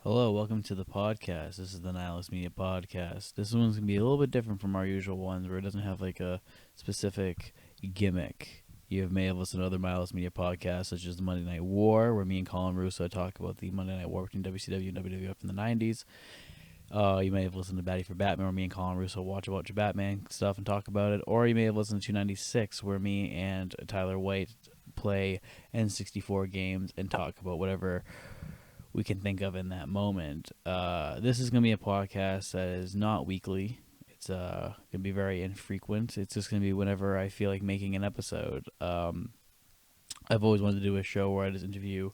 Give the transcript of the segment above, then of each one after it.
Hello, welcome to the podcast. This is the Nihilst Media Podcast. This one's going to be a little bit different from our usual ones where it doesn't have like a specific gimmick. You may have listened to other Nihilst Media podcasts such as the Monday Night War, where me and Colin Russo talk about the Monday Night War between WCW and WWF in the 90s. You may have listened to Batty for Batman, where me and Colin Russo watch a bunch of Batman stuff and talk about it. Or you may have listened to 296, where me and Tyler White play N64 games and talk about whatever we can think of in that moment. This is going to be a podcast that is not weekly. It's going to be very infrequent. It's just going to be whenever I feel like making an episode. I've always wanted to do a show where I just interview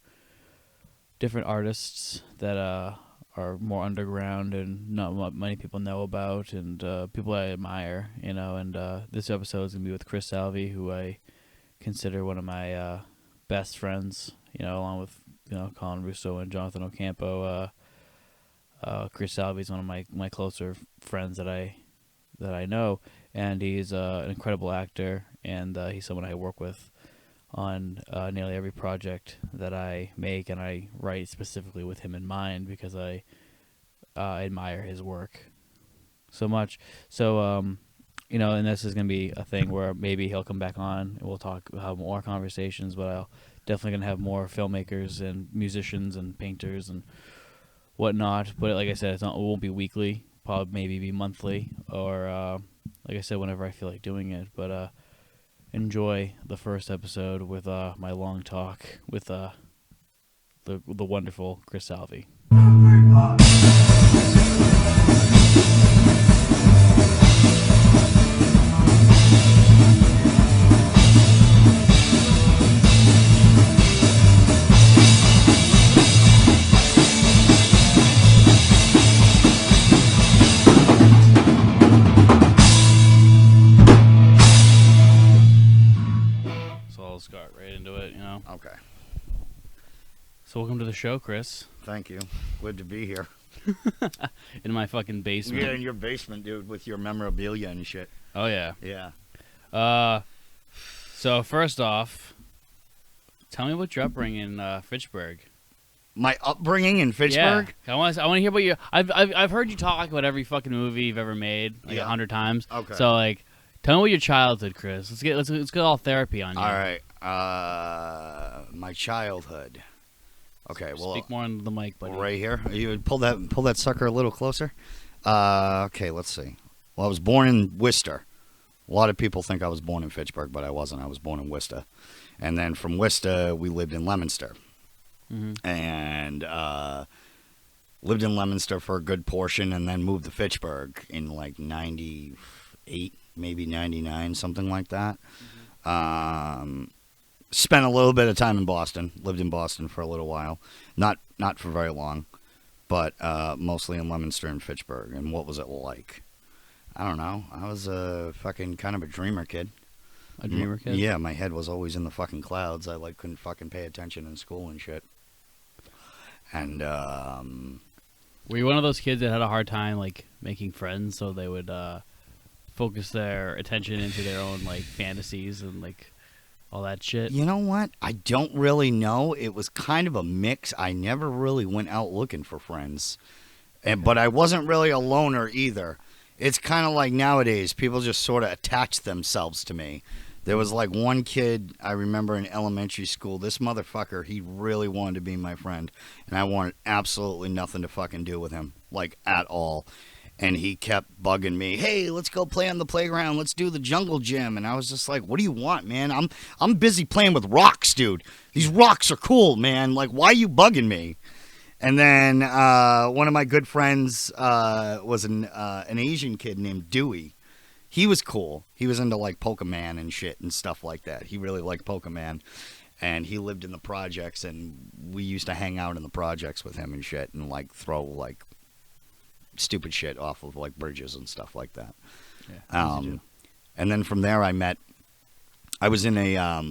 different artists that are more underground and not many people know about, and people I admire, you know. And this episode is going to be with Kris Salvi, who I consider one of my best friends, you know, along with Colin Russo and Jonathan Ocampo. Kris Salvi is one of my closer friends that I know, and he's an incredible actor, and he's someone I work with on nearly every project that I make, and I write specifically with him in mind because I admire his work so much. So, and this is going to be a thing where maybe he'll come back on and we'll have more conversations, but I'll definitely going to have more filmmakers and musicians and painters and whatnot. But like I said, it won't be weekly, probably maybe be monthly, or like I said, whenever I feel like doing it. But enjoy the first episode with my long talk with the wonderful Kris Salvi. Got right into it, you know. Okay. So welcome to the show, Kris. Thank you. Good to be here. In my fucking basement. Yeah, in your basement, dude, with your memorabilia and shit. Oh yeah. Yeah. So first off, tell me about your upbringing in Fitchburg. My upbringing in Fitchburg? Yeah. I want to hear about you. I've heard you talk about every fucking movie you've ever made, like 100 times. Okay. So like, tell me about your childhood, Kris. Let's get all therapy on you. All right. My childhood. Okay, well, speak more into the mic, buddy. Right here. You would pull that sucker a little closer. Okay, let's see. Well, I was born in Worcester. A lot of people think I was born in Fitchburg, but I wasn't. I was born in Worcester, and then from Worcester we lived in Leominster, and lived in Leominster for a good portion, and then moved to Fitchburg in like '98, maybe '99, something like that. Spent a little bit of time in Boston. Lived in Boston for a little while. Not for very long, but mostly in Leominster and Fitchburg. And what was it like? I don't know. I was a fucking kind of a dreamer kid. A dreamer kid? Yeah, my head was always in the fucking clouds. I couldn't fucking pay attention in school and shit. And were you one of those kids that had a hard time like making friends, so they would focus their attention into their own like fantasies and like all that shit? You know what? I don't really know. It was kind of a mix. I never really went out looking for friends. But I wasn't really a loner either. It's kind of like nowadays, people just sort of attach themselves to me. There was like one kid I remember in elementary school. This motherfucker, he really wanted to be my friend. And I wanted absolutely nothing to fucking do with him. Like, at all. And he kept bugging me, hey, let's go play on the playground. Let's do the jungle gym. And I was just like, what do you want, man? I'm busy playing with rocks, dude. These rocks are cool, man. Like, why are you bugging me? And then one of my good friends was an Asian kid named Dewey. He was cool. He was into, like, Pokemon and shit and stuff like that. He really liked Pokemon. And he lived in the projects, and we used to hang out in the projects with him and shit and, like, throw, like, stupid shit off of like bridges and stuff like that. Yeah, and then from there I was in a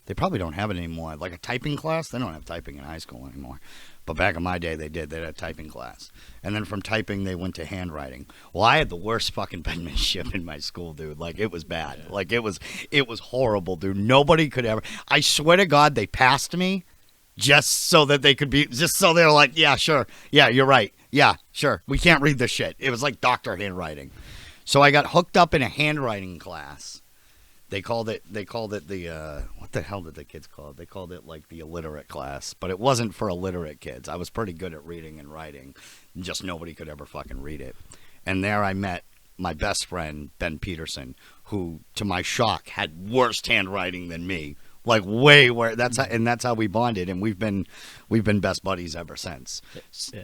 they probably don't have it anymore, like a typing class. They don't have typing in high school anymore, but back in my day they did. They had a typing class, and then from typing they went to handwriting. Well, I had the worst fucking penmanship in my school, dude. Like, it was bad. Like, it was horrible, dude. Nobody could ever. I swear to God, they passed me just so that they could be, just so they're like, yeah, sure, yeah, you're right, yeah, sure, we can't read this shit. It was like doctor handwriting. So I got hooked up in a handwriting class. They called it the, what the hell did the kids call it? They called it like the illiterate class, but it wasn't for illiterate kids. I was pretty good at reading and writing, just nobody could ever fucking read it. And there I met my best friend, Ben Peterson, who, to my shock, had worse handwriting than me. Like way where that's how we bonded, and we've been best buddies ever since. Yeah.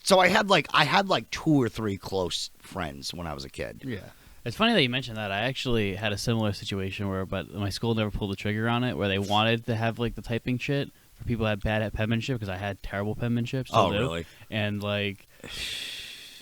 So I had like 2 or 3 close friends when I was a kid. Yeah. It's funny that you mentioned that. I actually had a similar situation but my school never pulled the trigger on it, where they wanted to have like the typing shit for people who had bad penmanship, because I had terrible penmanship. Oh, really? And like,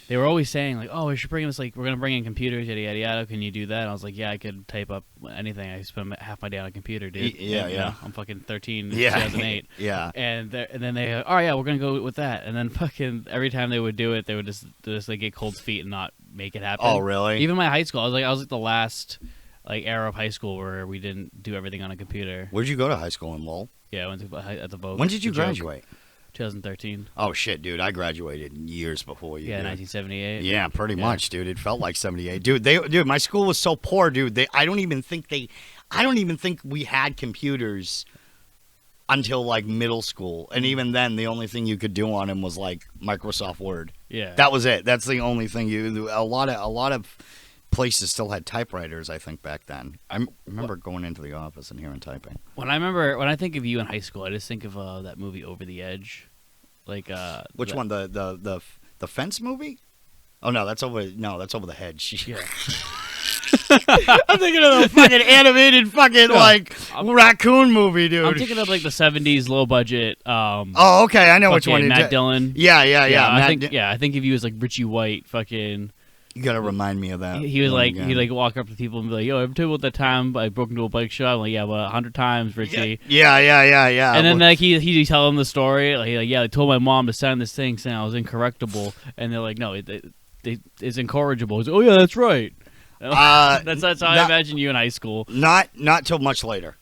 they were always saying like, "Oh, we should bring this. Like, we're gonna bring in computers, yada yada yada. Can you do that?" And I was like, "Yeah, I could type up anything. I spent half my day on a computer, dude." Yeah, and, yeah. You know, I'm fucking 13, Yeah. 2008. Yeah. And then they, oh yeah, we're gonna go with that. And then fucking every time they would do it, they would just like get cold feet and not make it happen. Oh, really? Even my high school, I was like the last like era of high school where we didn't do everything on a computer. Where'd you go to high school in Lowell? Yeah, I went to at the Vogue. When did you graduate? 2013. Oh shit, dude! I graduated years before you. Yeah, did. 1978. Yeah, pretty much, dude. It felt like 78, dude. My school was so poor, dude. I don't even think we had computers until like middle school, and even then, the only thing you could do on them was like Microsoft Word. Yeah, that was it. That's the only thing you. A lot of places still had typewriters, I think, back then. I remember going into the office and hearing typing. When I think of you in high school, I just think of that movie Over the Edge. Like which one? The fence movie? Oh no, that's over the hedge. Yeah. I'm thinking of the fucking animated raccoon movie, dude. I'm thinking of like the 70s low budget. Oh, okay, I know which one. Matt Dillon. Yeah. I think of you as like Richie White, fucking. You gotta remind me of that. He was like, he'd like walk up to people and be like, "Yo, ever tell you about that time I broke into a bike shop?" I'm like, "Yeah, well, 100 times, Richie." Yeah. And then like he tell them the story. Like, I told my mom to sign this thing saying I was incorrectable, and they're like, "No, it's incorrigible." He's like, "Oh yeah, that's right." That's how I imagine you in high school. Not till much later.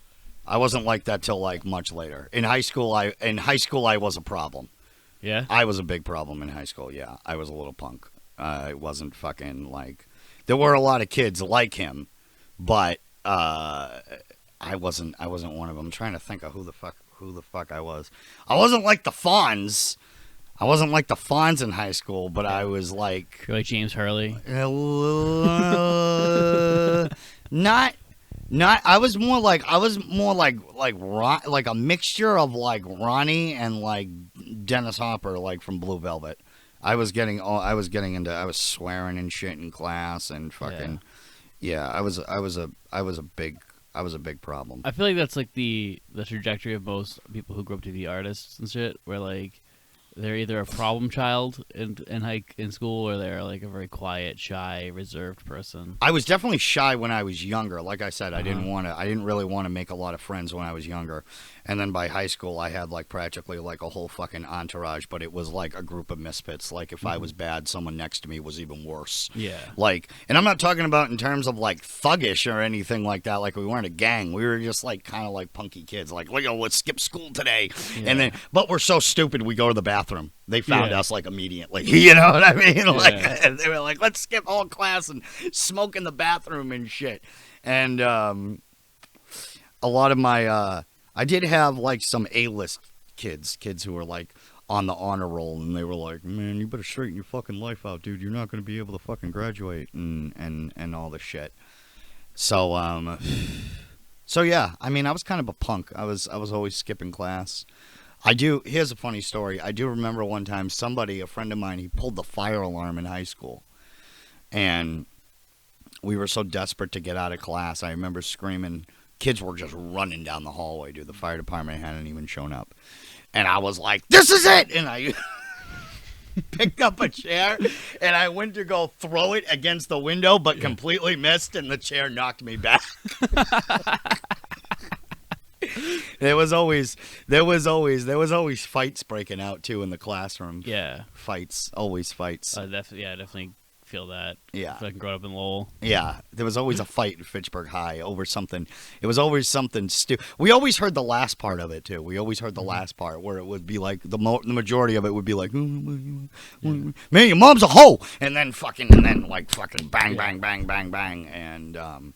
I wasn't like that till like much later. In high school, I was a problem. Yeah, I was a big problem in high school. Yeah, I was a little punk. It wasn't fucking like there were a lot of kids like him, but I wasn't one of them. I'm trying to think of who the fuck I was. I wasn't like the Fonz. I wasn't like the Fonz in high school, but I was like you're like James Hurley. Not. I was more like a mixture of like Ronnie and like Dennis Hopper, like from Blue Velvet. I was swearing and shit in class and fucking I was a big problem. I feel like that's like the trajectory of most people who grow up to be artists and shit, where like they're either a problem child in school, or they're like a very quiet, shy, reserved person. I was definitely shy when I was younger. Like I said, I didn't really want to make a lot of friends when I was younger. And then by high school, I had like practically like a whole fucking entourage, but it was like a group of misfits. Like if I was bad, someone next to me was even worse. Yeah. Like, and I'm not talking about in terms of like thuggish or anything like that. Like we weren't a gang. We were just like kind of like punky kids. Like, let's skip school today. Yeah. And then, but we're so stupid, we go to the bathroom. They found us like immediately. You know what I mean? Like they were like, let's skip all class and smoke in the bathroom and shit. And a lot of my I did have like some A-list kids who were like on the honor roll, and they were like, "Man, you better straighten your fucking life out, dude. You're not going to be able to fucking graduate and all this shit." So so yeah, I mean, I was kind of a punk. I was always skipping class. Here's a funny story. I do remember one time a friend of mine, he pulled the fire alarm in high school, and we were so desperate to get out of class. I remember screaming. Kids were just running down the hallway, dude. The fire department hadn't even shown up. And I was like, this is it! And I picked up a chair, and I went to go throw it against the window, but completely missed, and the chair knocked me back. There was always fights breaking out, too, in the classroom. Yeah. Fights. Always fights. Definitely feel that. Yeah. Fucking growing up in Lowell. Yeah, there was always a fight in Fitchburg High over something. It was always something stupid. We always heard the last part of it too. We always heard the last part where it would be like the majority of it would be like, man, your mom's a hoe, and then like fucking bang, bang, bang, bang, bang, and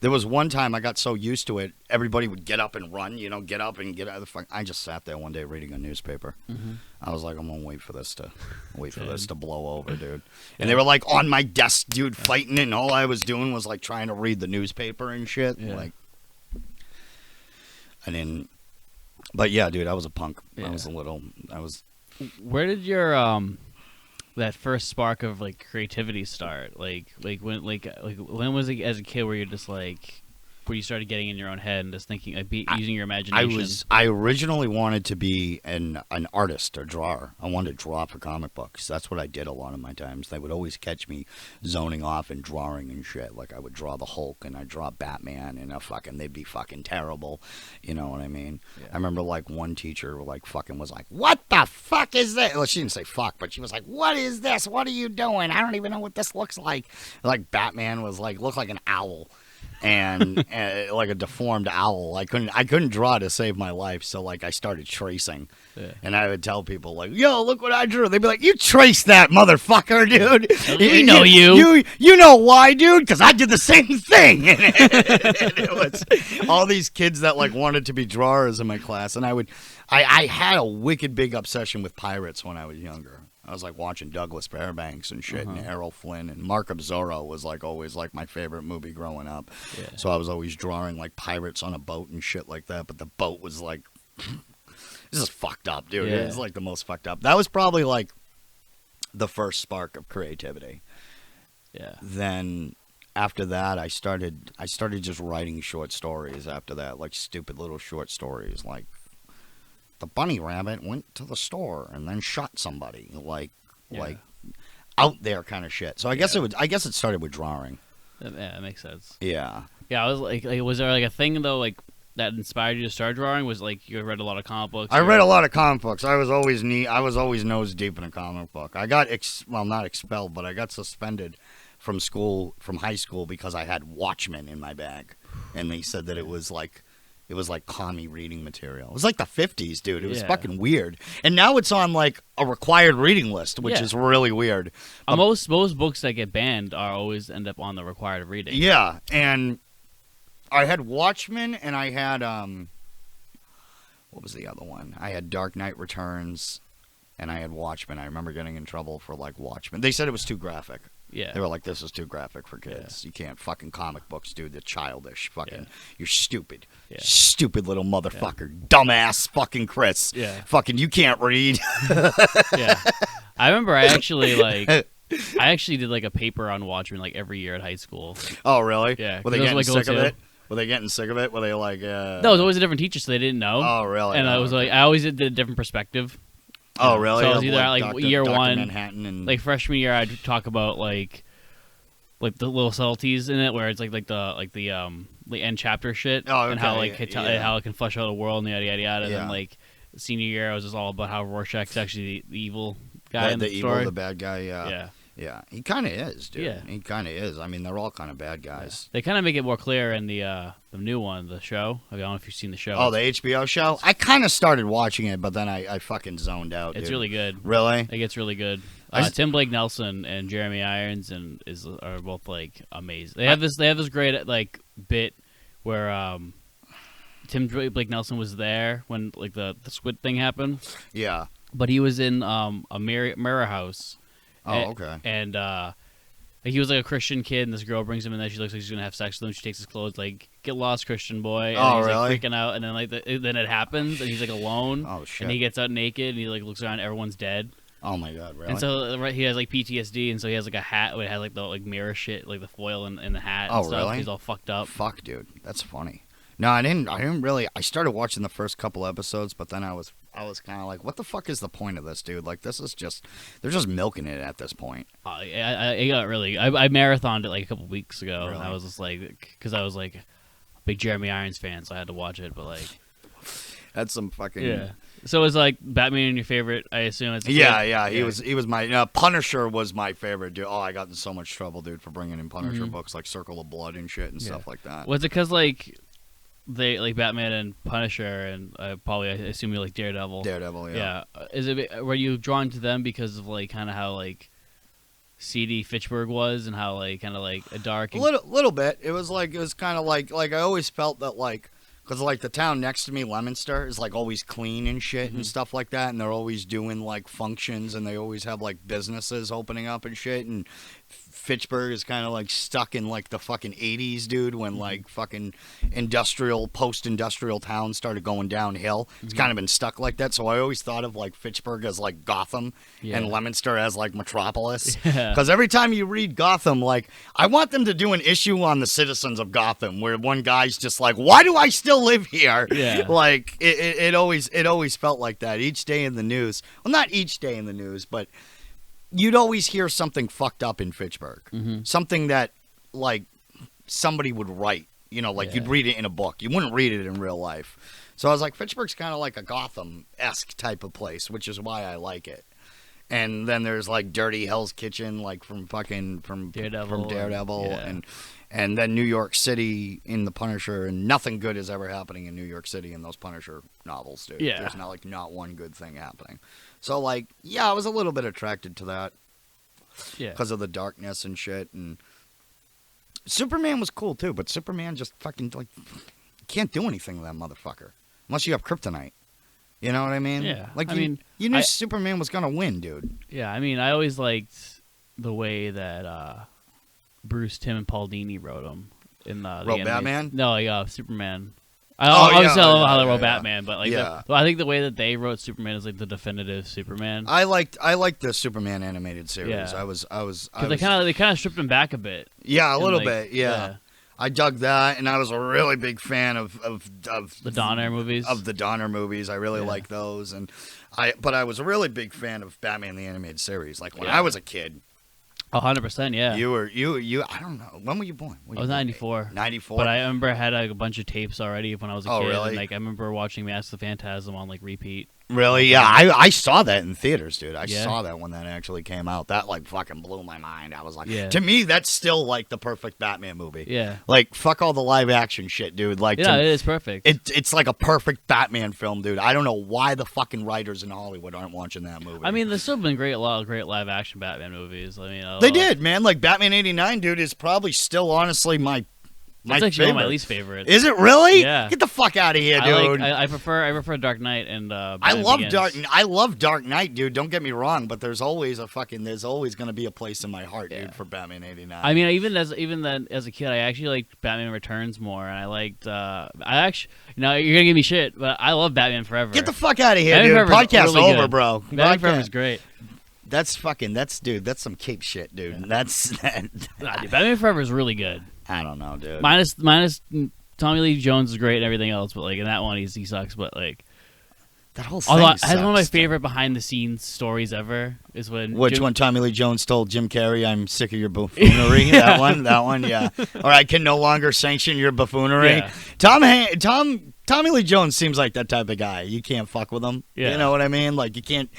there was one time I got so used to it, everybody would get up and run, get up and get out of the fuck. I just sat there one day reading a newspaper. Mm-hmm. I was like, I'm gonna wait for this to blow over, dude. And they were like on my desk, dude, fighting it, and all I was doing was like trying to read the newspaper and shit. Yeah. Like, I didn't. But yeah, dude, I was a punk. Yeah. Where did your that first spark of like creativity start? Like when was it as a kid where you're just like, where you started getting in your own head and just thinking, like, using your imagination? I originally wanted to be an artist or drawer. I wanted to draw for comic books. That's what I did a lot of my times. They would always catch me zoning off and drawing and shit. Like I would draw the Hulk and I'd draw Batman and they'd be fucking terrible. You know what I mean? Yeah. I remember like one teacher like fucking was like, "What the fuck is this?" Well, she didn't say fuck, but she was like, "What is this? What are you doing? I don't even know what this looks like." Like Batman was like, looked like an owl. And like a deformed owl. I couldn't draw to save my life, so like I started tracing. Yeah. And I would tell people like, "Yo, look what I drew." They'd be like, "You traced that, motherfucker, dude." We know you. You know why, dude? Because I did the same thing. And it was all these kids that like wanted to be drawers in my class, and I had a wicked big obsession with pirates when I was younger. I was like watching Douglas Fairbanks and shit, and Errol Flynn, and Mark Zorro was like always like my favorite movie growing up. Yeah. So I was always drawing like pirates on a boat and shit like that. But the boat was like, this is fucked up, dude. Yeah. It was like the most fucked up. That was probably like the first spark of creativity. Yeah. Then after that, I started just writing short stories. After that, like stupid little short stories, like, "The bunny rabbit went to the store and then shot somebody," like out there kind of shit. So I guess it started with drawing. Yeah, that makes sense. Yeah. Yeah, I was like, was there like a thing though, like that inspired you to start drawing? Was like you read a lot of comic books? I read a lot of comic books. I was always nose deep in a comic book. I got not expelled, but I got suspended from high school because I had Watchmen in my bag, and they said that it was like commie reading material. It was like the 50s, dude. It was fucking weird. And now it's on like a required reading list, which is really weird. Most books that get banned always end up on the required reading. Yeah, and I had Watchmen, and I had what was the other one? I had Dark Knight Returns, and I had Watchmen. I remember getting in trouble for like Watchmen. They said it was too graphic. Yeah. They were like, "This is too graphic for kids. Yeah. You can't fucking comic books, dude. They're childish. Fucking, you're stupid. Yeah. Stupid little motherfucker. Yeah. Dumbass fucking Kris. Yeah. Fucking, you can't read." Yeah. I remember I actually did like a paper on Watchmen like every year at high school. Oh, really? Yeah. Were they getting sick of it? Were they getting sick of it? Were they like... No, it was always a different teacher, so they didn't know. Oh, really? And I was like, I always did a different perspective. Oh, really? So I was either like year Dr. one, Manhattan and... like freshman year, I'd talk about like the little subtleties in it, where it's like the end chapter shit, and how how it can flesh out the world and yada yada yada. And then like senior year, I was just all about how Rorschach's actually the evil guy in the story. The bad guy. Yeah, he kind of is, dude. Yeah. He kind of is. I mean, they're all kind of bad guys. Yeah. They kind of make it more clear in the new one, the show. I don't know if you've seen the show. Oh, the HBO show? I kind of started watching it, but then I fucking zoned out, It's really good. Really? It gets really good. Tim Blake Nelson and Jeremy Irons are both, like, amazing. They have this great, like, bit where Tim Blake Nelson was there when, like, the squid thing happened. Yeah. But he was in a mirror house. Oh, okay. And he was like a Christian kid, and this girl brings him in there. She looks like she's gonna have sex with him. She takes his clothes, like, "Get lost, Christian boy." And he's really? like freaking out, and then like then it happens, and he's like alone. Oh shit! And he gets out naked, and he like looks around, everyone's dead. Oh my god, really? And so he has like PTSD, and so he has like a hat where it has like the mirror shit, like the foil in the hat. Oh and stuff. Really? He's all fucked up. Fuck, dude, that's funny. No, I didn't really. I started watching the first couple episodes, but then I was kind of like, what the fuck is the point of this, dude? Like, this is just, they're just milking it at this point. I got really, I marathoned it like a couple weeks ago, really? And I was just like, because I was like a big Jeremy Irons fan, so I had to watch it, but like. That's some fucking Yeah. So is like Batman your favorite? I assume it's yeah. He was my Punisher was my favorite, dude. Oh, I got in so much trouble, dude, for bringing in Punisher books like Circle of Blood and shit and stuff like that. Was it because like they like Batman and Punisher and probably I assume you like Daredevil? Daredevil, yeah. Yeah. Is it were you drawn to them because of like kind of how like seedy Fitchburg was and how like kind of like a dark A little bit. It was kind of like I always felt that like. Because, like, the town next to me, Leominster, is, like, always clean and shit and stuff like that. And they're always doing, like, functions. And they always have, like, businesses opening up and shit. And Fitchburg is kind of, like, stuck in, like, the fucking 80s, dude, when, like, fucking post-industrial towns started going downhill. It's kind of been stuck like that. So I always thought of, like, Fitchburg as, like, Gotham. And Leominster as, like, Metropolis. Because every time you read Gotham, like, I want them to do an issue on the citizens of Gotham where one guy's just like, why do I still live here? Yeah. Like it always felt like that each day in the news. Well, not each day in the news, but you'd always hear something fucked up in Fitchburg. Something that like somebody would write, you know, like you'd read it in a book. You wouldn't read it in real life. So I was like, Fitchburg's kind of like a Gotham-esque type of place, which is why I like it. And then there's like Dirty Hell's Kitchen, like from Daredevil, and then New York City in the Punisher, and nothing good is ever happening in New York City in those Punisher novels, dude. Yeah. There's not one good thing happening. So like, yeah, I was a little bit attracted to that. Yeah. Because of the darkness and shit, and Superman was cool too, but Superman just fucking like can't do anything to that motherfucker unless you have kryptonite. You know what I mean? Yeah. Like you knew Superman was gonna win, dude. Yeah, I mean, I always liked the way that Bruce Timm and Paul Dini wrote him in the Wrote Batman? No, yeah, Superman. I love how they wrote Batman, but like, Yeah. I think the way that they wrote Superman is like the definitive Superman. I liked the Superman animated series. Yeah. I was Because they kind of stripped him back a bit. Yeah, a little like, bit. Yeah. I dug that, and I was a really big fan of the Donner movies. Of the Donner movies, I really like those, but I was a really big fan of Batman the Animated Series. Like when I was a kid. 100%, yeah. You were I don't know, when were you born? I was 94. 94. But I remember I had like, a bunch of tapes already when I was a kid. Really? And, like I remember watching Mask of the Phantasm on like repeat. Really? Yeah, I saw that in theaters, dude. I Yeah. saw that when that actually came out. That like fucking blew my mind. I was like, Yeah. to me, that's still like the perfect Batman movie. Yeah. Like fuck all the live action shit, dude. Like Yeah, it is perfect. it's like a perfect Batman film, dude. I don't know why the fucking writers in Hollywood aren't watching that movie. I mean, there's still been a lot of great live action Batman movies. I mean, they did, man. Like Batman '89, dude, is probably still honestly my It's actually favorite. one of my least favorite. Is it really? Yeah. Get the fuck out of here, dude. I prefer Dark Knight and I Batman love Begins. I love Dark Knight, dude. Don't get me wrong, but there's always going to be a place in my heart, dude, for Batman '89. I mean, even as a kid, I actually liked Batman Returns more, and I liked you're gonna give me shit, but I love Batman Forever. Get the fuck out of here, Batman dude. Forever's Podcast really over, good. bro. Batman Forever is great. That's some cape shit, dude. Yeah. That's Nah, dude, Batman Forever is really good. I don't know, dude. Minus Tommy Lee Jones is great and everything else, but like in that one he sucks. But like that whole thing although sucks, one of my dude. favorite behind the scenes stories ever is when When Tommy Lee Jones told Jim Carrey, "I'm sick of your buffoonery." That one, yeah. Or I can no longer sanction your buffoonery. Yeah. Tommy Lee Jones seems like that type of guy. You can't fuck with him. Yeah. You know what I mean? Like you can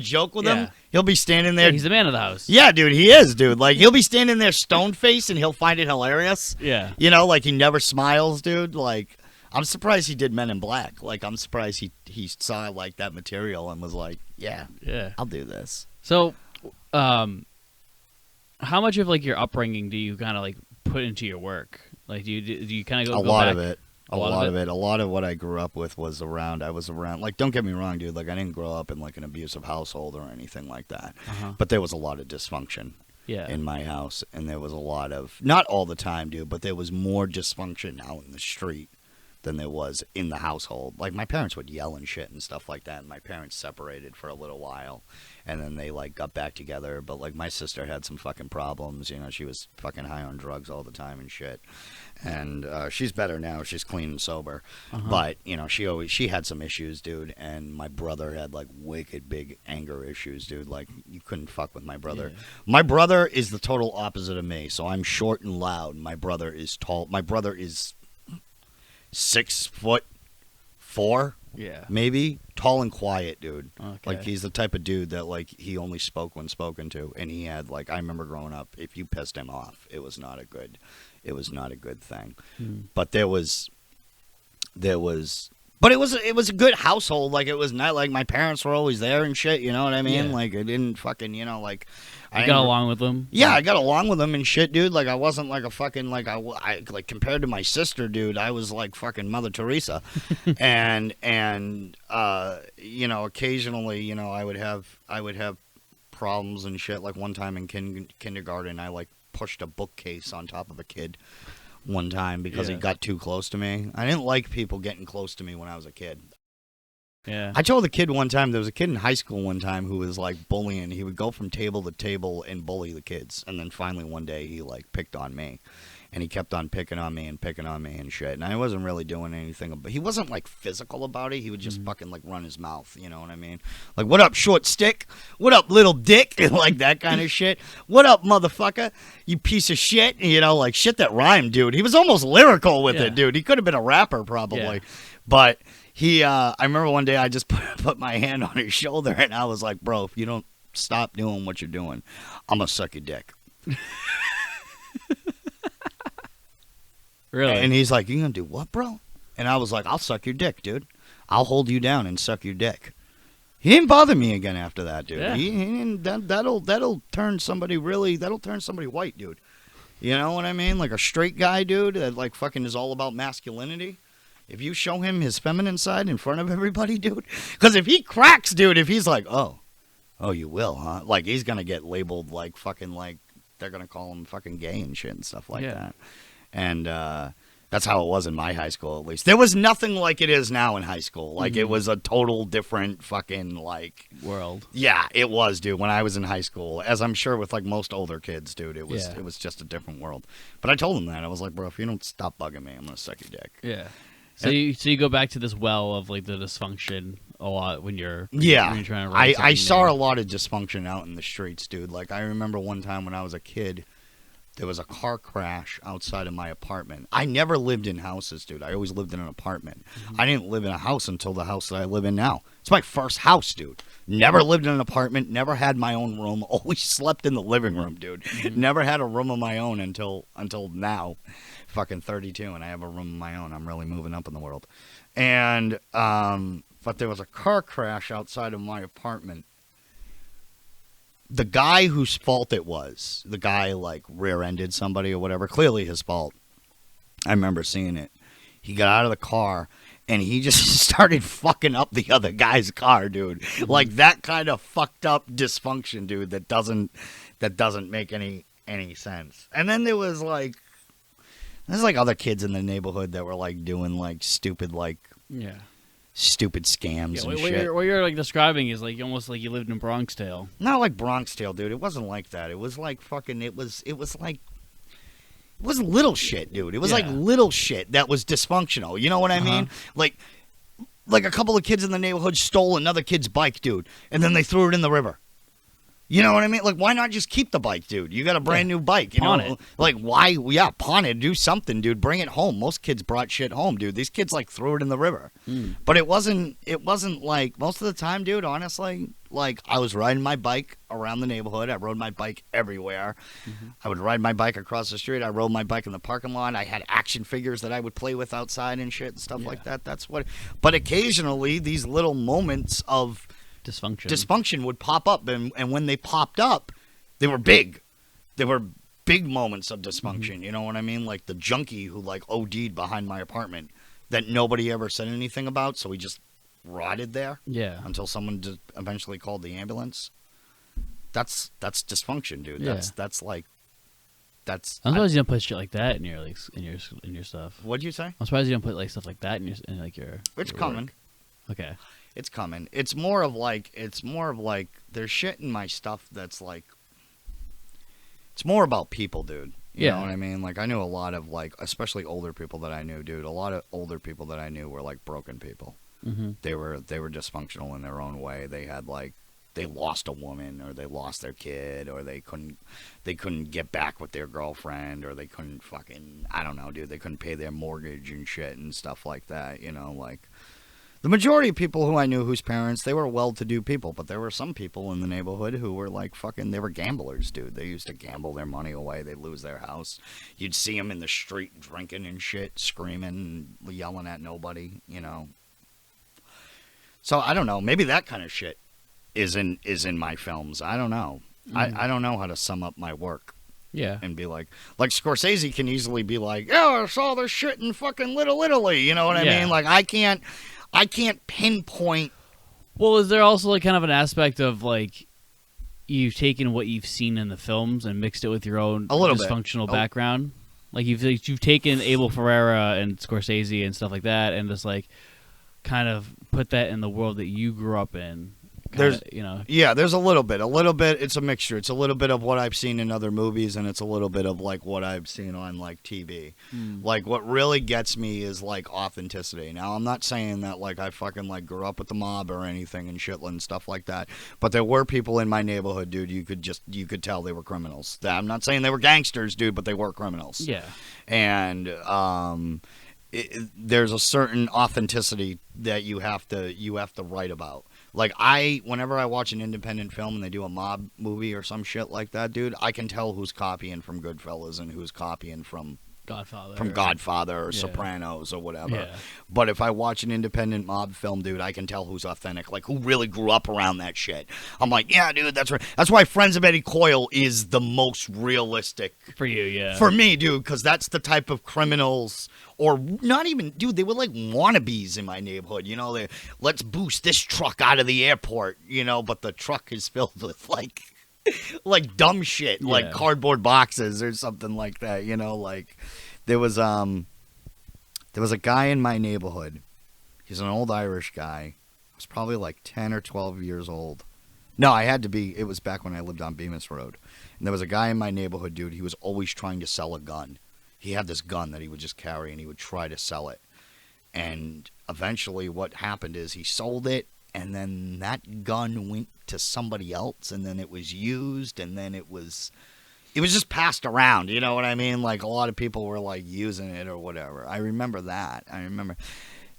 joke with Yeah. him. He'll be standing there. he's the man of the house. Yeah, dude, he is, dude. Like he'll be standing there stone faced and he'll find it hilarious. Yeah. You know, like he never smiles, dude. Like I'm surprised he did Men in Black. Like I'm surprised he saw like that material and was like, yeah, I'll do this. So, how much of like your upbringing do you kind of like put into your work? Like, do you kind of go A lot back? of it. A lot of it. A lot of what I grew up with was around. I was around. Like, don't get me wrong, dude. Like, I didn't grow up in like an abusive household or anything like that. But there was a lot of dysfunction. Yeah. In my house, and there was a lot of, not all the time, dude, but there was more dysfunction out in the street than there was in the household. Like, my parents would yell and shit and stuff like that, and my parents separated for a little while, and then they, like, got back together, but, like, my sister had some fucking problems, you know, she was fucking high on drugs all the time and shit, and she's better now, she's clean and sober, but, you know, she had some issues, dude, and my brother had, like, wicked big anger issues, dude, like, you couldn't fuck with my brother. Yeah. My brother is the total opposite of me, so I'm short and loud, my brother is tall, my brother is 6'4", Yeah. Maybe tall and quiet, dude. Okay. Like he's the type of dude that like he only spoke when spoken to, and he had like I remember growing up, if you pissed him off, it was not a good thing. But but it was a good household. Like it was not like my parents were always there and shit. You know what I mean? Yeah. Like it didn't fucking like. You got along with them? Yeah, I got along with them and shit, dude. Like I wasn't like a fucking like I like compared to my sister, dude. I was like fucking Mother Teresa, and occasionally I would have problems and shit. Like one time in kindergarten, I like pushed a bookcase on top of a kid. One time because he got too close to me. I didn't like people getting close to me when I was a kid. Yeah. I told the kid one time, there was a kid in high school one time who was like bullying. He would go from table to table and bully the kids. And then finally one day he like picked on me. And he kept on picking on me and shit. And I wasn't really doing anything. But he wasn't like physical about it. He would just fucking like run his mouth. You know what I mean? Like, what up, short stick? What up, little dick? Like that kind of shit. What up, motherfucker? You piece of shit. Like shit that rhymed, dude. He was almost lyrical with it, dude. He could have been a rapper probably. Yeah. But I remember one day I just put my hand on his shoulder and I was like, bro, if you don't stop doing what you're doing, I'm going to suck your dick. Really? And he's like, you going to do what, bro? And I was like, I'll suck your dick, dude. I'll hold you down and suck your dick. He didn't bother me again after that, dude. Yeah. He didn't, that'll turn somebody white, dude. You know what I mean? Like a straight guy, dude, that like fucking is all about masculinity. If you show him his feminine side in front of everybody, dude, because if he cracks, dude, if he's like, oh, you will, huh? Like he's gonna get labeled like fucking like they're gonna call him fucking gay and shit and stuff like that. And that's how it was in my high school, at least. There was nothing like it is now in high school. Like it was a total different fucking like world. Yeah, it was, dude. When I was in high school, as I'm sure with like most older kids, dude, it was just a different world. But I told him that I was like, bro, if you don't stop bugging me, I'm gonna suck your dick. Yeah. So you go back to this well of like the dysfunction a lot when you're when you're trying to I saw a lot of dysfunction out in the streets, dude. Like I remember one time when I was a kid, there was a car crash outside of my apartment. I never lived in houses, dude. I always lived in an apartment. I didn't live in a house until the house that I live in now. It's my first house, dude. Never lived in an apartment, never had my own room, always slept in the living room, dude. Never had a room of my own until now. Fucking 32 and I have a room of my own. I'm really moving up in the world. And but there was a car crash outside of my apartment. The guy whose fault it was, the guy like rear-ended somebody or whatever, clearly his fault. I remember seeing it. He got out of the car and he just started fucking up the other guy's car, dude. Like that kind of fucked up dysfunction, dude, that doesn't make any sense. And then there's like other kids in the neighborhood that were like doing like stupid scams and shit. What you're like describing is like almost like you lived in Bronx Tale. Not like Bronx Tale, dude. It wasn't like that. It was like fucking. It was little shit, dude. It was like little shit that was dysfunctional. You know what I mean? Like a couple of kids in the neighborhood stole another kid's bike, dude, and then they threw it in the river. You know what I mean? Like, why not just keep the bike, dude? You got a brand new bike. You pawn know? it. Like, why? Yeah, pawn it. Do something, dude. Bring it home. Most kids brought shit home, dude. These kids, like, threw it in the river. But it wasn't like, most of the time, dude, honestly, like, I was riding my bike around the neighborhood. I rode my bike everywhere. I would ride my bike across the street. I rode my bike in the parking lot. I had action figures that I would play with outside and shit and stuff like that. That's what. But occasionally, these little moments of dysfunction would pop up, and when they popped up, they were big. They were big moments of dysfunction. You know what I mean? Like the junkie who like OD'd behind my apartment that nobody ever said anything about, so he just rotted there. Yeah. Until someone eventually called the ambulance. That's dysfunction, dude. Yeah. That's like. I'm surprised you don't put shit like that in your like in your stuff. What'd you say? I'm surprised you don't put like stuff like that in your It's coming. Okay. It's coming. It's more of like there's shit in my stuff that's like it's more about people, dude. You know what I mean? Like I knew a lot of like especially older people that I knew, dude. A lot of older people that I knew were like broken people. They were dysfunctional in their own way. They had like they lost a woman or they lost their kid or they couldn't get back with their girlfriend or they couldn't fucking I don't know, dude. They couldn't pay their mortgage and shit and stuff like that, you know, like The majority of people who I knew whose parents, they were well-to-do people, but there were some people in the neighborhood who were like fucking, they were gamblers, dude. They used to gamble their money away. They'd lose their house. You'd see them in the street drinking and shit, screaming, yelling at nobody, you know. So I don't know. Maybe that kind of shit is in my films. I don't know. I don't know how to sum up my work. Yeah. And be like Scorsese can easily be like, oh, I saw this shit in fucking Little Italy. You know what I mean? Like, I can't pinpoint. Well, is there also like kind of an aspect of like you've taken what you've seen in the films and mixed it with your own dysfunctional background? Like you've taken Abel Ferrara and Scorsese and stuff like that, and just like kind of put that in the world that you grew up in. There's a little bit. It's a mixture. It's a little bit of what I've seen in other movies, and it's a little bit of like what I've seen on like TV. Like what really gets me is like authenticity. Now I'm not saying that like I fucking like grew up with the mob or anything and shit and stuff like that, but there were people in my neighborhood, dude. You could tell they were criminals. I'm not saying they were gangsters, dude, but they were criminals. Yeah, and there's a certain authenticity that you have to write about. Like, whenever I watch an independent film and they do a mob movie or some shit like that, dude, I can tell who's copying from Goodfellas and who's copying from Godfather or Sopranos or whatever. Yeah. But if I watch an independent mob film, dude, I can tell who's authentic, like who really grew up around that shit. I'm like, yeah, dude, that's right. That's why Friends of Eddie Coyle is the most realistic for you, yeah. For me, dude, because that's the type of criminals. Or not even, dude, they were like wannabes in my neighborhood, you know, let's boost this truck out of the airport, you know, but the truck is filled with like dumb shit, like cardboard boxes or something like that, you know, like there was a guy in my neighborhood. He's an old Irish guy. I was probably like 10 or 12 years old. No, it was back when I lived on Bemis Road. And there was a guy in my neighborhood, dude, he was always trying to sell a gun. He had this gun that he would just carry, and he would try to sell it. And eventually what happened is he sold it, and then that gun went to somebody else, and then it was used, and then it was just passed around, you know what I mean? Like, a lot of people were, like, using it or whatever. I remember that.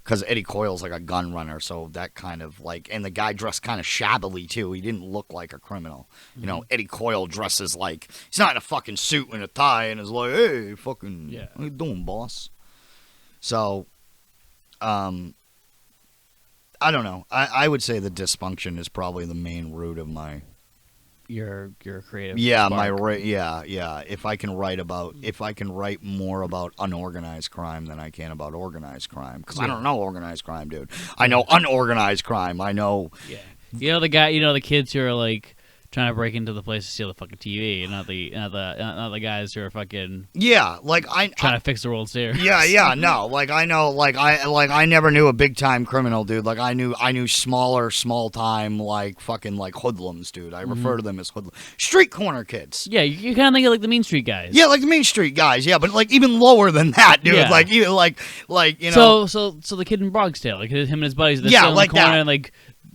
Because Eddie Coyle's like a gun runner, so that kind of like, and the guy dressed kind of shabbily too. He didn't look like a criminal. You know, Eddie Coyle dresses like, he's not in a fucking suit and a tie and is like, hey, fucking, how you doing, boss? So, I don't know. I would say the dysfunction is probably the main root of my... Your creative spark. If I can write more about unorganized crime than I can about organized crime, because I don't know organized crime, dude. I know unorganized crime. I know. Yeah. You know the kids who are like trying to break into the place to steal the fucking TV, and not the guys who are fucking trying to fix the World Series. I never knew a big time criminal, dude. Like I knew small time like fucking like hoodlums, dude. I refer to them as hoodlums, street corner kids. Yeah, you kind of think of like the Mean Street guys. Yeah, like the Mean Street guys. Yeah, but like even lower than that, dude. Yeah. Like even like you know. So the kid in Bronx Tale, like him and his buddies, they're yeah, in like the corner that. and like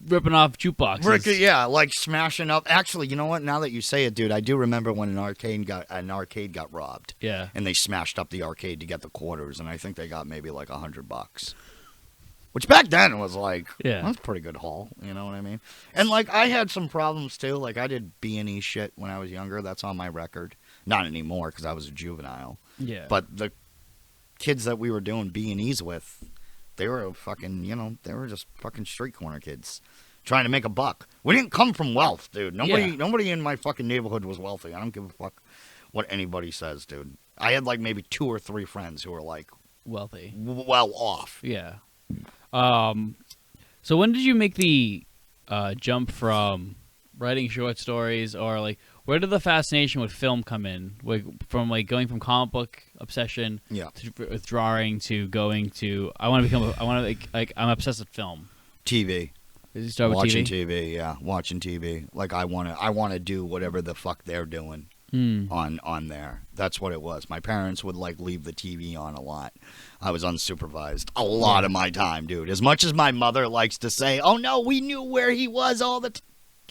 ripping off jukeboxes. Yeah, like smashing up. Actually, you know what? Now that you say it, dude, I do remember when an arcade got robbed. Yeah. And they smashed up the arcade to get the quarters, and I think they got maybe like $100. Which back then was like, that's a pretty good haul. You know what I mean? And like I had some problems too. Like I did B&E shit when I was younger. That's on my record. Not anymore because I was a juvenile. Yeah. But the kids that we were doing B&Es with, they were fucking, you know, they were just fucking street corner kids trying to make a buck. We didn't come from wealth, dude. Nobody in my fucking neighborhood was wealthy. I don't give a fuck what anybody says, dude. I had like maybe 2 or 3 friends who were like wealthy, well off. Yeah. So when did you make the jump from writing short stories, or like where did the fascination with film come in? Like from like going from comic book obsession, to drawing, to going to I'm obsessed with film. TV. Did you start with watching TV? TV? Yeah, watching TV. Like I wanna do whatever the fuck they're doing on there. That's what it was. My parents would like leave the TV on a lot. I was unsupervised a lot of my time, dude. As much as my mother likes to say, "Oh no, we knew where he was all the time."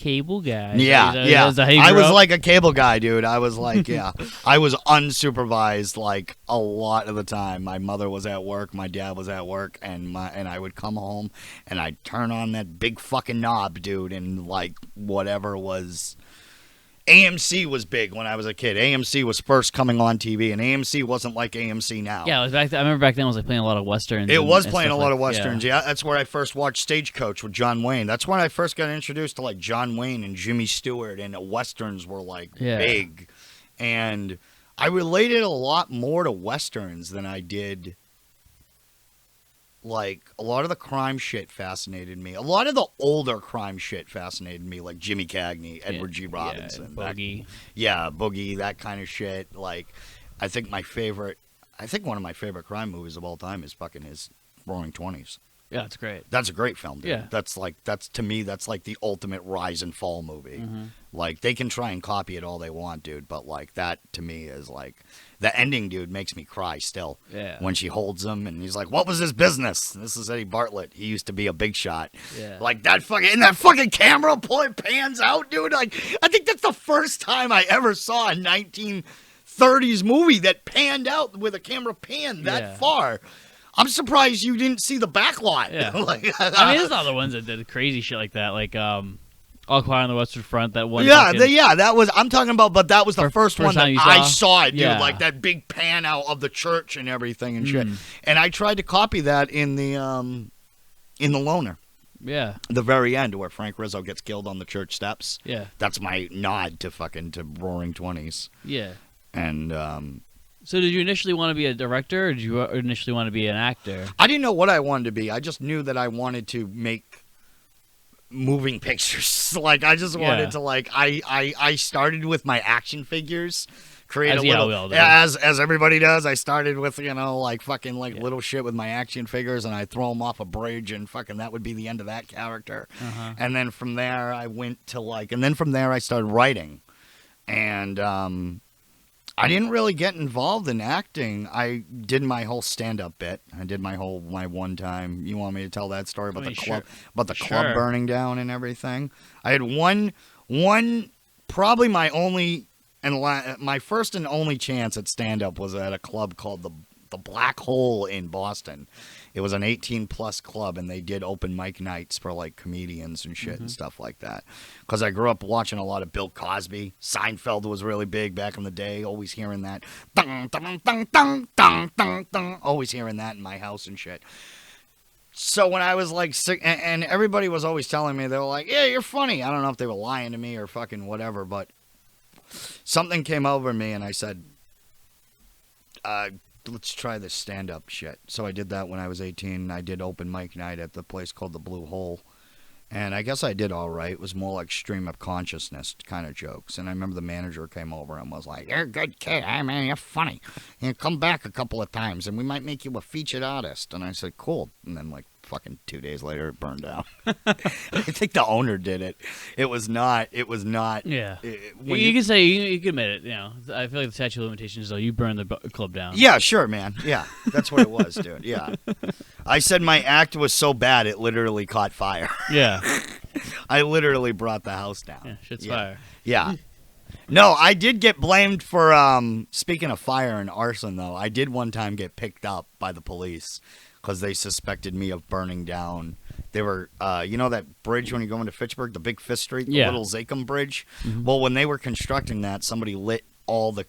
cable guy. Yeah. Is that how you I grew was up? like a cable guy, dude. I was like, yeah. I was unsupervised like a lot of the time. My mother was at work, my dad was at work, and I would come home and I'd turn on that big fucking knob, dude, and like whatever was. AMC was big when I was a kid. AMC was first coming on TV, and AMC wasn't like AMC now. Yeah, it was back. I remember back then it was like playing a lot of westerns. It was and playing a stuff lot like, of westerns. Yeah, that's where I first watched Stagecoach with John Wayne. That's when I first got introduced to like John Wayne and Jimmy Stewart, and westerns were like big. And I related a lot more to westerns than I did. Like, a lot of the crime shit fascinated me. A lot of the older crime shit fascinated me, like Jimmy Cagney, Edward G. Robinson. Boogie. Boogie, that kind of shit. Like, I think one of my favorite crime movies of all time is fucking his Roaring Twenties. Yeah, it's great. That's a great film, dude. Yeah. To me, that's like the ultimate rise and fall movie. Mm-hmm. Like, they can try and copy it all they want, dude, but like that to me is like the ending, dude, makes me cry still. Yeah. When she holds him and he's like, "What was his business?" This is Eddie Bartlett. He used to be a big shot. Yeah. Like that fucking camera pans out, dude. Like, I think that's the first time I ever saw a 1930s movie that panned out with a camera pan that far. I'm surprised you didn't see the backlot. Yeah. Like, I mean, there's other ones that did crazy shit like that, like All Quiet on the Western Front. That one. That was. I'm talking about, but that was the first one that I saw it, dude. Yeah. Like that big pan out of the church and everything and shit. And I tried to copy that in the Loner. Yeah. The very end where Frank Rizzo gets killed on the church steps. Yeah. That's my nod to Roaring Twenties. Yeah. And so did you initially want to be a director, or did you initially want to be an actor? I didn't know what I wanted to be. I just knew that I wanted to make moving pictures. Like, I just wanted to, like, I started with my action figures. As everybody does. I started with, like fucking like little shit with my action figures, and I throw them off a bridge, and fucking that would be the end of that character. And then from there I went to I started writing, and I didn't really get involved in acting. I did my whole stand-up bit. I did my one time. You want me to tell that story about the club burning down and everything? I had one probably my only and my first and only chance at stand-up was at a club called the Black Hole in Boston. It was an 18-plus club, and they did open mic nights for, like, comedians and shit and stuff like that. Because I grew up watching a lot of Bill Cosby. Seinfeld was really big back in the day, always hearing that. Dun, dun, dun, dun, dun, dun, dun, always hearing that in my house and shit. So when I was, like, sick, and everybody was always telling me, they were like, yeah, you're funny. I don't know if they were lying to me or fucking whatever, but something came over me, and I said, let's try this stand-up shit. So I did that when I was 18. I did open mic night at the place called the Blue Hole. And I guess I did all right. It was more like stream of consciousness kind of jokes. And I remember the manager came over and was like, "You're a good kid. I mean, you're funny. You come back a couple of times, and we might make you a featured artist." And I said, "Cool." And then, like, fucking 2 days later, it burned down. I think the owner did it. It was not. Yeah. You can say, you can admit it, I feel like the statute of limitations, though, you burned the club down. Yeah, sure, man. Yeah, that's what it was, dude. Yeah. I said my act was so bad, it literally caught fire. Yeah. I literally brought the house down. Yeah, shit's fire. Yeah. No, I did get blamed for, speaking of fire and arson, though, I did one time get picked up by the police because they suspected me of burning down. They were, that bridge when you go into Fitchburg, the big Fifth Street, the little Zakum Bridge? Mm-hmm. Well, when they were constructing that, somebody lit all the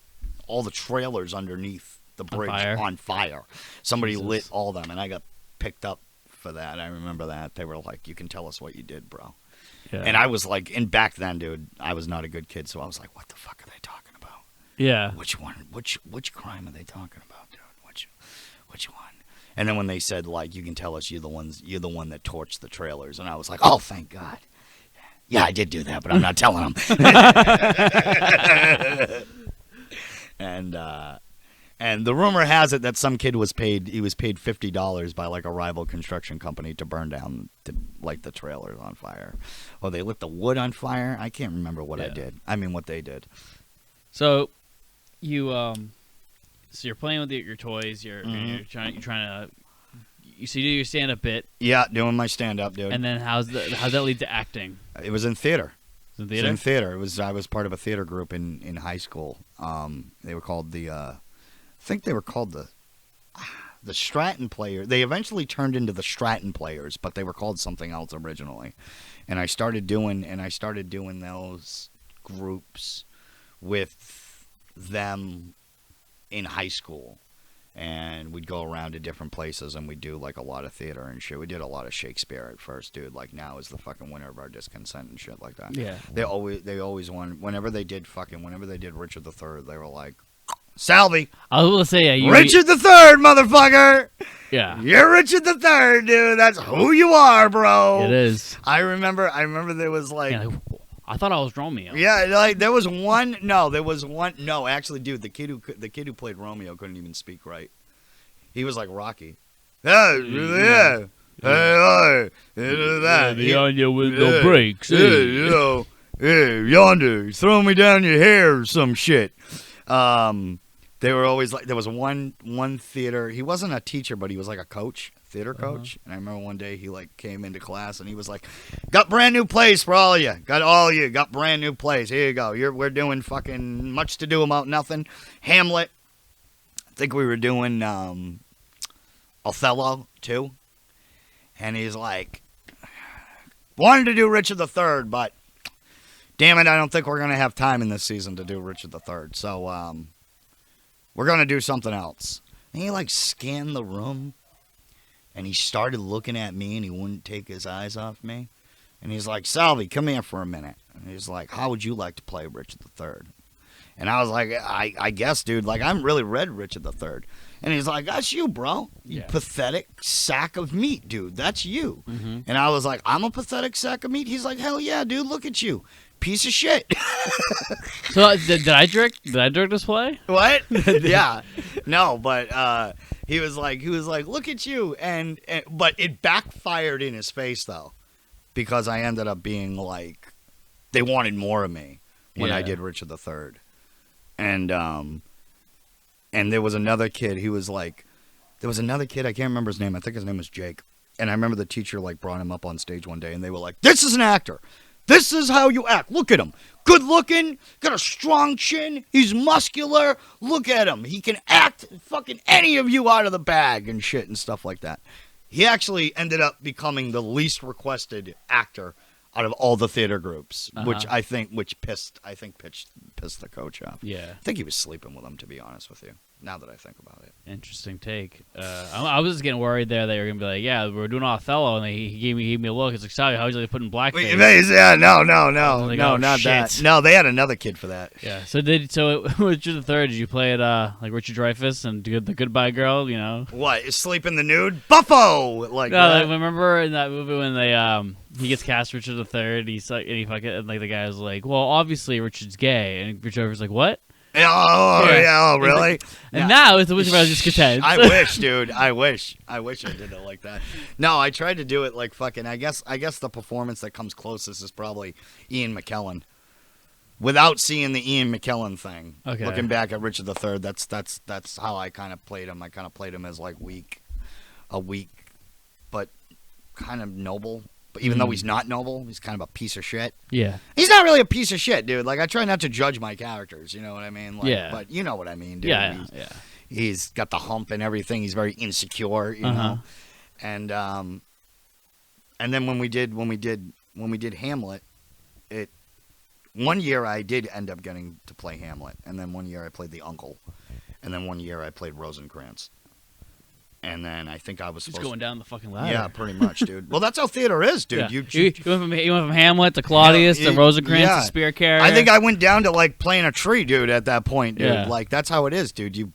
trailers underneath the bridge on fire. Somebody lit all them, and I got picked up for that. I remember that. They were like, "You can tell us what you did, bro." Yeah. And I was like, and back then, dude, I was not a good kid, so I was like, "What the fuck are they talking about? Yeah. Which one? Which crime are they talking about, dude? Which one?" And then when they said, like, "You can tell us you're the one that torched the trailers," and I was like, "Oh, thank God." Yeah, I did do that, but I'm not telling them. And the rumor has it that some kid was paid $50 by, like, a rival construction company to burn down the trailers on fire. Or they lit the wood on fire. I can't remember what I did. I mean, what they did. So you're playing with your toys. You're trying to. You do your stand-up bit. Yeah, doing my stand-up, dude. And then how's that lead to acting? It was in theater. In It's in theater. I was part of a theater group in high school. They were called I think they were called the Stratton Players. They eventually turned into the Stratton Players, but they were called something else originally. And I started doing those groups with them in high school. And we'd go around to different places and we'd do like a lot of theater and shit. We did a lot of Shakespeare at first, dude. Like now is the fucking winner of our discontent and shit like that. Yeah. They always wanted, whenever they did Richard III, they were like, Salvi. I was going to say, yeah, Richard III, motherfucker. Yeah. You're Richard III, dude. That's who you are, bro. It is. I remember there was like, Yeah, I thought I was Romeo. yeah, like there was one. No, actually, dude, the kid who played Romeo couldn't even speak right. He was like Rocky. Yeah. Hey, that. Beyond your window breaks. Hey, yonder, throw me down your hair or some shit. They were always like, there was one theater. He wasn't a teacher, but he was like a coach. Theater coach. And I remember one day he like came into class and he was like, got brand new plays for all of you. Got brand new plays. Here you go. We're doing fucking Much to Do About Nothing. Hamlet. I think we were doing Othello too. And he's like, wanted to do Richard III, but damn it, I don't think we're going to have time in this season to do Richard III. So we're going to do something else. And he like scanned the room. And he started looking at me, and he wouldn't take his eyes off me. And he's like, Salvi, come here for a minute. And he's like, how would you like to play Richard III? And I was like, I guess, dude. Like, I haven't really read Richard III. And he's like, that's you, bro. You pathetic sack of meat, dude. That's you. Mm-hmm. And I was like, I'm a pathetic sack of meat? He's like, hell yeah, dude. Look at you. Piece of shit. So did I direct this play? What? Yeah. No, but he was like, look at you. But it backfired in his face though, because I ended up being like, they wanted more of me when I did Richard III. And there was another kid. There was another kid. I can't remember his name. I think his name was Jake. And I remember the teacher like brought him up on stage one day and they were like, this is an actor. This is how you act. Look at him. Good looking. Got a strong chin. He's muscular. Look at him. He can act fucking any of you out of the bag and shit and stuff like that. He actually ended up becoming the least requested actor out of all the theater groups, which pissed the coach off. Yeah. I think he was sleeping with him, to be honest with you, now that I think about it. Interesting take. I was just getting worried there that you were going to be like, yeah, we're doing Othello, and he gave me a look. It's like, sorry, how would you like putting blackface? Yeah, no, like, no, oh, not shit. that. No, they had another kid for that. Yeah. So Richard III, did you play it like Richard Dreyfuss and the Goodbye Girl, you know? What, Sleep in the Nude? Buffo! Like remember in that movie when they he gets cast Richard III, he's like, and the guy was like, well, obviously Richard's gay, and Richard was like, what? Oh, really? And now it's the Wizard of Discontent. I wish, dude. I wish I did it like that. No, I tried to do it like fucking. I guess the performance that comes closest is probably Ian McKellen. Without seeing the Ian McKellen thing, looking back at Richard III, that's how I kind of played him. I kind of played him as like weak, but kind of noble. But even though he's not noble, he's kind of a piece of shit. Yeah. He's not really a piece of shit, dude. Like, I try not to judge my characters, you know what I mean? Like, yeah. But you know what I mean, dude. Yeah. He's got the hump and everything. He's very insecure, you know? And then when we did Hamlet, one year I did end up getting to play Hamlet. And then one year I played the uncle. And then one year I played Rosencrantz. And then I think I was supposed going down the fucking ladder. Yeah, pretty much, dude. Well, that's how theater is, dude. Yeah. You went from Hamlet to Claudius to Rosencrantz to Spear Carrier. I think I went down to like playing a tree, dude, at that point, dude. Yeah. Like, that's how it is, dude. You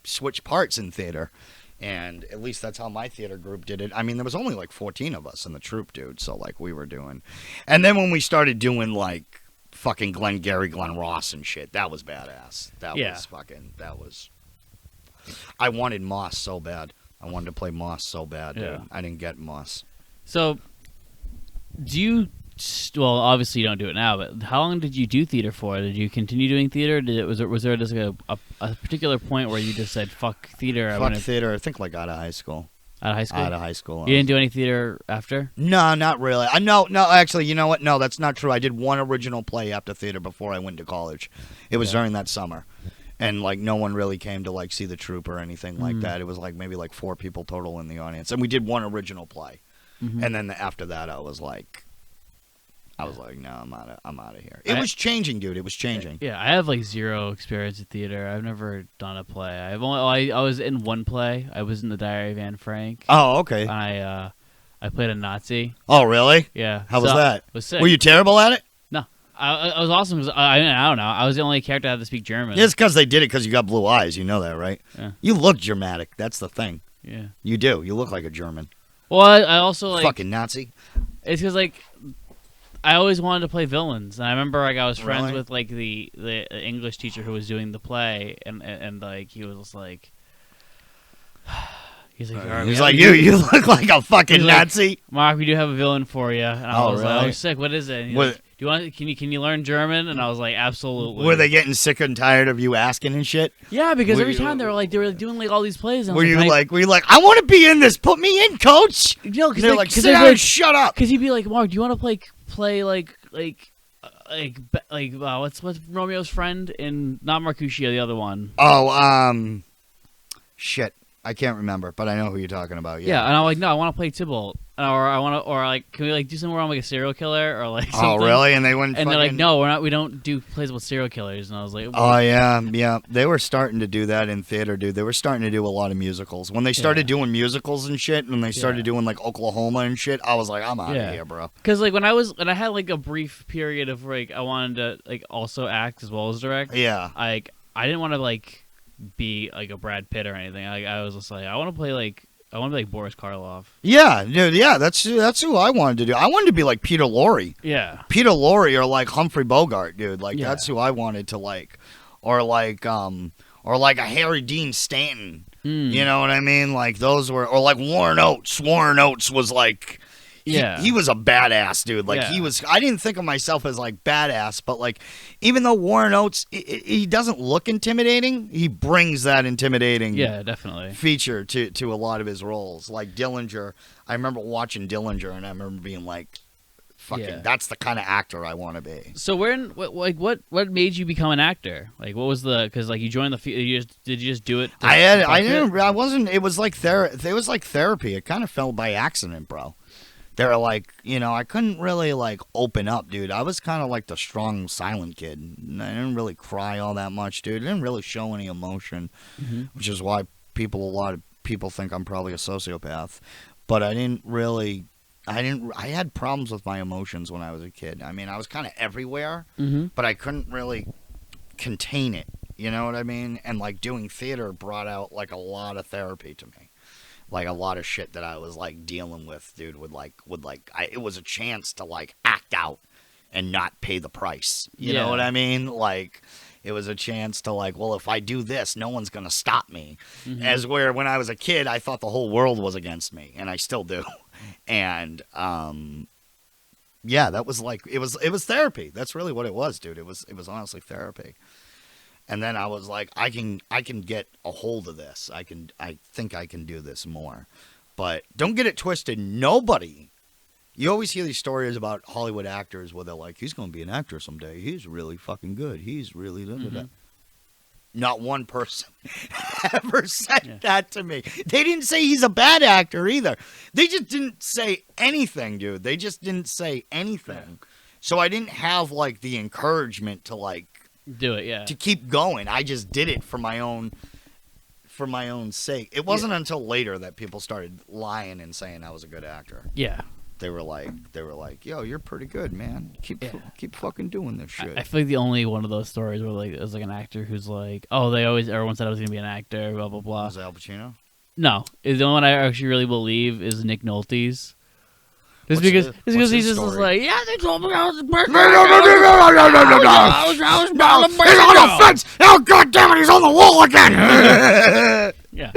switch parts in theater. And at least that's how my theater group did it. I mean, there was only like 14 of us in the troupe, dude. So, like, we were doing. And then when we started doing, like, fucking Glenn Ross and shit, that was badass. That was. I wanted Moss so bad. I wanted to play Moss so bad, dude. Yeah. I didn't get Moss. So, well, obviously you don't do it now, but how long did you do theater for? Did you continue doing theater? Was there just a particular point where you just said, fuck theater? Fuck theater, I think like out of high school. Out of high school? Out of high school. You didn't do any theater after? No, not really. No, actually, you know what? No, that's not true. I did one original play after theater before I went to college. It was during that summer. And, like, no one really came to, like, see the troupe or anything like that. It was, like, maybe, like, 4 people total in the audience. And we did one original play. And then after that, I was like, no, I'm out of here. It was changing, dude. It was changing. Yeah, I have like zero experience in theater. I've never done a play. I was in one play. I was in the Diary of Anne Frank. Oh, okay. I played a Nazi. Oh, really? Yeah. How was that? It was sick. Were you terrible at it? No, I was awesome. Cause I don't know. I was the only character that had to speak German. It's because they did it because you got blue eyes. You know that, right? Yeah. You look Germanic. That's the thing. Yeah. You do. You look like a German. Well, I also like fucking Nazi. It's because like. I always wanted to play villains, and I remember like I was friends Really? with like the English teacher who was doing the play, and like he was like, he's like, you look like a fucking Nazi. Like, Mark, we do have a villain for you, and I was really? like, oh sick, what is it? And he's like, do you want? Can you learn German? And I was like, absolutely. Were they getting sick and tired of you asking and shit? Yeah, because every time they were doing like all these plays. And were you like, I want to be in this? Put me in, coach. You know, because they're like, sit down and shut up. Because he'd be like, Mark, do you want to play what's Romeo's friend in not Mercutio, the other one? Oh, shit, I can't remember, but I know who you're talking about. Yeah, and I'm like, no, I want to play Tybalt, or can we like do something where I'm like a serial killer or like something? Oh, really? And they wouldn't. And they're like, no, we don't do plays with serial killers. And I was like, oh yeah, they were starting to do that in theater, dude. They were starting to do a lot of musicals. When they started doing musicals and shit, and they started doing like Oklahoma and shit, I was like, I'm out of here, bro. Because like when I had like a brief period of like I wanted to like also act as well as direct. Yeah, like I didn't want to like be like a Brad Pitt or anything. I was just like, I want to be like Boris Karloff. Yeah, dude. Yeah, that's who I wanted to do. I wanted to be like Peter Lorre. Yeah, Peter Lorre or like Humphrey Bogart, dude. Like that's who I wanted to like, or like a Harry Dean Stanton. You know what I mean? Like those were, or like Warren Oates. Warren Oates was like. He was a badass, dude. Like he was. I didn't think of myself as like badass, but like even though Warren Oates, he doesn't look intimidating, he brings that intimidating, definitely feature to a lot of his roles. Like Dillinger, I remember watching Dillinger, and I remember being like, "Fucking, that's the kind of actor I want to be." So what made you become an actor? Like what was because like you joined the did you just do it? I wasn't. It was like therapy. It kind of fell by accident, bro. They were like, I couldn't really, like, open up, dude. I was kind of like the strong, silent kid. I didn't really cry all that much, dude. I didn't really show any emotion, which is why a lot of people think I'm probably a sociopath. But I had problems with my emotions when I was a kid. I mean, I was kind of everywhere, but I couldn't really contain it. You know what I mean? And, like, doing theater brought out, like, a lot of therapy to me. Like a lot of shit that I was like dealing with, dude, it was a chance to like act out and not pay the price. You know what I mean? Like it was a chance to like, well, if I do this, no one's going to stop me. As where when I was a kid, I thought the whole world was against me, and I still do. And that was like it was therapy. That's really what it was, dude. It was honestly therapy. And then I was like, I can get a hold of this. I think I can do this more. But don't get it twisted. Nobody. You always hear these stories about Hollywood actors where they're like, he's going to be an actor someday. He's really fucking good. He's really da-da-da. Not one person ever said that to me. They didn't say he's a bad actor either. They just didn't say anything, dude. They just didn't say anything. So I didn't have like the encouragement to like do it, to keep going. I just did it for my own sake. It wasn't until later that people started lying and saying I was a good actor. Yeah. They were like, yo, you're pretty good, man. Keep fucking doing this shit. I feel like the only one of those stories where like it was like an actor who's like, oh, everyone said I was gonna be an actor, blah blah blah. Was it Al Pacino? No, the only one I actually really believe is Nick Nolte's. Just because he's just like, yeah, they told me I was a person. No. He's on the fence. Oh, God damn it, he's on the wall again. Yeah.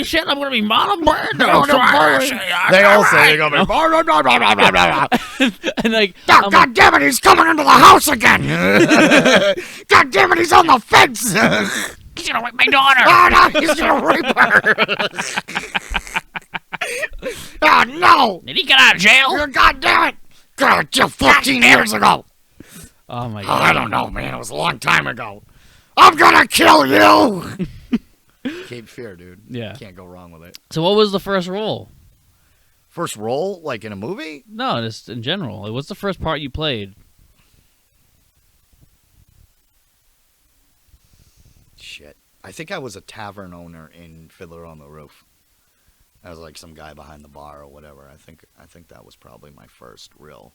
Shit, I'm going to be model bird. They all say they're going to be. And like, God damn it, he's coming into the house again. God damn it, he's on the fence. He's going to rape my daughter. Oh, no, he's going to rape her. Oh, no! Did he get out of jail? God damn it! God, just 14 years ago. Oh, my Oh, God. I don't know, man. It was a long time ago. I'm gonna kill you! Cape Fear, dude. Yeah. Can't go wrong with it. So what was the first role? First role, like in a movie? No, just in general. Like, what's the first part you played? Shit. I think I was a tavern owner in Fiddler on the Roof. I was like some guy behind the bar or whatever. I think that was probably my first real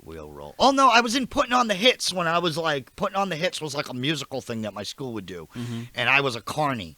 role. Oh no, I was in Putting on the Hits when I was like Putting on the Hits was like a musical thing that my school would do, and I was a carny.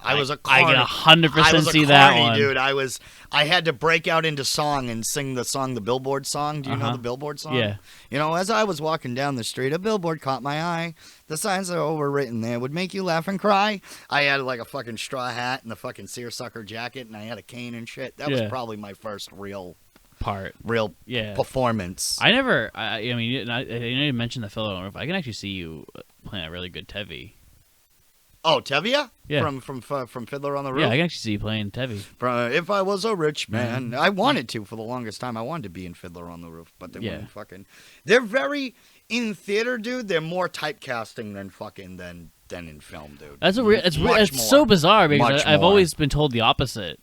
I was a carny. I can 100% see carny, that one, dude. I had to break out into song and sing the song, the Billboard song. Do you know the Billboard song? Yeah. You know, as I was walking down the street, a billboard caught my eye. The signs that are overwritten there would make you laugh and cry. I had like a fucking straw hat and the fucking seersucker jacket, and I had a cane and shit. That was probably my first real performance. I mean, I didn't mention the Fiddler on the Roof. I can actually see you playing a really good Tevi. Oh, Tevye? Yeah. From Fiddler on the Roof? Yeah, I can actually see you playing Tevi. If I was a rich man. I wanted to for the longest time. I wanted to be in Fiddler on the Roof, but they wouldn't fucking... They're very... In theater, dude, they're more typecasting than in film, dude. That's it's so bizarre because I've always been told the opposite.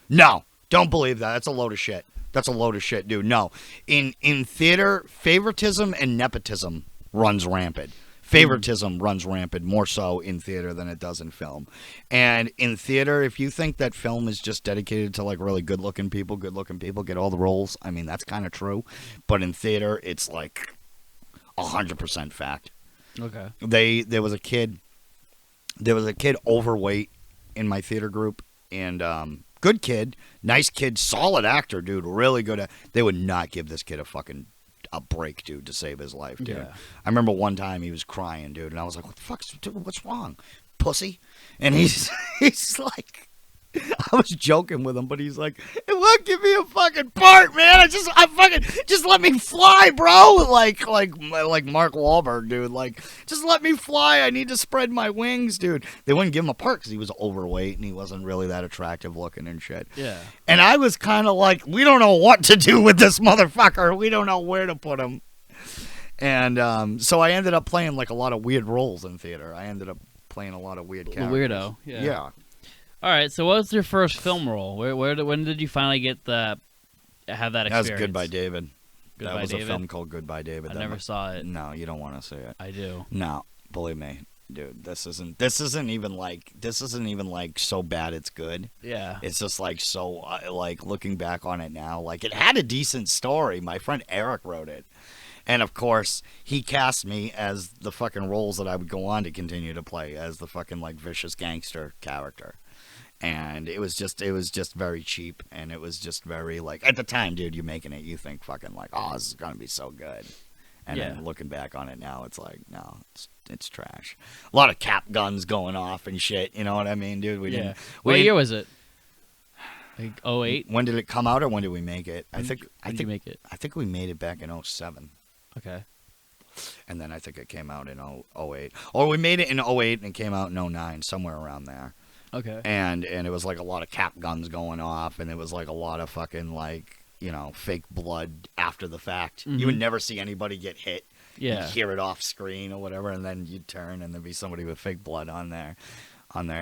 No, don't believe that. That's a load of shit. That's a load of shit, dude. No. In theater, favoritism and nepotism runs rampant. Favoritism runs rampant more so in theater than it does in film. And in theater, if you think that film is just dedicated to like really good-looking people get all the roles, I mean, that's kind of true. But in theater, it's like 100% fact. Okay. There was a kid overweight in my theater group, and good kid, nice kid, solid actor, dude, really good. They would not give this kid a break, dude, to save his life, dude. Yeah. I remember one time he was crying, dude, and I was like, "What the fuck, dude? What's wrong, pussy?" And he's like, I was joking with him, but he's like, "It won't give me a fucking part, man. I fucking just let me fly, bro." Like Mark Wahlberg, dude. Like, just let me fly. I need to spread my wings, dude. They wouldn't give him a part because he was overweight and he wasn't really that attractive looking and shit. Yeah. And I was kind of like, we don't know what to do with this motherfucker. We don't know where to put him. And so I ended up playing like a lot of weird roles in theater. I ended up playing a lot of weird characters. Weirdo. Yeah. Yeah. All right, so what was your first film role? When did you finally have that experience? That was Goodbye David. Goodbye that was David? a film called Goodbye David. I never saw it. No, you don't want to see it. I do. No, believe me, dude. This isn't even like so bad it's good. Yeah. It's just like so like looking back on it now, like it had a decent story. My friend Eric wrote it. And, of course, he cast me as the fucking roles that I would go on to continue to play as the fucking, like, vicious gangster character. And it was just very cheap. And it was just very, like, at the time, dude, you're making it, you think fucking, like, oh, this is going to be so good. And then looking back on it now, it's like, no, it's trash. A lot of cap guns going off and shit, you know what I mean, dude? What year was it? Like 08? When did it come out or when did we make it? When did you make it? I think we made it back in 07. Okay. And then I think it came out in 08. Or we made it in 08 and it came out in 09, somewhere around there. Okay. And it was like a lot of cap guns going off, and it was like a lot of fucking like, you know, fake blood after the fact. You would never see anybody get hit. Yeah. You'd hear it off screen or whatever, and then you'd turn and there'd be somebody with fake blood on their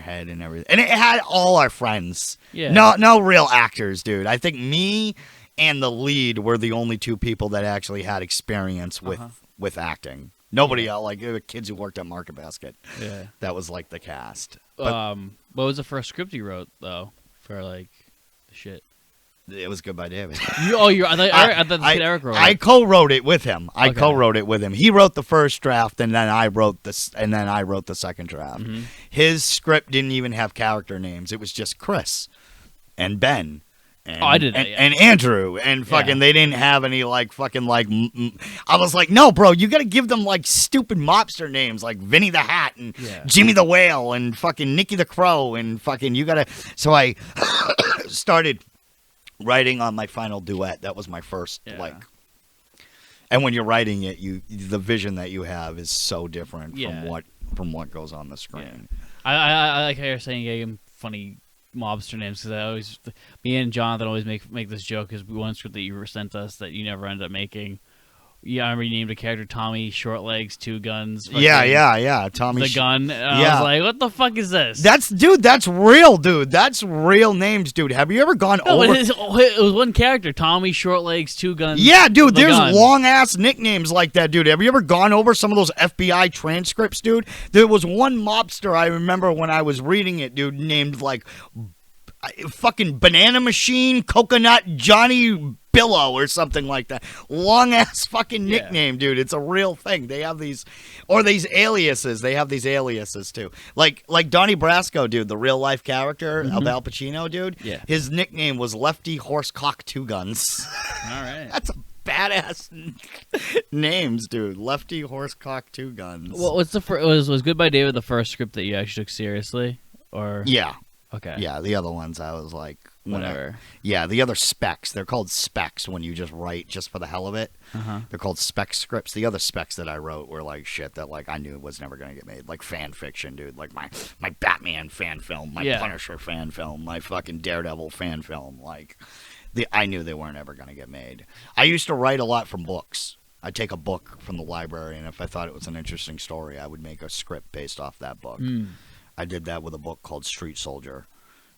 head and everything. And it had all our friends. Yeah. No real actors, dude. I think me and the lead were the only two people that actually had experience with acting. Nobody else, like, there were kids who worked at Market Basket. Yeah. That was, like, the cast. But, what was the first script you wrote, though, for, like, shit? It was Goodbye David. I thought Eric wrote it. I co-wrote it with him. He wrote the first draft, and then I wrote the second draft. His script didn't even have character names. It was just Chris and Ben. And, I did that, and Andrew and fucking they didn't have any like fucking like I was like, no, bro, you got to give them like stupid mobster names like Vinny the Hat and Jimmy the Whale and fucking Nicky the Crow and fucking you got to. So I started writing on my final duet. That was my first like. And when you're writing it, the vision that you have is so different from what goes on the screen. I like how you're saying you gave him funny mobster names because me and Jonathan always make this joke because one script that you sent us that you never ended up making. Yeah, I renamed a character Tommy Shortlegs, Two Guns. Yeah. Tommy the gun. I was like, what the fuck is this? That's real, dude. That's real names, dude. Have you ever gone over? It was one character, Tommy Shortlegs, Two Guns. Yeah, dude. There's gun. long ass nicknames like that, dude. Have you ever gone over some of those FBI transcripts, dude? There was one mobster I remember when I was reading it, dude, named like fucking Banana Machine, Coconut Johnny Billow or something like that. Long ass fucking nickname, dude. It's a real thing. They have these, or these aliases. They have these aliases too. Like Donnie Brasco, dude, the real life character of Al Pacino, dude. Yeah. His nickname was Lefty Horsecock Two Guns. All right. That's a badass names, dude. Lefty Horsecock Two Guns. Well, was Goodbye David the first script that you actually took seriously, or Yeah. Okay. Yeah, the other ones I was like, whatever. Yeah, the other specs. They're called specs when you just write just for the hell of it. They're called spec scripts. The other specs that I wrote were like shit that like I knew was never going to get made. Like fan fiction, dude. Like my Batman fan film, my Punisher fan film, my fucking Daredevil fan film. Like I knew they weren't ever going to get made. I used to write a lot from books. I'd take a book from the library, and if I thought it was an interesting story, I would make a script based off that book. I did that with a book called Street Soldier.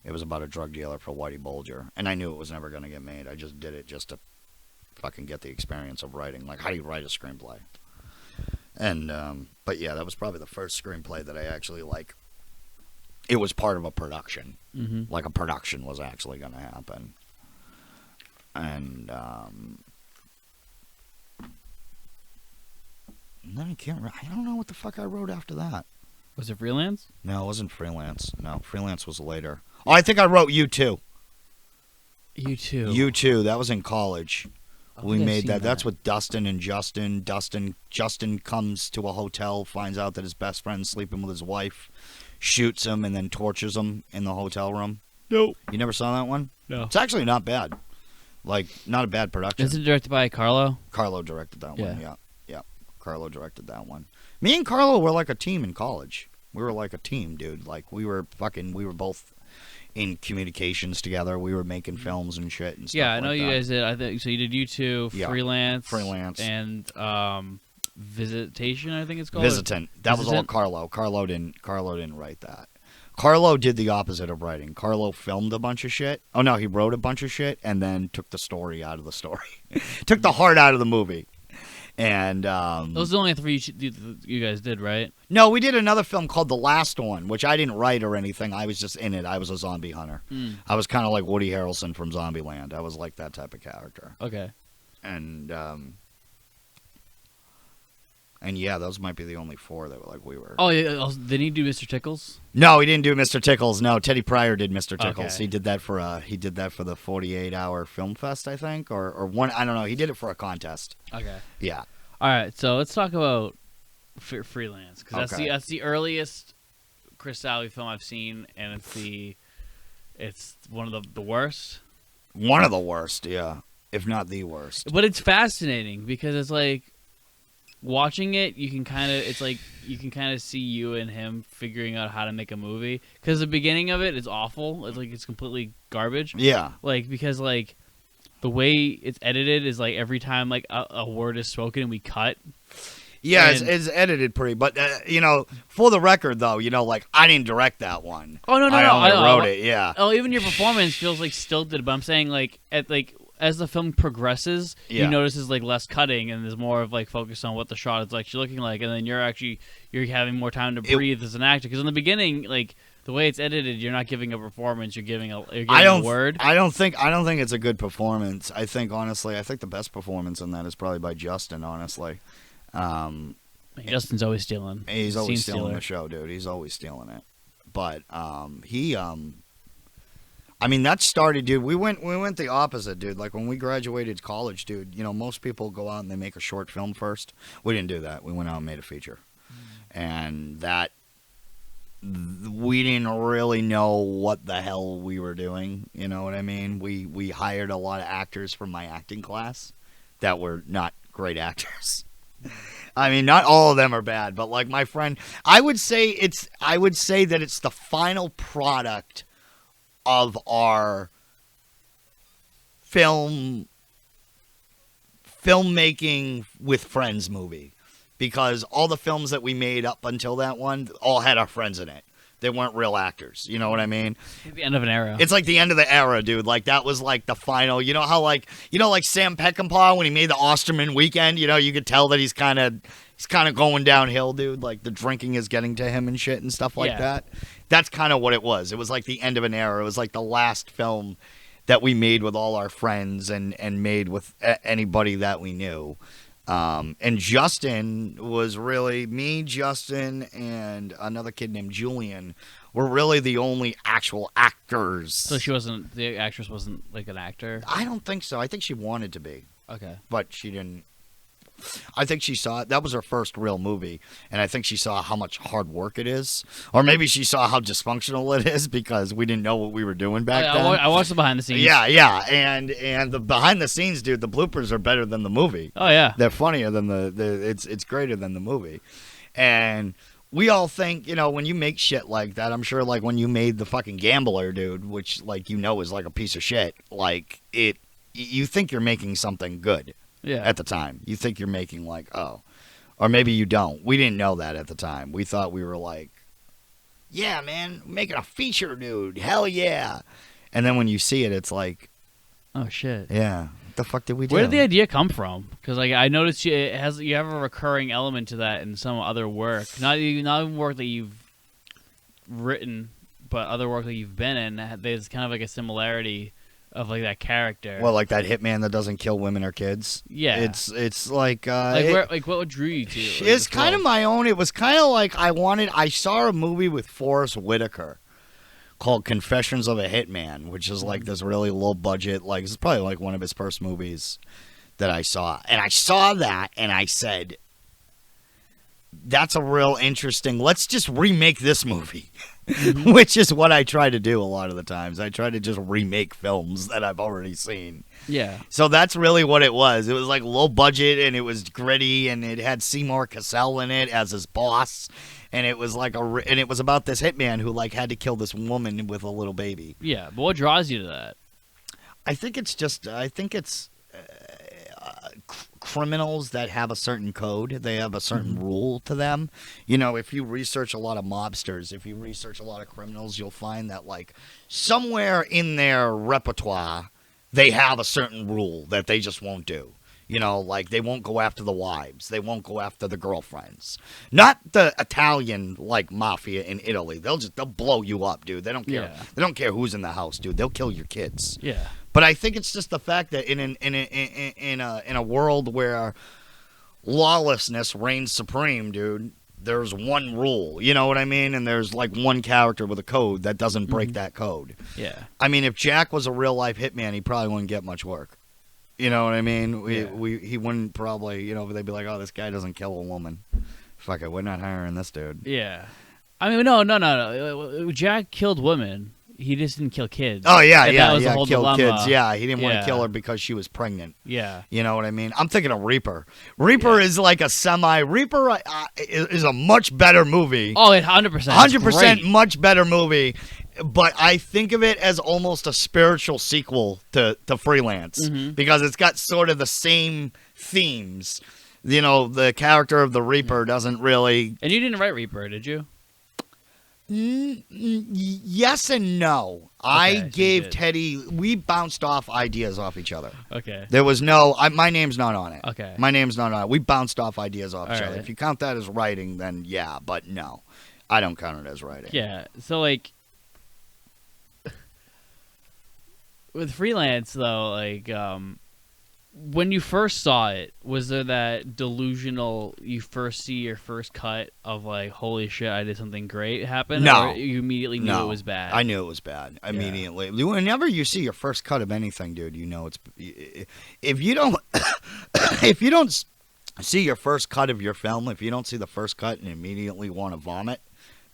It was about a drug dealer for Whitey Bulger. And I knew it was never going to get made. I just did it just to fucking get the experience of writing. Like, how do you write a screenplay? And, but yeah, that was probably the first screenplay that I actually, like, it was part of a production. Like, a production was actually going to happen. And, then I don't know what the fuck I wrote after that. Was it freelance? No, it wasn't freelance. No, freelance was later. Oh, I think I wrote U2. U2. U2. That was in college. We made that. That's with Dustin and Justin. Justin comes to a hotel, finds out that his best friend's sleeping with his wife, shoots him, and then tortures him in the hotel room. Nope. You never saw that one? No. It's actually not bad. Like, not a bad production. Is it directed by Carlo? Carlo directed that one, yeah. Carlo directed that one. Me and Carlo were like a team in college. We were like a team, dude. Like, we were both in communications together. We were making films and shit and stuff. Yeah, I know like you that. guys did. I think so. You did U2, freelance, and Visitation. I think it's called. Visitant. That was all Carlo. Carlo didn't write that. Carlo did the opposite of writing. Carlo filmed a bunch of shit. Oh no, he wrote a bunch of shit and then took the story out of the story. Took the heart out of the movie. And those are the only three you guys did, right? No, we did another film called The Last One, which I didn't write or anything. I was just in it. I was a zombie hunter. I was kind of like Woody Harrelson from Zombieland. I was like that type of character. Okay. And yeah, those might be the only four that we were. Oh, yeah. Did he do Mr. Tickles? No, he didn't do Mr. Tickles. No, Teddy Pryor did Mr. Tickles. Okay. He did that for the 48-hour film fest, I think, or one. I don't know. He did it for a contest. Okay. Yeah. All right. So let's talk about freelance because that's the earliest Kris Salvi film I've seen, and it's one of the worst. One of the worst, yeah, if not the worst. But it's fascinating because it's like. Watching it, you can kind of see you and him figuring out how to make a movie. Because the beginning of it is awful. It's completely garbage. Yeah. Because the way it's edited is like every time like a word is spoken, we cut. Yeah, it's edited pretty. But for the record though, like I didn't direct that one. Oh no, I only wrote it. Yeah. Oh, even your performance feels like stilted. But I'm saying as the film progresses, you notice there's like less cutting and there's more of like focus on what the shot is actually looking like, and then you're having more time to breathe as an actor. Because in the beginning, like the way it's edited, you're not giving a performance, you're giving a word. I don't think it's a good performance. I think the best performance in that is probably by Justin. Honestly, Justin's always stealing. He's always stealing the show, dude. He's always stealing it. But I mean, that started, dude. We went the opposite, dude. Like when we graduated college, dude. Most people go out and they make a short film first. We didn't do that. We went out and made a feature, and that we didn't really know what the hell we were doing. You know what I mean? We hired a lot of actors from my acting class that were not great actors. I mean, not all of them are bad, but like my friend, I would say that it's the final product of our filmmaking with friends movie, because all the films that we made up until that one all had our friends in it. They weren't real actors. You know what I mean? It's the end of an era. It's like the end of the era, dude. Like, that was like the final. You know how, like Sam Peckinpah, when he made the Osterman Weekend, you could tell that he's kind of going downhill, dude. Like, the drinking is getting to him and shit and stuff like that. That's kind of what it was. It was like the end of an era. It was like the last film that we made with all our friends and made with anybody that we knew. And Justin was really, me, Justin, and another kid named Julian were really the only actual actors. So the actress wasn't like an actor? I don't think so. I think she wanted to be. Okay. But she didn't. I think she saw that was her first real movie, and I think she saw how much hard work it is, or maybe she saw how dysfunctional it is because we didn't know what we were doing back then. I watched the behind the scenes. Yeah, and the behind the scenes, dude, the bloopers are better than the movie. Oh yeah, they're funnier than it's greater than the movie, and we all think, when you make shit like that, I'm sure, like when you made the fucking Gambler, dude, which is like a piece of shit, like you think you're making something good. Yeah. At the time, you think you're making or maybe you don't. We didn't know that at the time. We thought we were like, yeah, man, making a feature, dude. Hell yeah. And then when you see it, it's like, oh shit. Yeah. What the fuck did we do? Where did the idea come from? Because I noticed you have a recurring element to that in some other work. Not even work that you've written, but other work that you've been in. There's kind of like a similarity of like that character. Well, like that hitman that doesn't kill women or kids. Yeah. It's like what drew you to it? It's kind of my own. It was kind of like I saw a movie with Forrest Whitaker called Confessions of a Hitman, which is like this really low budget, like it's probably like one of his first movies that I saw. And I saw that and I said, that's a real interesting, let's just remake this movie. Mm-hmm. Which is what I try to do a lot of the times. I try to just remake films that I've already seen. Yeah. So that's really what it was. It was like low budget and it was gritty and it had Seymour Cassell in it as his boss. And it was like and it was about this hitman who like had to kill this woman with a little baby. Yeah, but what draws you to that? I think it's criminals that have a certain code. They have a certain rule to them. If you research a lot of mobsters, if you research a lot of criminals, you'll find that like somewhere in their repertoire, they have a certain rule that they just won't do. Like they won't go after the wives. They won't go after the girlfriends. Not the Italian like mafia in Italy. They'll blow you up, dude. They don't care. Yeah. They don't care who's in the house, dude. They'll kill your kids. Yeah. But I think it's just the fact that in a world where lawlessness reigns supreme, dude, there's one rule. You know what I mean? And there's like one character with a code that doesn't break that code. Yeah. I mean, if Jack was a real life hitman, he probably wouldn't get much work. You know what I mean? He wouldn't probably, they'd be like, oh, this guy doesn't kill a woman. Fuck it, we're not hiring this dude. Yeah. I mean, no. Jack killed women. He just didn't kill kids. Oh, yeah, that was the whole killed dilemma. kids. Yeah, he didn't want to kill her because she was pregnant. Yeah. You know what I mean? I'm thinking of Reaper. Reaper is like a Reaper is a much better movie. Oh, 100%. 100% much better movie. But I think of it as almost a spiritual sequel to Freelance because it's got sort of the same themes. The character of the Reaper doesn't really... And you didn't write Reaper, did you? Yes and no. Okay, I gave Teddy... We bounced off ideas off each other. Okay. There was no... my name's not on it. Okay. My name's not on it. We bounced off ideas off each other. Right. If you count that as writing, then yeah. But no. I don't count it as writing. Yeah. So, like... With Freelance, though, like... when you first saw it, was there that delusional, you first see your first cut of like, holy shit, I did something great happen? No. Or you immediately knew it was bad? I knew it was bad immediately. Yeah. Whenever you see your first cut of anything, dude, you know it's... If you don't... if you don't see your first cut of your film, if you don't see the first cut and immediately want to vomit,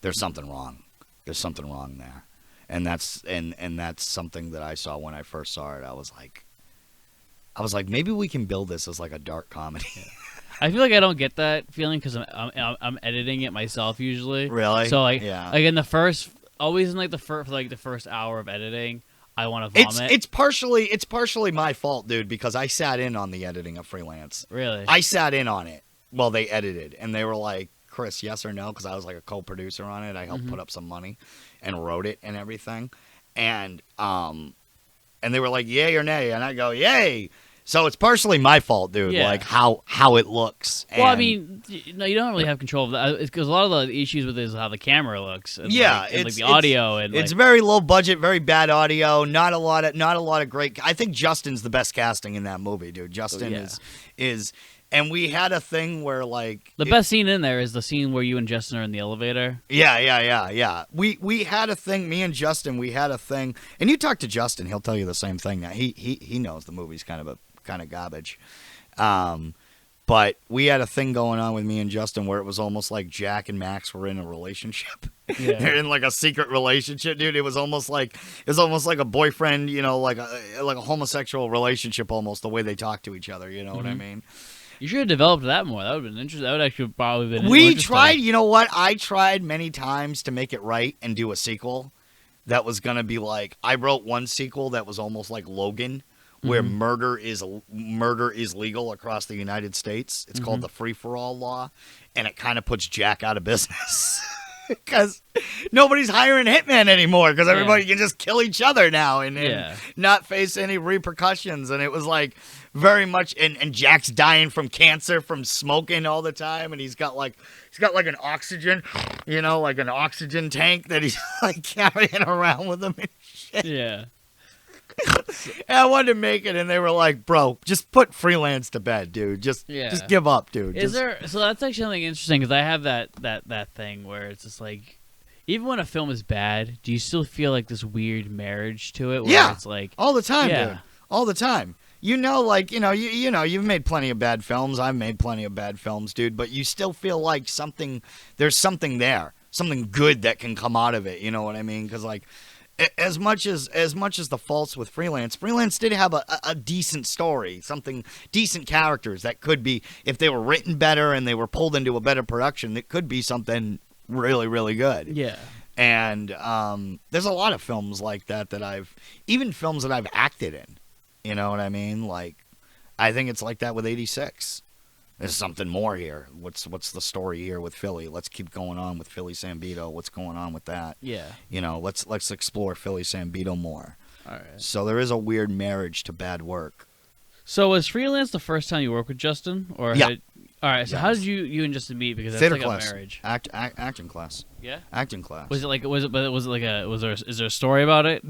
there's something wrong. There's something wrong there. And that's something that I saw when I first saw it. I was like, maybe we can build this as like a dark comedy. I feel like I don't get that feeling because I'm editing it myself usually. Really? So like, yeah. like in the first always in like the first hour of editing, I want to vomit. It's partially my fault, dude, because I sat in on the editing of Freelance. Really? I sat in on it while they edited, and they were like, Kris, yes or no? Because I was like a co-producer on it. I helped put up some money and wrote it and everything. And they were like, yay or nay? And I go, yay. So it's partially my fault, dude, like how it looks. Well, I mean, no, you don't really have control of that. It's because a lot of the issues with it is how the camera looks. And like the audio. It's very low budget, very bad audio, not a lot of great. I think Justin's the best casting in that movie, dude. Justin is. And we had a thing where, like... The best scene in there is the scene where you and Justin are in the elevator. Yeah. We had a thing, me and Justin, we had a thing. And you talk to Justin, he'll tell you the same thing. Now, he knows the movie's kind of garbage. But we had a thing going on with me and Justin where it was almost like Jack and Max were in a relationship. Yeah. They're in like a secret relationship, dude. It was almost like a boyfriend, like a homosexual relationship almost, the way they talk to each other, you know what I mean? You should have developed that more. That would have been interesting. That would actually probably been. We tried. You know what? I tried many times to make it right and do a sequel that was gonna be like. I wrote one sequel that was almost like Logan, where murder is legal across the United States. It's called the Free for All Law, and it kind of puts Jack out of business. Because nobody's hiring hitmen anymore because everybody can just kill each other now and not face any repercussions. And it was like very much, and Jack's dying from cancer from smoking all the time. And he's got like an oxygen, like an oxygen tank that he's like carrying around with him and shit. Yeah. And I wanted to make it, and they were like, "Bro, just put Freelance to bed, dude. Just give up, dude." So that's actually something interesting because I have that thing where it's just like, even when a film is bad, do you still feel like this weird marriage to it? Where it's like all the time, dude, all the time. You've made plenty of bad films. I've made plenty of bad films, dude. But you still feel like there's something there, something good that can come out of it. You know what I mean? Because like. As much as the faults with Freelance did have a decent story, something decent characters that could be, if they were written better and they were pulled into a better production, it could be something really, really good. Yeah. And there's a lot of films like that even films that I've acted in. You know what I mean? Like, I think it's like that with 86. There's something more here. What's the story here with Philly? Let's keep going on with Philly Sambito. What's going on with that? Yeah. Let's explore Philly Sambito more. All right. So there is a weird marriage to bad work. So was Freelance the first time you worked with Justin? Or yeah. All right. So how did you and Justin meet? Because that's Theater like class. a marriage. Acting class. Yeah. Acting class. Is there a story about it?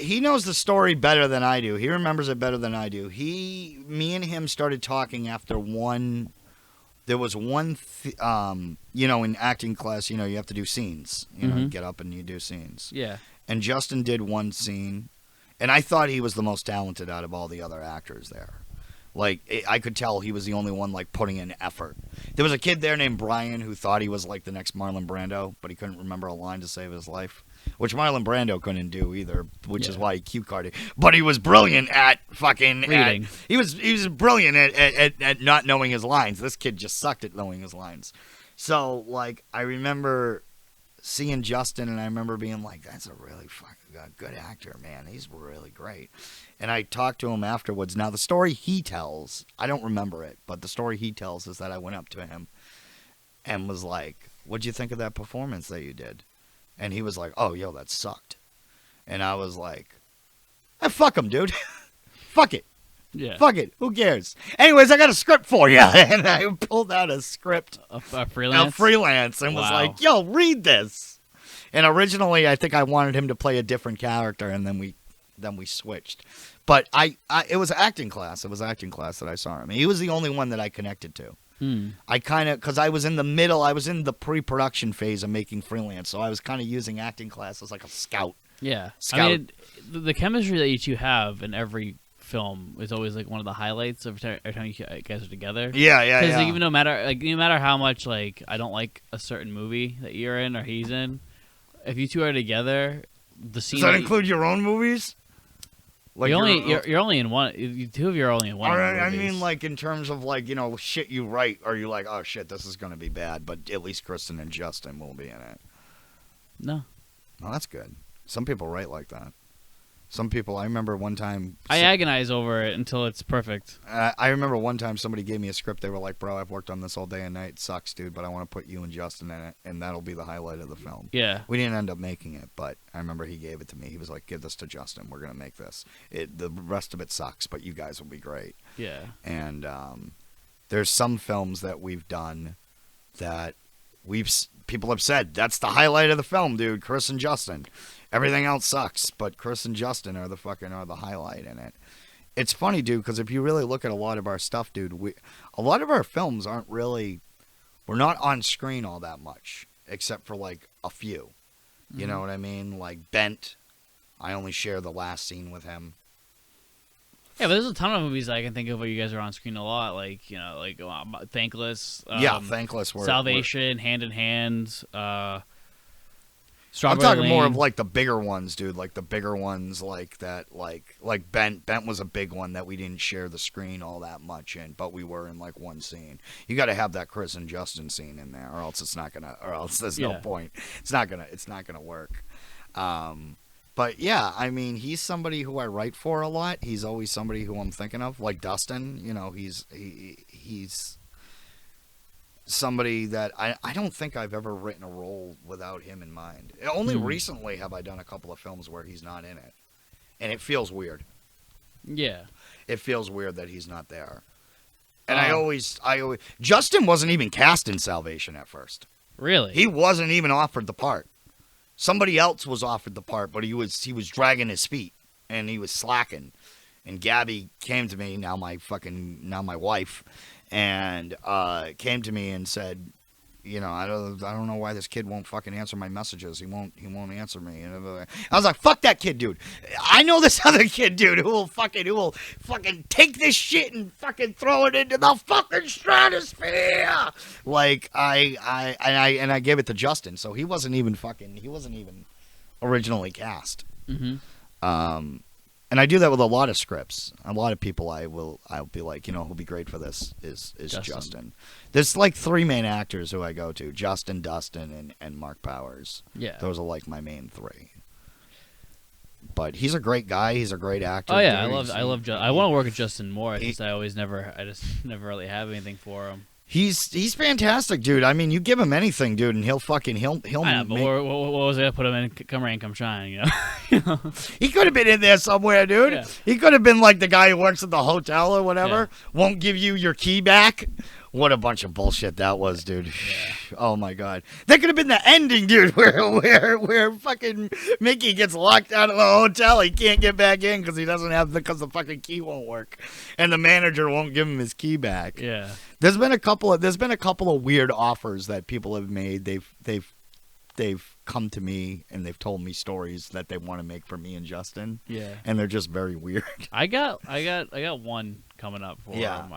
He knows the story better than I do. He remembers it better than I do. Me and him started talking after one. There was one, in acting class, you have to do scenes. You get up and you do scenes. Yeah. And Justin did one scene, and I thought he was the most talented out of all the other actors there. Like, I could tell he was the only one, like, putting in effort. There was a kid there named Brian who thought he was, like, the next Marlon Brando, but he couldn't remember a line to save his life, which Marlon Brando couldn't do either, which is why he cue carded. But he was brilliant at fucking reading. He was brilliant at not knowing his lines. This kid just sucked at knowing his lines. So, like, I remember seeing Justin, and I remember being like, that's a really fucking good actor, man. He's really great. And I talked to him afterwards. Now, the story he tells, I don't remember it, but the story he tells is that I went up to him and was like, what'd you think of that performance that you did? And he was like, oh, yo, that sucked. And I was like, fuck him, dude. Fuck it. Yeah. Fuck it. Who cares? Anyways, I got a script for you. And I pulled out a script. A Freelance? A Freelance. And was like, yo, read this. And originally, I think I wanted him to play a different character, and then we switched. But it was acting class. It was acting class that I saw him. He was the only one that I connected to. I kind of, because I was in the pre-production phase of making Freelance, so I was kind of using acting class as like a scout. Yeah. Scout. I mean, the chemistry that you two have in every film is always like one of the highlights of every time you guys are together. Yeah. Because even no matter how much like I don't like a certain movie that you're in or he's in, if you two are together, the scene. Does that include your own movies? Like you're only in one. Two of you are only in one. I mean, like in terms of like shit you write, are you like, oh shit, this is gonna be bad, but at least Kristen and Justin will be in it. No. Oh, that's good. Some people write like that. Some people, I remember one time... I agonize over it until it's perfect. I remember one time somebody gave me a script. They were like, bro, I've worked on this all day and night. It sucks, dude, but I want to put you and Justin in it, and that'll be the highlight of the film. Yeah. We didn't end up making it, but I remember he gave it to me. He was like, give this to Justin. We're going to make this. The rest of it sucks, but you guys will be great. Yeah. And there's some films that we've done that people have said, that's the highlight of the film, dude, Kris and Justin. Everything else sucks, but Kris and Justin are the highlight in it. It's funny, dude, because if you really look at a lot of our stuff, dude, a lot of our films we're not on screen all that much, except for like a few. Mm-hmm. You know what I mean? Like Bent, I only share the last scene with him. Yeah, but there's a ton of movies I can think of where you guys are on screen a lot, like Thankless. Thankless. Salvation, Hand in Hand. I'm talking more of like the bigger ones, dude. Like the bigger ones, like that, like Bent. Bent was a big one that we didn't share the screen all that much in, but we were in like one scene. You got to have that Kris and Justin scene in there, or else it's not gonna. Or else there's no point. It's not gonna work. But yeah, I mean, he's somebody who I write for a lot. He's always somebody who I'm thinking of, like Dustin. You know, he's somebody that I don't think I've ever written a role without him in mind. Only recently have I done a couple of films where he's not in it, and it feels weird. Yeah, it feels weird that he's not there. And I always Justin wasn't even cast in Salvation at first. Really, he wasn't even offered the part. Somebody else was offered the part, but he was dragging his feet and he was slacking. And Gabby came to me, now my wife, and came to me and said, you know, I don't know why this kid won't fucking answer my messages. He won't answer me. And I was like, fuck that kid, dude. I know this other kid, dude, who will fucking take this shit and fucking throw it into the fucking stratosphere. Like I gave it to Justin, so he wasn't even originally cast. Mm-hmm. And I do that with a lot of scripts. A lot of people I'll be like, you know, who'll be great for this is Justin. There's like 3 main actors who I go to: Justin, Dustin, and Mark Powers. Yeah. Those are like my main 3. But he's a great guy. He's a great actor. Oh yeah, I love I want to work with Justin more. I just never really have anything for him. He's fantastic, dude. I mean, you give him anything, dude, and he'll. But what was I gonna put him in? Come Rain, Come Shine, you know? He could have been in there somewhere, dude. Yeah. He could have been like the guy who works at the hotel or whatever. Yeah. Won't give you your key back. What a bunch of bullshit that was, dude. Yeah. Oh my god, that could have been the ending, dude. Where fucking Mickey gets locked out of the hotel. He can't get back in because the fucking key won't work, and the manager won't give him his key back. Yeah. There's been a couple of weird offers that people have made. They've come to me and they've told me stories that they want to make for me and Justin. Yeah. And they're just very weird. I got one coming up for him.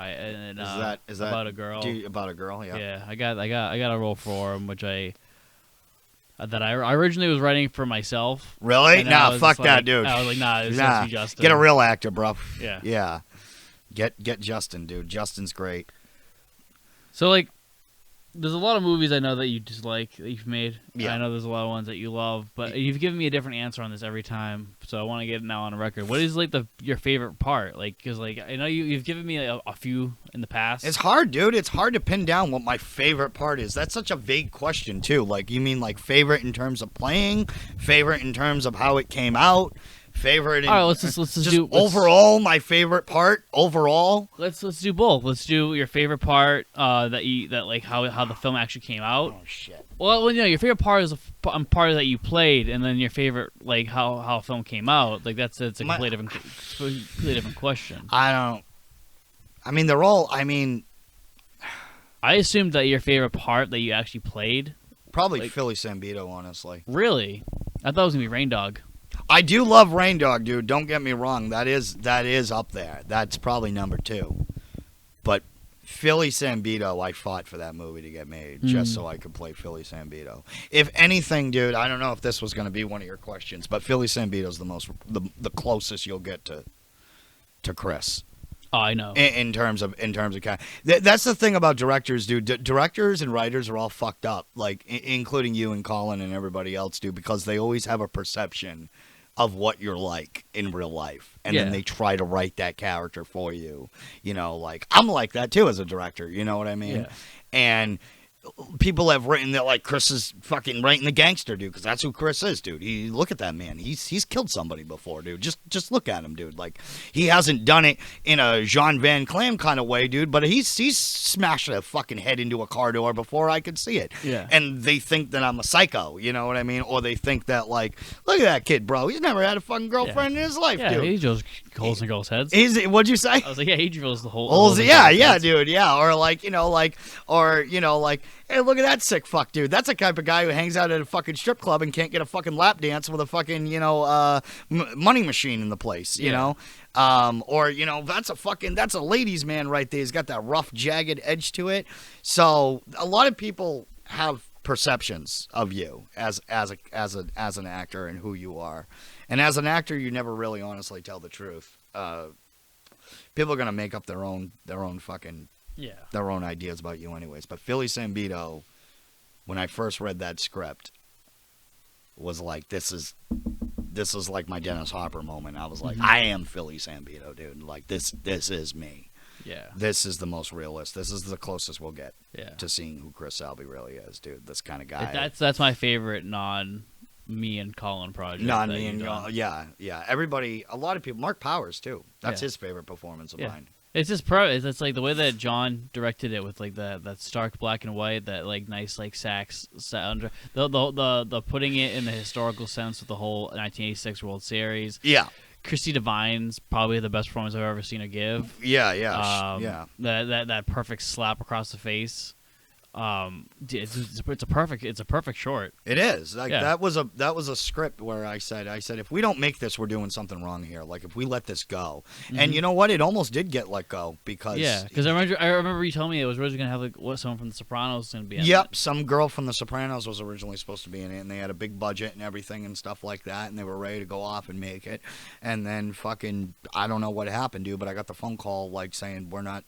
Is that about a girl? About a girl, yeah. Yeah, I got a role for him, which I originally was writing for myself. Really? Nah, fuck that, dude. I was like, nah, this has to be Justin. Get a real actor, bro. Yeah. Yeah. Get Justin, dude. Justin's great. So, like, there's a lot of movies I know that you dislike that you've made. Yeah. I know there's a lot of ones that you love, but you've given me a different answer on this every time. So I want to get it now on the record. What is like your favorite part? Like, because like I know you've given me a few in the past. It's hard, dude. It's hard to pin down what my favorite part is. That's such a vague question too. Like, you mean like favorite in terms of playing, favorite in terms of how it came out. Favorite. All right, let's just do overall. My favorite part overall. Let's do both. Let's do your favorite part. How the film actually came out. Oh shit. Well, you know, your favorite part is a part that you played, and then your favorite like how a film came out. Like that's a completely different question. I mean, they're all. I mean, I assumed that your favorite part that you actually played. Probably Philly Sambito, honestly. Really, I thought it was gonna be Rain Dog. I do love Rain Dog, dude. Don't get me wrong. That is up there. That's probably number 2. But Philly Sambito, I fought for that movie to get made just so I could play Philly Sambito. If anything, dude, I don't know if this was going to be one of your questions, but Philly Sambito's the closest you'll get to Kris. Oh, I know. In terms of that's the thing about directors, dude. Directors and writers are all fucked up, like including you and Colin and everybody else, dude, because they always have a perception of what you're like in real life, and then they try to write that character for you. You know, like I'm like that too as a director. You know what I mean? Yeah. And people have written that like Kris is fucking writing the gangster, dude, because that's who Kris is, dude. Look at that man. He's killed somebody before, dude. Just look at him, dude. Like he hasn't done it in a Jean Van Clam kind of way, dude, but he's smashed a fucking head into a car door before I could see it. Yeah. And they think that I'm a psycho, you know what I mean? Or they think that like, look at that kid, bro. He's never had a fucking girlfriend in his life, yeah, dude. he drills holes in girls' heads. What'd you say? I was like, yeah, he drills the holes. Yeah, dude. Yeah, or like hey, look at that sick fuck, dude. That's the type of guy who hangs out at a fucking strip club and can't get a fucking lap dance with a fucking, money machine in the place, you know? Or, that's a ladies' man right there. He's got that rough, jagged edge to it. So a lot of people have perceptions of you as an actor and who you are. And as an actor, you never really honestly tell the truth. People are going to make up their own fucking... Yeah. Their own ideas about you anyways. But Philly Sambito, when I first read that script, was like, this is like my Dennis Hopper moment. I was like, I am Philly Sambito, dude. Like, this is me. Yeah. This is the most realist. This is the closest we'll get to seeing who Kris Salvi really is, dude. This kind of guy. That's my favorite me and Colin project. Me and Colin. Yeah. Everybody, a lot of people, Mark Powers, too. That's his favorite performance of mine. It's just it's like the way that John directed it with like that stark black and white, that like nice like sax sound, the putting it in the historical sense with the whole 1986 World Series. Yeah. Christy Divine's probably the best performance I've ever seen her give. Yeah. That perfect slap across the face. It's a perfect short. It is. Like that was a script where I said if we don't make this, we're doing something wrong here. Like if we let this go, and you know what, it almost did get let go because I remember you telling me it was originally gonna have like someone from The Sopranos was gonna be in it. Some girl from The Sopranos was originally supposed to be in it, and they had a big budget and everything and stuff like that, and they were ready to go off and make it, and then fucking I don't know what happened, dude, but I got the phone call like saying we're not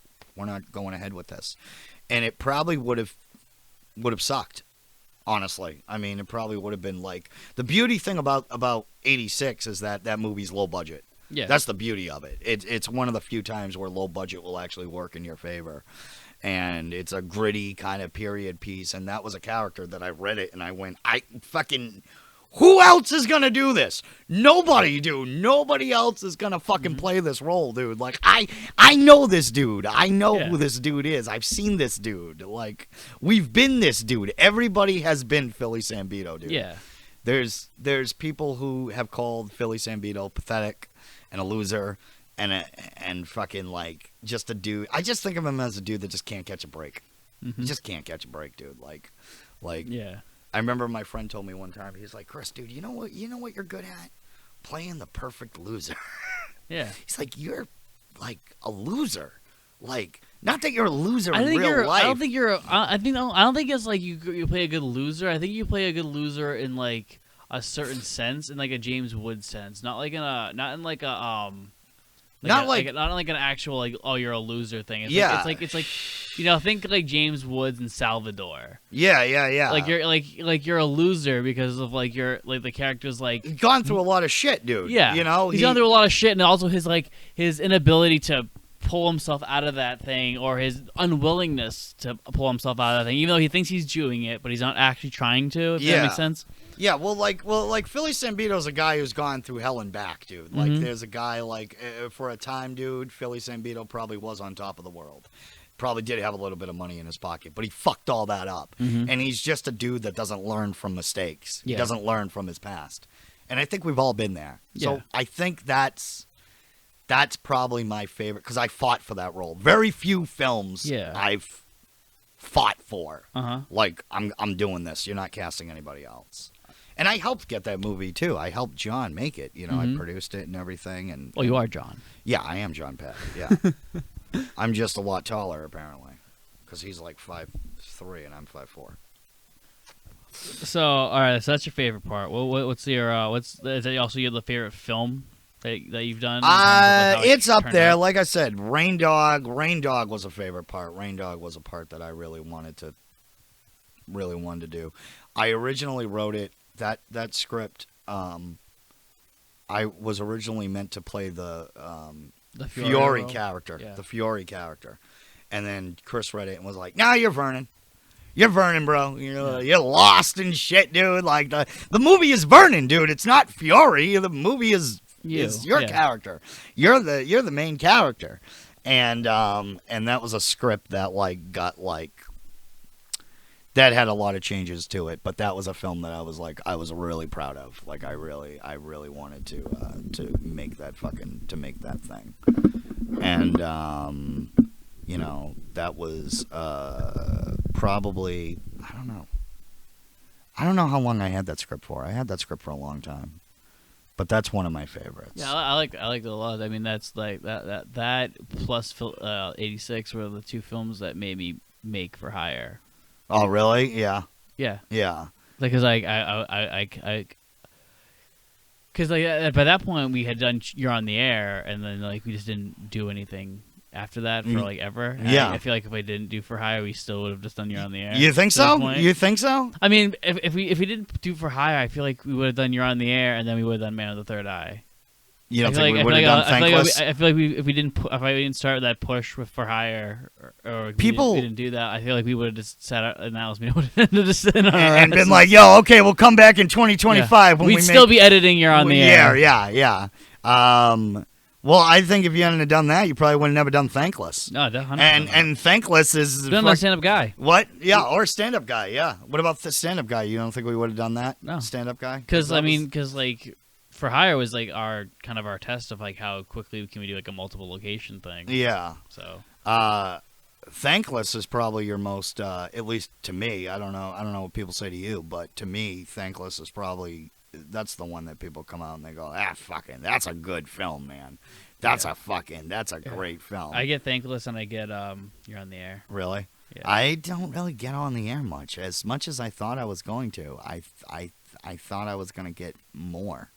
going ahead with this. And it probably would have sucked, honestly. I mean, it probably would have been like... The beauty thing about 86 is that movie's low budget. Yeah. That's the beauty of it. It's one of the few times where low budget will actually work in your favor. And it's a gritty kind of period piece. And that was a character that I read it and I went, who else is going to do this? Nobody, dude. Nobody else is going to fucking play this role, dude. Like, I know this dude. I know who this dude is. I've seen this dude. Like, we've been this dude. Everybody has been Philly Sambito, dude. Yeah. There's people who have called Philly Sambito pathetic and a loser and fucking, like, just a dude. I just think of him as a dude that just can't catch a break. He just can't catch a break, dude. Like, yeah. I remember my friend told me one time, he's like, Kris, dude, you know what you're good at? Playing the perfect loser. Yeah. He's like, you're like a loser. Like, not that you're a loser in real life. I don't think it's like you play a good loser. I think you play a good loser in like a certain sense, in like a James Wood sense. Not in like an actual like, oh, you're a loser thing. It's like think like James Woods and Salvador. Yeah. Like you're a loser because of like the character's like he's gone through a lot of shit, dude. Yeah, he's gone through a lot of shit, and also his inability to pull himself out of that thing, or his unwillingness to pull himself out of that thing, even though he thinks he's doing it, but he's not actually trying to. If that makes sense. Yeah, well, Philly Sambito's a guy who's gone through hell and back, dude. Like, there's a guy, like, for a time, dude, Philly Sambito probably was on top of the world. Probably did have a little bit of money in his pocket, but he fucked all that up. And he's just a dude that doesn't learn from mistakes. He doesn't learn from his past. And I think we've all been there. So I think that's probably my favorite, because I fought for that role. Very few films I've fought for. Like, I'm doing this. You're not casting anybody else. And I helped get that movie, too. I helped John make it. You know, I produced it and everything. And you are John. Yeah, I am John Peck. Yeah. I'm just a lot taller, apparently. Because he's like 5'3", and I'm 5'4". So, all right, so that's your favorite part. What's your is that also your favorite film that you've done? In terms of, like, how It's up turned there. out? Like I said, Rain Dog was a favorite part. Rain Dog was a part that I really wanted to do. I originally wrote it, that script, I was originally meant to play the Fiore character. Yeah. The Fiore character. And then Kris read it and was like, "Nah, you're Vernon. You're Vernon, bro. You're lost and shit, dude. Like, the movie is Vernon, dude. It's not Fiore. The movie is your character. You're the main character." And that was a script that that had a lot of changes to it, but that was a film that I was really proud of. Like, I really wanted to make that thing. And that was probably, I don't know how long I had that script for. I had that script for a long time. But that's one of my favorites. Yeah, I like it a lot. I mean, that's like that plus 86 were the two films that made me make For Hire. Oh, really? Yeah. Yeah. Yeah. Because because by that point we had done You're on the Air, and then like we just didn't do anything after that for like ever. And yeah. I feel like if I didn't do For Hire, we still would have just done You're on the Air. You think so? You think so? I mean, if we didn't do For Hire, I feel like we would have done You're on the Air, and then we would have done Man of the Third Eye. You don't think we would have done Thankless? I feel like if I didn't start that push with For Hire, or people we didn't do that, I feel like we would have just sat out and Alice would have just sitting on our and been asses. like, "Yo, okay, we'll come back in 2025 when we'd still be editing You're on the Air." Yeah. Well, I think if you hadn't have done that, you probably would have never done Thankless. No, definitely. And Thankless is done a stand-up guy. What? Yeah, or stand-up guy. Yeah. What about the stand-up guy? You don't think we would have done that? No, stand-up guy. Because like For Hire was like our test of like how quickly can we do like a multiple location thing. Yeah. So. Thankless is probably your most, at least to me. I don't know what people say to you, but to me, Thankless is probably. That's the one that people come out and they go, fucking, that's a good film, man. That's a great film. I get Thankless and I get You're on the Air. Really? Yeah. I don't really get on the air much as I thought I was going to. I thought I was going to get more.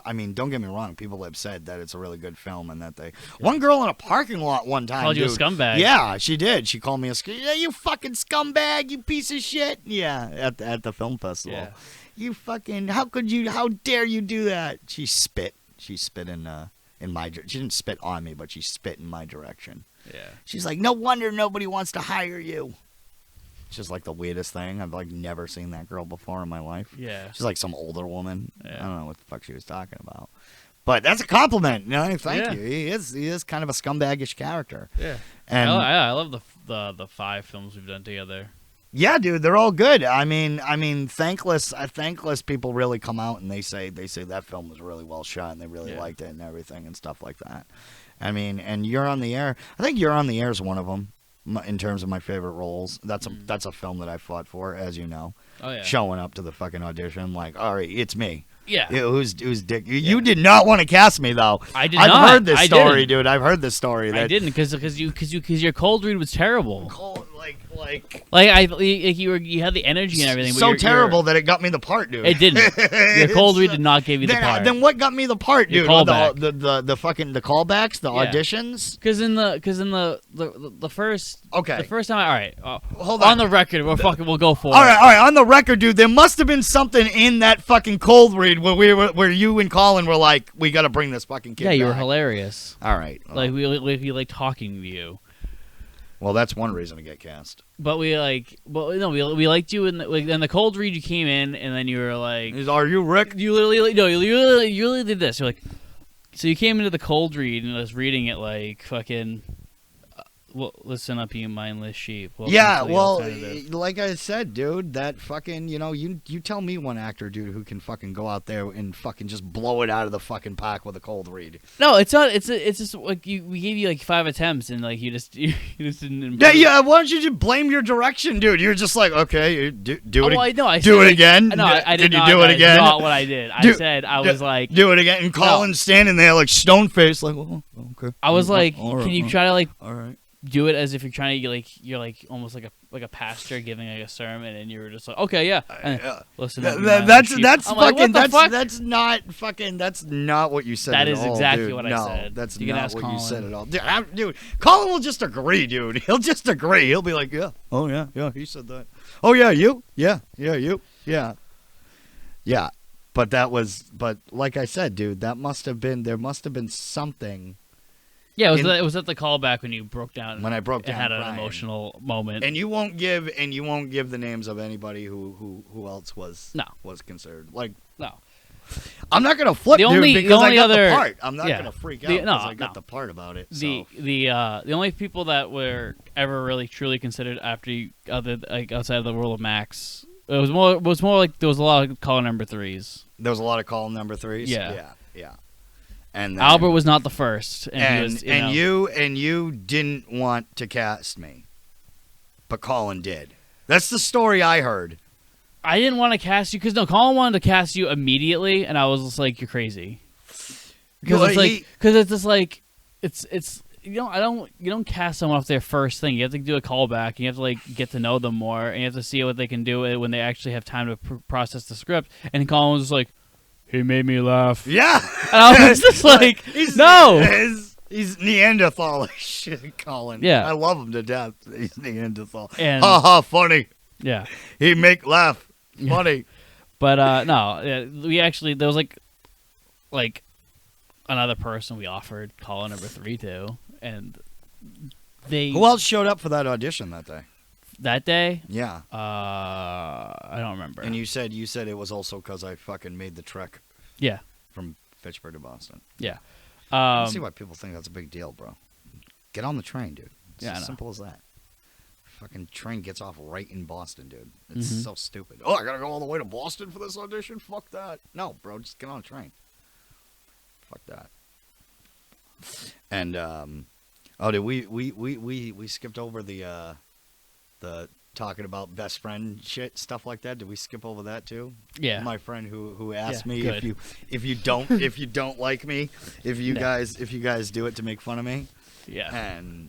I mean, don't get me wrong. People have said that it's a really good film and that one girl in a parking lot one time called you a scumbag. Yeah, she did. She called me a you fucking scumbag, you piece of shit. Yeah, at the film festival. Yeah. You fucking, how dare you do that? She spit in my, she didn't spit on me, but she spit in my direction. Yeah. She's like, "No wonder nobody wants to hire you." It's just like the weirdest thing. I've like never seen that girl before in my life. Yeah. She's like some older woman. Yeah. I don't know what the fuck she was talking about. But that's a compliment. No, thank you. He is kind of a scumbagish character. Yeah. And I love the 5 films we've done together. Yeah, dude, they're all good. I mean, Thankless people really come out and they say that film was really well shot and they really liked it and everything and stuff like that. I mean, and You're on the Air. I think You're on the Air is one of them in terms of my favorite roles. That's a film that I fought for, as you know. Oh yeah. Showing up to the fucking audition like, "All right, it's me." Yeah. Who's Dick? You did not want to cast me though. I did not. I've heard this story, didn't. Dude. I've heard this story. I didn't because your cold read was terrible. You had the energy and everything. So terrible that it got me the part, dude. It didn't. Your cold read did not give you the part. Then what got me the part, dude? The fucking callbacks, the auditions. Because in the first the first time, all right, hold on the record, we'll go for it. All right, on the record, dude. There must have been something in that fucking cold read where you and Colin were like, "We got to bring this fucking kid." Yeah, you back. were hilarious. All right, like we like talking to you. Well, that's one reason to get cast. But we liked you in the cold read. You came in and then you were like, "Are you Rick?" You literally did this. You're like, so you came into the cold read and I was reading it like fucking. Well, listen up, you mindless sheep. Like I said, dude, that fucking, you tell me one actor, dude, who can fucking go out there and fucking just blow it out of the fucking park with a cold read. No, it's not. It's just like we gave you like 5 attempts and like you just didn't. Yeah. Why don't you just blame your direction, dude? You're just like, okay, do it. Well, I know. I do said, it again. No, I did not. Did you do it again? That's not what I did. I said I was like, do it again. And Colin's standing there like stone faced, like, oh, okay. I was like, can you try to like, all right. do it as if you're trying to you're like almost like a pastor giving like a sermon, and you're just like, okay, yeah, and listen. That's like, fucking fuck? that's not what you said. That at is all, exactly dude. what I no, said. That's you not what you said at all, dude. Colin will just agree, dude. He'll just agree. He'll be like, yeah, oh yeah, he said that. Oh yeah, you, yeah, you, yeah. But like I said, dude, there must have been something. Yeah, it was at the callback when you broke down. When I broke down, and had an crying. Emotional moment. And you won't give the names of anybody who else was considered. Like, no, I'm not gonna flip, dude, because I got the part. I'm not gonna freak out because I got the part about it. So. The only people that were ever really truly considered after you, outside of the world of Max, it was more like there was a lot of call number 3s. There was a lot of call number 3s. Yeah. And then, Albert was not the first, and you didn't want to cast me, but Colin did. That's the story I heard. I didn't want to cast you because Colin wanted to cast you immediately, and I was just like, you're crazy. Because it's just like it's you don't cast someone off their first thing. You have to do a callback, and you have to like get to know them more, and you have to see what they can do when they actually have time to process the script. And Colin was just like, he made me laugh. Yeah. And I was just like, no. He's Neanderthal shit, Colin. Yeah. I love him to death. He's Neanderthal. And, ha ha, funny. Yeah. He make laugh. Funny. But no, we actually, there was like another person we offered call number 3 to, and they. Who else showed up for that audition that day? That day? Yeah. I don't remember. And you said it was also because I fucking made the trek. Yeah. From Fitchburg to Boston. Yeah. I see why people think that's a big deal, bro. Get on the train, dude. It's as simple as that. Fucking train gets off right in Boston, dude. It's so stupid. Oh, I gotta go all the way to Boston for this audition? Fuck that. No, bro, just get on a train. Fuck that. And did we skipped over the talking about best friend shit, stuff like that. Did we skip over that too? Yeah. My friend who asked me good. if you don't like me, if you guys do it to make fun of me. Yeah. And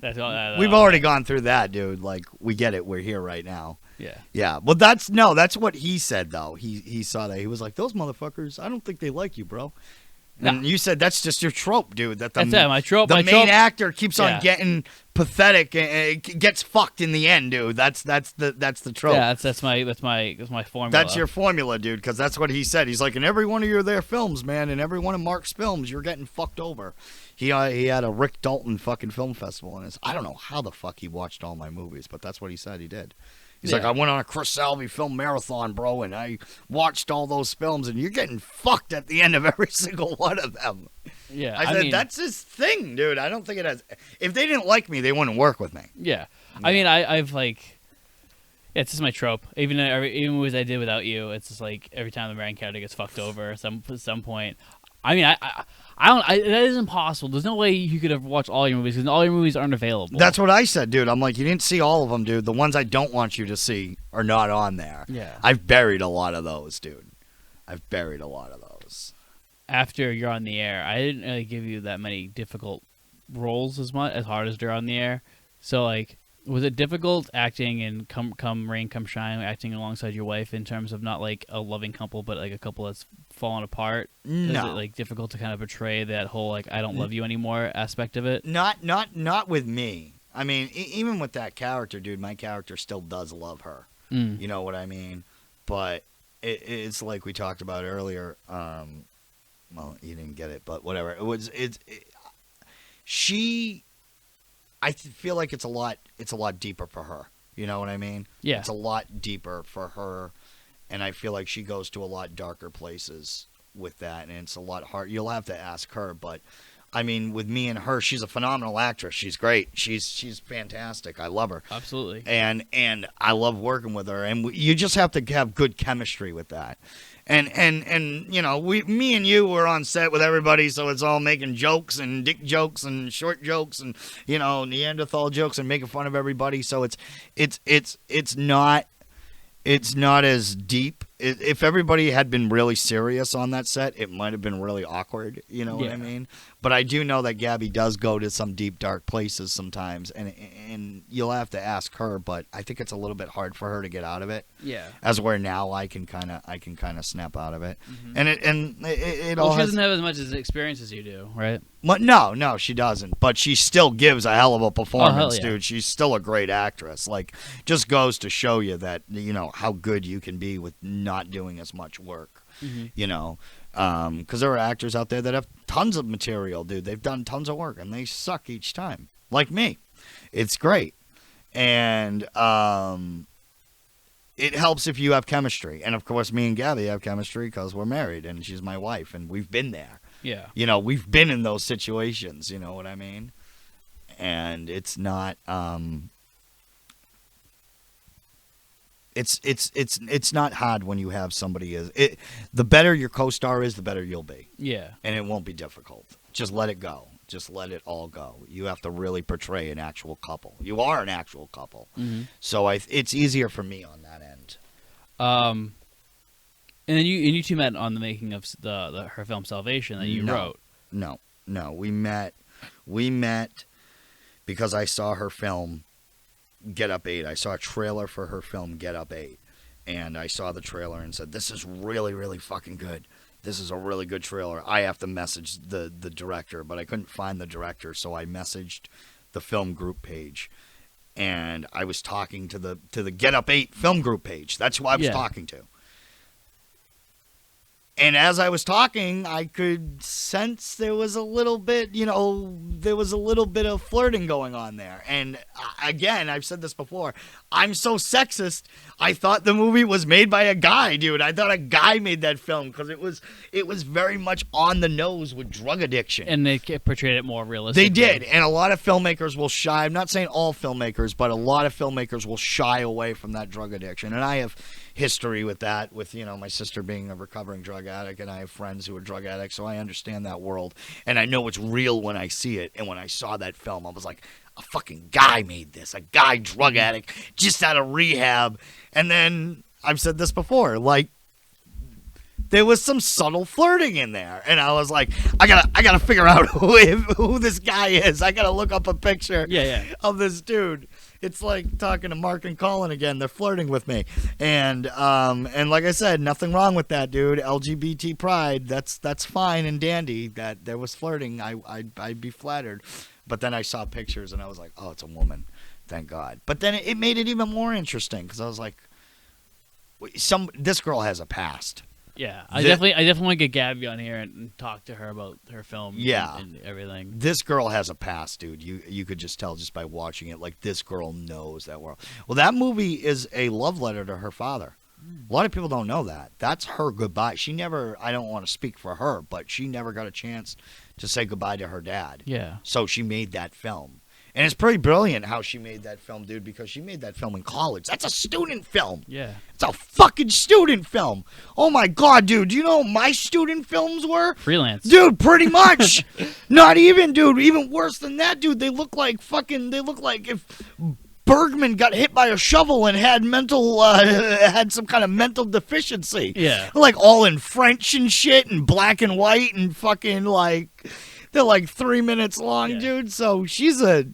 we've already gone through that, dude. Like, we get it. We're here right now. Yeah. Yeah. Well, that's what he said though. He saw that. He was like, those motherfuckers, I don't think they like you, bro. And you said that's just your trope, dude. That's my trope. The main actor keeps on getting pathetic and gets fucked in the end, dude. That's the trope. Yeah, that's my formula. That's your formula, dude. Because that's what he said. He's like, in every one of their films, man, in every one of Mark's films, you're getting fucked over. He had a Rick Dalton fucking film festival in his. I don't know how the fuck he watched all my movies, but that's what he said he did. He's like, I went on a Kris Salvi film marathon, bro, and I watched all those films, and you're getting fucked at the end of every single one of them. Yeah. I said, that's his thing, dude. I don't think it has. If they didn't like me, they wouldn't work with me. Yeah. I mean, I've like. It's just my trope. Even movies I did without you, it's just like every time the main character gets fucked over at some point. I mean, I don't. That is impossible. There's no way you could have watched all your movies because all your movies aren't available. That's what I said, dude. I'm like, you didn't see all of them, dude. The ones I don't want you to see are not on there. Yeah. I've buried a lot of those, dude. I've buried a lot of those. After You're on the Air, I didn't really give you that many difficult roles as hard as You're on the Air. So like, was it difficult acting in Come Rain Come Shine, acting alongside your wife in terms of not like a loving couple, but like a couple that's fallen apart? No. Is it like difficult to kind of portray that whole like I don't love you anymore aspect of it? Not with me. I mean, even with that character, dude, my character still does love her. You know what I mean? But it's like we talked about earlier. Well, you didn't get it, but whatever. I feel like it's a lot deeper for her. You know what I mean? Yeah. It's a lot deeper for her, and I feel like she goes to a lot darker places with that, and it's a lot hard. You'll have to ask her, but I mean, with me and her, she's a phenomenal actress. She's great. She's fantastic. I love her. Absolutely. And I love working with her, and you just have to have good chemistry with that. And you know, me and you were on set with everybody, so it's all making jokes and dick jokes and short jokes and, you know, Neanderthal jokes and making fun of everybody. So it's not as deep if everybody had been really serious on that set, it might have been really awkward. You know what I mean? But I do know that Gabby does go to some deep, dark places sometimes, and you'll have to ask her. But I think it's a little bit hard for her to get out of it. Yeah. As where now I can kind of snap out of it, Mm-hmm. and it Well, all she has. doesn't have as much as experience as you do, right? But no, she doesn't. But she still gives a hell of a performance, yeah. dude. She's still a great actress. Like, just goes to show you that, you know, how good you can be with not doing as much work. Mm-hmm. You know, because there are actors out there that have tons of material, dude. They've done tons of work, and they suck each time. Like me. It's great. And it helps if you have chemistry. And, of course, me and Gabby have chemistry because we're married, and she's my wife, and we've been there. Yeah. You know, we've been in those situations, you know what I mean? And it's not it's not hard when you have somebody the better your co-star is, the better you'll be. Yeah. And it won't be difficult. Just let it go. Just let it all go. You have to really portray an actual couple. You are an actual couple. Mm-hmm. So it's easier for me on that end. And then you two met on the making of her film Salvation that you wrote. No. We met because I saw her film Get Up 8. I saw a trailer for her film Get Up 8. And I saw the trailer and said, this is really, really fucking good. This is a really good trailer. I have to message the director, but I couldn't find the director, so I messaged the film group page. And I was talking to the Get Up 8 film group page. That's who I was talking to. And as I was talking, I could sense there was a little bit, of flirting going on there. And again, I've said this before, I'm so sexist. I thought the movie was made by a guy, dude. I thought a guy made that film because it was very much on the nose with drug addiction. And they portrayed it more realistically. They did. And a lot of filmmakers will shy. I'm not saying all filmmakers, but a lot of filmmakers will shy away from that drug addiction. And I have history with that, with, my sister being a recovering drug addict, and I have friends who are drug addicts, so I understand that world, and I know it's real when I see it. And when I saw that film, I was like, a fucking guy made this, a guy drug addict just out of rehab. And then I've said this before, like, there was some subtle flirting in there, and I was like, I gotta figure out who this guy is. I gotta look up a picture of this dude. It's like talking to Mark and Colin again. They're flirting with me, and like I said, nothing wrong with that, dude. LGBT pride, that's fine and dandy. That there was flirting, I'd be flattered. But then I saw pictures, and I was like, oh, it's a woman, thank God. But then it made it even more interesting because I was like, this girl has a past. Yeah, I definitely want to get Gabby on here and talk to her about her film. Yeah, and everything. This girl has a past, dude. You could just tell just by watching it. Like, this girl knows that world. Well, that movie is a love letter to her father. A lot of people don't know that. That's her goodbye. She never. I don't want to speak for her, but she never got a chance to say goodbye to her dad. Yeah. So she made that film. And it's pretty brilliant how she made that film, dude, because she made that film in college. That's a student film. Yeah. It's a fucking student film. Oh, my God, dude. Do you know what my student films were? Freelance. Dude, pretty much. Not even, dude. Even worse than that, dude. They look like if Bergman got hit by a shovel and had had some kind of mental deficiency. Yeah. Like, all in French and shit and black and white and fucking, like... They're like 3 minutes long, dude. So she's a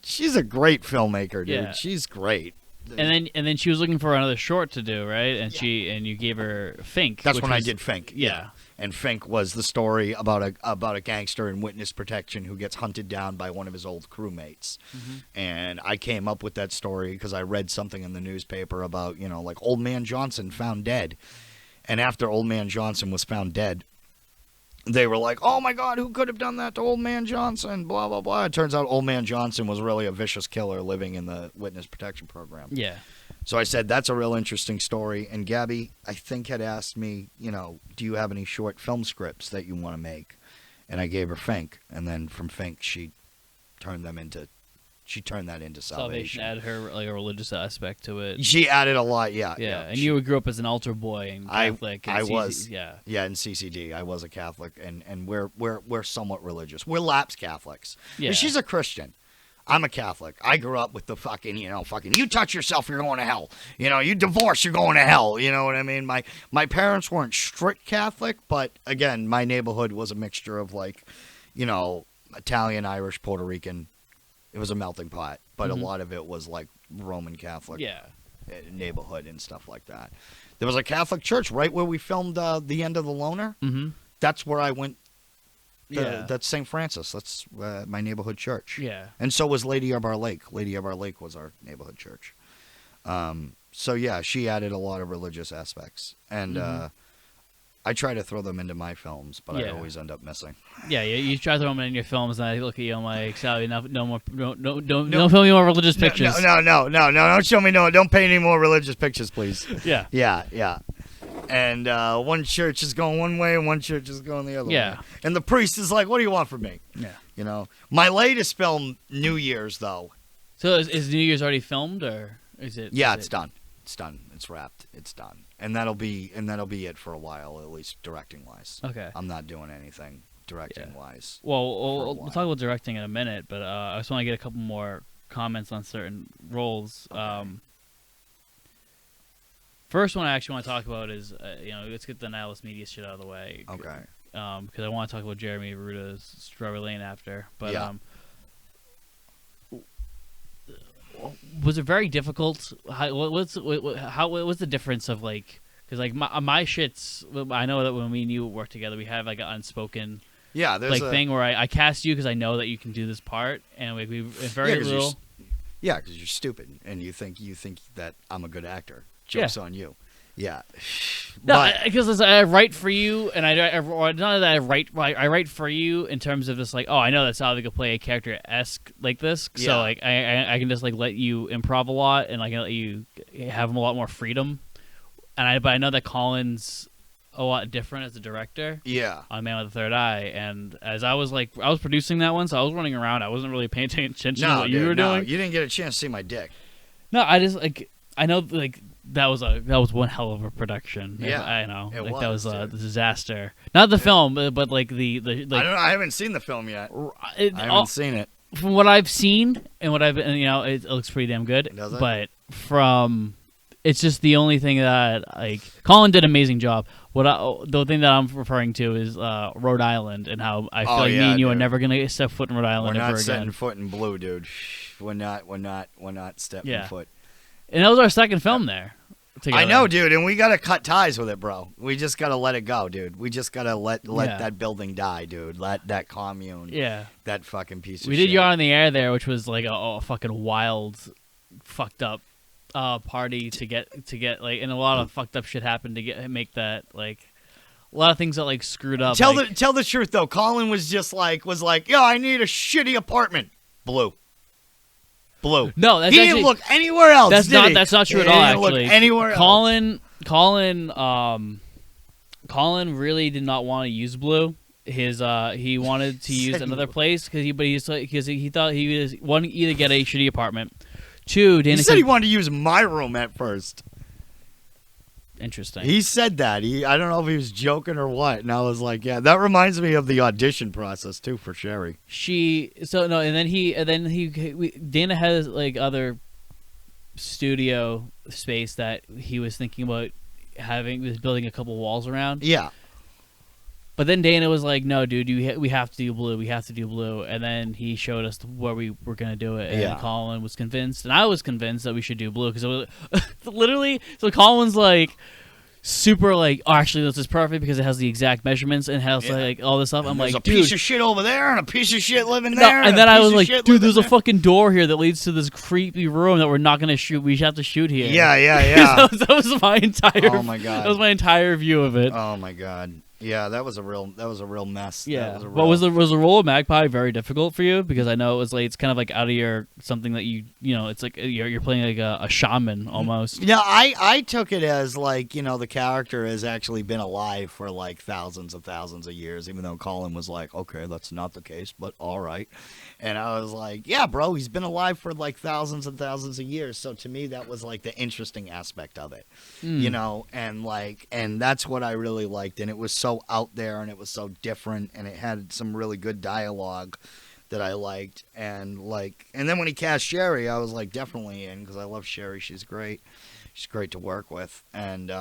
great filmmaker, dude. Yeah. She's great. And then she was looking for another short to do, right? And you gave her Fink. That's when I did Fink. Yeah. And Fink was the story about a gangster in witness protection who gets hunted down by one of his old crewmates. Mm-hmm. And I came up with that story because I read something in the newspaper about, like Old Man Johnson found dead. And after Old Man Johnson was found dead, they were like, oh, my God, who could have done that to Old Man Johnson? Blah, blah, blah. It turns out Old Man Johnson was really a vicious killer living in the witness protection program. Yeah. So I said, that's a real interesting story. And Gabby, I think, had asked me, do you have any short film scripts that you want to make? And I gave her Fink. And then from Fink, she turned that into Salvation. Added her like a religious aspect to it. She added a lot, yeah. And you grew up as an altar boy and Catholic. I was. Yeah, in CCD, I was a Catholic, and we're somewhat religious. We're lapsed Catholics. Yeah. She's a Christian. I'm a Catholic. I grew up with the fucking, you touch yourself, you're going to hell. You divorce, you're going to hell. You know what I mean? My parents weren't strict Catholic, but again, my neighborhood was a mixture of like, Italian, Irish, Puerto Rican. It was a melting pot, but a lot of it was like Roman Catholic neighborhood and stuff like that. There was a Catholic church right where we filmed The End of the Loner. Mm-hmm. That's where I went. That's St. Francis. That's my neighborhood church. Yeah. And so was Lady of Our Lake. Lady of Our Lake was our neighborhood church. So, yeah, she added a lot of religious aspects. And I try to throw them into my films, but I always end up missing. Yeah, you try to throw them in your films, and I look at you, I'm like, Salvi, don't film me more religious pictures. No, don't show me, don't paint any more religious pictures, please. Yeah. Yeah. And one church is going one way, and one church is going the other way. And the priest is like, what do you want from me? Yeah. My latest film, New Year's, though. So is New Year's already filmed, or is it? Yeah, it's done. It's done. It's wrapped. It's done. And that'll be it for a while, at least directing wise. Okay. I'm not doing anything directing wise. Well, we'll talk about directing in a minute, but I just want to get a couple more comments on certain roles. Okay. First one I actually want to talk about is let's get the Nihilst Media shit out of the way. Okay. Because I want to talk about Jeremy Aruta's Strawberry Lane after, but was it very difficult? What's the difference of like? Because like my shits, I know that when me and you work together, we have like an unspoken there's thing where I cast you because I know that you can do this part, and we very little. Because you're stupid and you think that I'm a good actor. Joke's on you. Yeah. No, because I write for you, and I write for you in terms of just like, oh, I know that Salvi could play a character-esque like this, so like I can just like let you improv a lot, and I can let you have a lot more freedom. But I know that Colin's a lot different as a director. Yeah. On Man with the Third Eye, and as I was producing that one, so I was running around. I wasn't really paying attention to what you were doing. You didn't get a chance to see my dick. No, I just I know that was one hell of a production. Yeah, I know. That was a disaster. Not the film, but like the I don't know. I haven't seen the film yet. I haven't seen it. From what I've seen and what it looks pretty damn good. Does it? But it's just the only thing that Colin did an amazing job. The thing that I'm referring to is Rhode Island and how I feel like me and you are never gonna step foot in Rhode Island ever again. We're not setting foot in blue, dude. We're not stepping foot. And that was our second film there. Together. I know, dude, and we gotta cut ties with it, bro. We just gotta let it go, dude. We just gotta let that building die, dude. Let that commune. Yeah. That fucking piece of shit. We did You're on the Air there, which was like a fucking wild, fucked up party to get and a lot of fucked up shit happened to make that a lot of things that screwed up. Tell the truth though. Colin was yo, I need a shitty apartment. Blue. No, he didn't look anywhere else. That's not true at all. Actually, look anywhere else. Colin really did not want to use blue. He wanted to use another place because he thought he was one, either get a shitty apartment. Two, Dana he said he wanted to use my room at first. Interesting. He said that. I don't know if he was joking or what. And I was like, yeah, that reminds me of the audition process too for Sherry. Dana has other studio space that he was thinking about building a couple walls around. Yeah. But then Dana was like, "No, dude, we have to do blue. We have to do blue." And then he showed us where we were gonna do it. And Colin was convinced, and I was convinced that we should do blue because it was literally. So Colin's super oh, actually this is perfect because it has the exact measurements and has all this stuff. I'm like, dude, piece of shit over there and a piece of shit living there. And then I was like, dude, there's a fucking door here that leads to this creepy room that we're not gonna shoot. We have to shoot here. Yeah. that was my entire. Oh my god. That was my entire view of it. Oh my god. Yeah, that was a real mess. Yeah, but was the role of Magpie very difficult for you? Because I know it was it's kind of out of your something that it's like you're playing a shaman almost. Yeah, I took it as the character has actually been alive for thousands of years, even though Colin was like, okay, that's not the case, but all right. And I was like, yeah, bro, he's been alive for thousands and thousands of years. So to me, that was the interesting aspect of it, and that's what I really liked, and it was so out there and it was so different and it had some really good dialogue that I liked, and then when he cast Sherry, I was like definitely in because I love Sherry. She's great. She's great to work with, and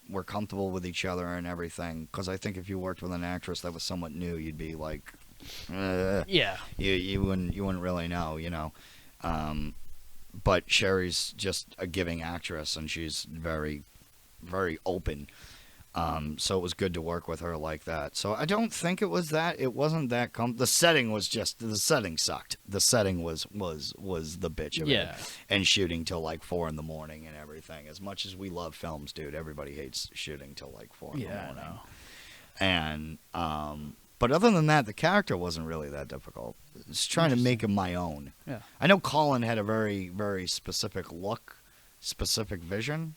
we're comfortable with each other and everything. Because I think if you worked with an actress that was somewhat new, you'd be like, Yeah. you wouldn't really know, But Sherry's just a giving actress, and she's very, very open. So it was good to work with her like that. So I don't think it was that. It wasn't that. The setting was just the setting sucked. The setting was the bitch of it. And shooting till like 4 a.m. and everything. As much as we love films, dude, everybody hates shooting till like 4 a.m. Yeah, I know. And but other than that, the character wasn't really that difficult. It's trying to make him my own. Yeah. I know Colin had a very, very specific look, specific vision,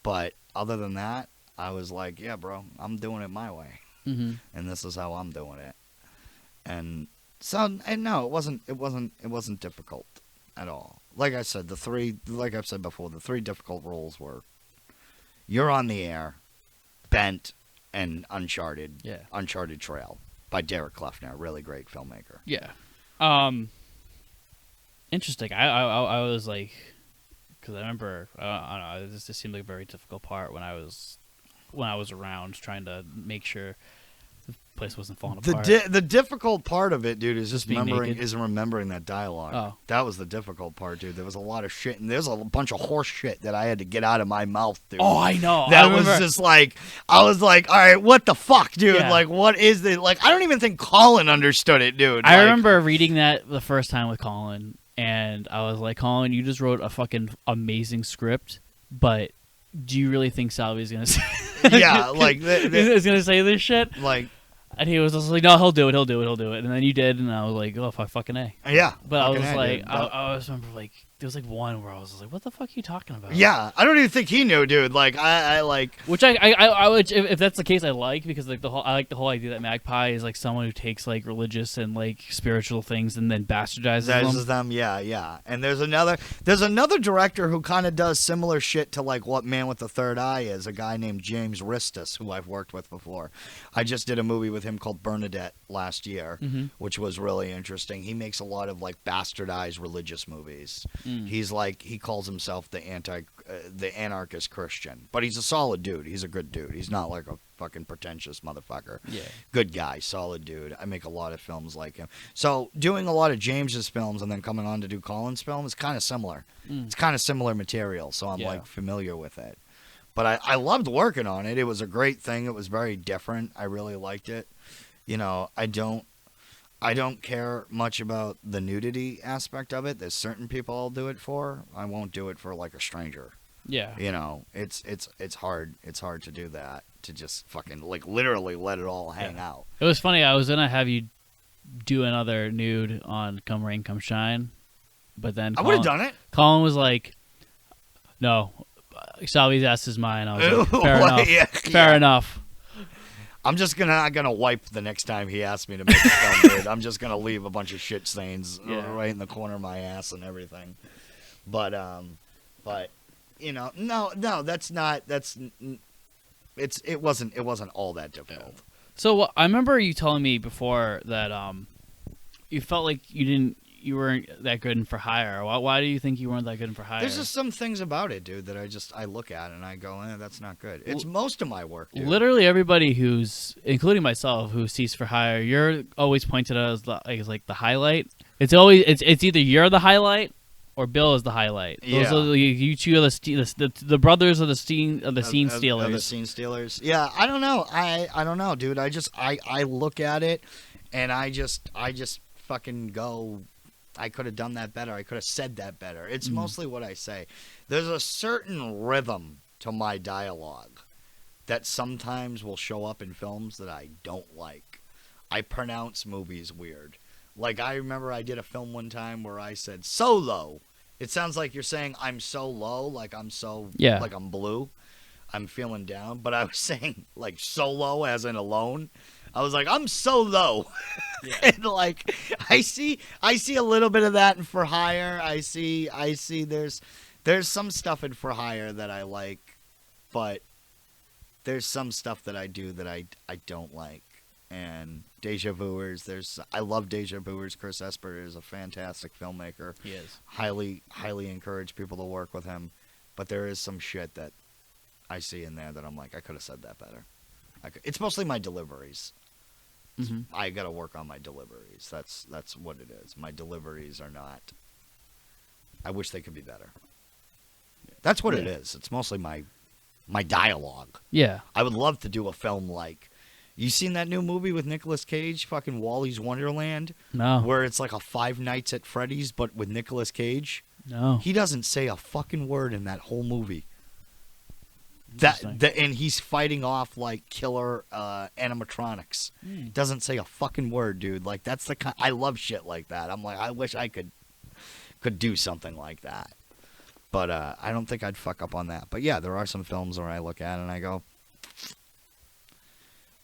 but other than that, I was like, yeah, bro, I'm doing it my way, and this is how I'm doing it. And so, and no, it wasn't difficult at all. Like I've said before, the 3 difficult roles were You're on the Air, Bent, and Uncharted. Yeah. Uncharted Trail by Derek Kleffner, really great filmmaker. Yeah. Interesting. I was like, because I remember, I don't know, this just seemed like a very difficult part when I was around trying to make sure the place wasn't falling apart. The difficult part of it, dude, is just remembering that dialogue. Oh. That was the difficult part, dude. There was a lot of shit, and there's a bunch of horse shit that I had to get out of my mouth, dude. Oh, I know. That was just like, I was like, all right, what the fuck, dude? Yeah. Like, what is it? Like, I don't even think Colin understood it, dude. I remember reading that the first time with Colin, and I was like, Colin, you just wrote a fucking amazing script, but do you really think Salvi's gonna say? Yeah, like is gonna say this shit? Like, and he was just like, no, he'll do it, and then you did, and I was like, oh, fucking A. Yeah, but I was like, dude, I was remember like there was like one where I was like, what the fuck are you talking about? Yeah, I don't even think he knew, dude. Like, I like, which I would, if that's the case, I like, because like I like the whole idea that Magpie is like someone who takes like religious and like spiritual things and then bastardizes them. Yeah. And there's another director who kind of does similar shit to like what Man with the Third Eye is, a guy named James Ristus, who I've worked with before. I just did a movie with him called Bernadette last year, which was really interesting. He makes a lot of like bastardized religious movies. He's like, he calls himself the anarchist Christian, but he's a solid dude. He's a good dude. He's not like a fucking pretentious motherfucker. Yeah. Good guy, solid dude. I make a lot of films like him. So doing a lot of James's films and then coming on to do Colin's film is kind of similar. It's kind of similar material, so I'm like familiar with it. But I loved working on it. It was a great thing. It was very different. I really liked it. I don't care much about the nudity aspect of it. There's certain people I'll do it for. I won't do it for like a stranger. Yeah. It's hard. It's hard to do that, to just fucking like literally let it all hang out. It was funny. I was gonna have you do another nude on Come Rain Come Shine, but then I would have done it. Colin was like, "No, Salvi's ass is mine." I was like, "Fair enough. Fair enough." I'm just gonna wipe the next time he asks me to make a film, dude. I'm just gonna leave a bunch of shit stains right in the corner of my ass and everything. But no, that's not. It wasn't all that difficult. Yeah. So I remember you telling me before that you felt like you weren't that good in For Hire. Why do you think you weren't that good in For Hire? There's just some things about it, dude, that I look at and I go, that's not good. It's most of my work, dude. Literally everybody including myself, who sees For Hire, you're always pointed out as like the highlight. It's either you're the highlight or Bill is the highlight. Those are you two are the brothers of the scene stealers. Of the scene stealers. Yeah, I don't know. I don't know, dude. I look at it and I just fucking go, I could have done that better. I could have said that better. It's mostly what I say. There's a certain rhythm to my dialogue that sometimes will show up in films that I don't like. I pronounce movies weird. Like, I remember I did a film one time where I said, so low. It sounds like you're saying I'm so low, like I'm so, like I'm blue. I'm feeling down. But I was saying, like, so low as in alone. I was like, I'm so low. Yeah. And like, I see a little bit of that in For Hire. I see there's some stuff in For Hire that I like, but there's some stuff that I do that I don't like. and Deja Vuers. I love Deja Vuers. Chris Esper is a fantastic filmmaker. He is. Highly encourage people to work with him. But there is some shit that I see in there that I'm like, I could have said that better. It's mostly my deliveries. Mm-hmm. I got to work on my deliveries. That's what it is. My deliveries are not. I wish they could be better. That's what it is. It's mostly my dialogue. Yeah. I would love to do a film like. You seen that new movie with Nicolas Cage, fucking Wally's Wonderland? No. Where it's like a Five Nights at Freddy's, but with Nicolas Cage? No. He doesn't say a fucking word in that whole movie. And he's fighting off like killer animatronics. Doesn't say a fucking word, dude. Like that's the kind. I love shit like that. I'm like, I wish I could do something like that. But I don't think I'd fuck up on that. But yeah, there are some films where I look at it and I go,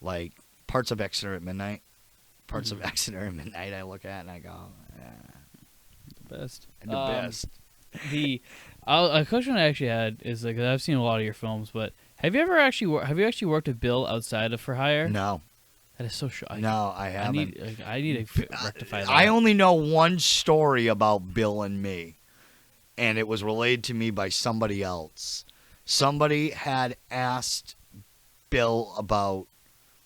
like parts of Exeter at Midnight. Parts of Exeter at Midnight I look at and I go, The best. the best. A question I actually had is like, 'cause I've seen a lot of your films, but have you actually worked with Bill outside of For Hire? No. That is so shocking. No, I haven't. I need to rectify that. I only know one story about Bill and me, and it was relayed to me by somebody else. Somebody had asked Bill about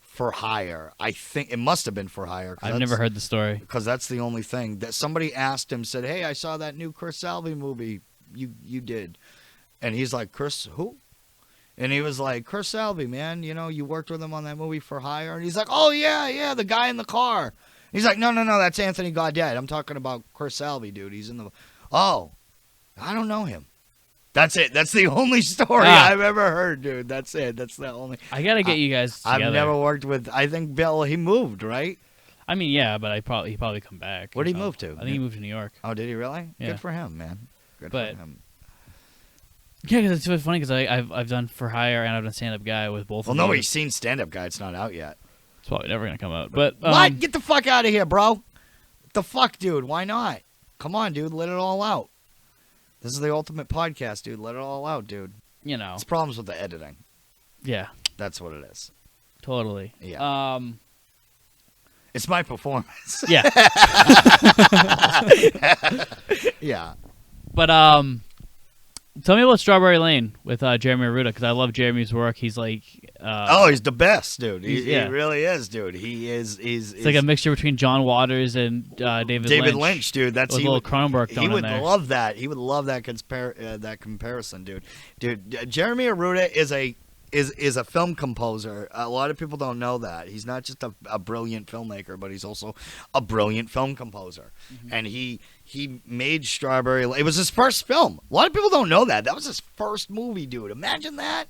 For Hire. I think it must have been For Hire. I've never heard the story. Because that's the only thing. That somebody asked him, said, hey, I saw that new Kris Salvi movie you did. And he's like, Chris, who? And he was like, Kris Salvi, man, you worked with him on that movie For Hire. And he's like, oh, yeah, the guy in the car. He's like, no, that's Anthony Gaudette. I'm talking about Kris Salvi, dude. He's in the... Oh, I don't know him. That's it. That's the only story I've ever heard, dude. That's it. That's the only... I got to get you guys together. I've never worked with... I think Bill, he moved, right? I mean, yeah, but he probably come back. Where did he move to? I think he moved to New York. Oh, did he really? Yeah. Good for him, man. Good for him. Yeah, because it's so funny because I've done For Hire and I've done Stand Up Guy with both of them. Well, nobody's seen Stand Up Guy. It's not out yet. It's probably never going to come out. But what? Get the fuck out of here, bro. What the fuck, dude? Why not? Come on, dude. Let it all out. This is the ultimate podcast, dude. Let it all out, dude. It's problems with the editing. Yeah. That's what it is. Totally. Yeah. It's my performance. Yeah. Yeah. But tell me about Strawberry Lane with Jeremy Arruda, because I love Jeremy's work. He's like... he's the best, dude. He really is, dude. It's like a mixture between John Waters and David Lynch, dude. That's with a little Cronenberg thrown in there. He would love that. He would love that that comparison, dude. Dude, Jeremy Arruda is a film composer. A lot of people don't know that. He's not just a brilliant filmmaker, but he's also a brilliant film composer. Mm-hmm. And he made Strawberry Lane. It was his first film. A lot of people don't know that. That was his first movie, dude. Imagine that.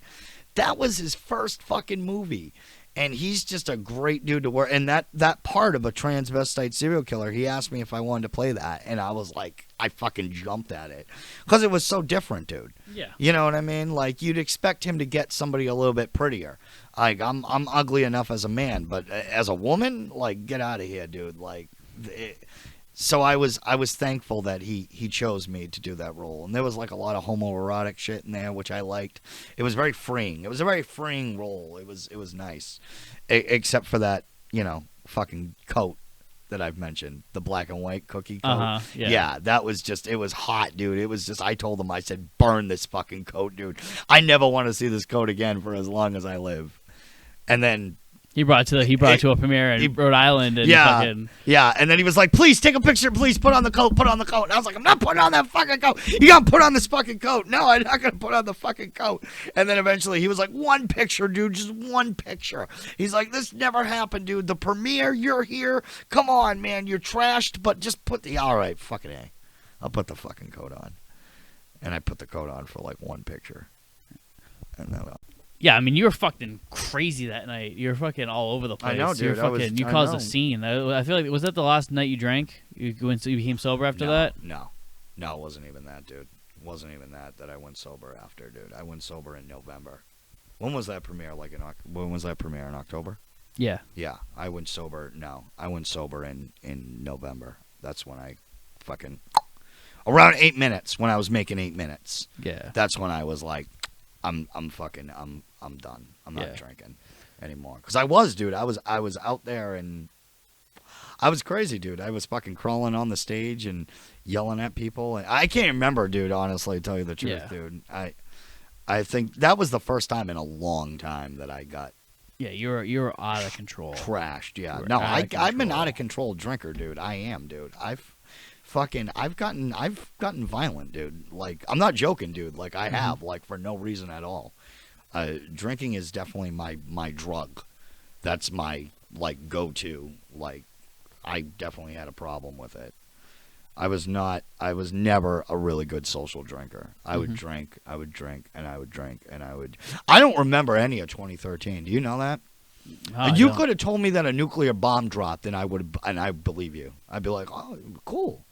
That was his first fucking movie. And he's just a great dude to work. And that part of a transvestite serial killer, he asked me if I wanted to play that. And I was like, I fucking jumped at it. Because it was so different, dude. Yeah. You know what I mean? Like, you'd expect him to get somebody a little bit prettier. Like, I'm ugly enough as a man. But as a woman, like, get out of here, dude. Like, so I was thankful that he chose me to do that role. And there was like a lot of homoerotic shit in there, which I liked. It was very freeing. It was a very freeing role. It was nice. Except for that, fucking coat that I've mentioned, the black and white cookie coat. Yeah, that was just, it was hot, dude. It was just, I told him, I said, burn this fucking coat, dude. I never want to see this coat again for as long as I live. And then He brought it to a premiere in Rhode Island. And and then he was like, please take a picture, please put on the coat. And I was like, I'm not putting on that fucking coat. You gotta put on this fucking coat. No, I'm not gonna put on the fucking coat. And then eventually he was like, one picture, dude, just one picture. He's like, this never happened, dude. The premiere, you're here. Come on, man, you're trashed, but just all right, fucking A. I'll put the fucking coat on. And I put the coat on for like one picture. And then yeah, I mean, you were fucking crazy that night. You were fucking all over the place. I know, dude. You caused a scene. I feel like, was that the last night you drank? You became sober after that? No, it wasn't even that, dude. It wasn't even that I went sober after, dude. I went sober in November. When was that premiere? When was that premiere? In October? Yeah. Yeah, I went sober. No, I went sober in November. That's when I fucking... Around 8 minutes, when I was making 8 minutes. Yeah. That's when I was like, I'm I'm done. I'm not drinking anymore. Because I was, dude. I was out there and I was crazy, dude. I was fucking crawling on the stage and yelling at people. And I can't remember, dude, honestly, to tell you the truth, dude. I think that was the first time in a long time that I got you were out of control. Trashed, yeah. No, I'm an out of control drinker, dude. I am, dude. I've gotten violent, dude. Like, I'm not joking, dude. Like, I have, like, for no reason at all. Drinking is definitely my drug. That's my, like, go-to. Like, I definitely had a problem with it. I was never a really good social drinker. I would drink, and I would drink, and I would. I don't remember any of 2013. Do you know that? You could have told me that a nuclear bomb dropped, and I believe you. I'd be like, oh, cool.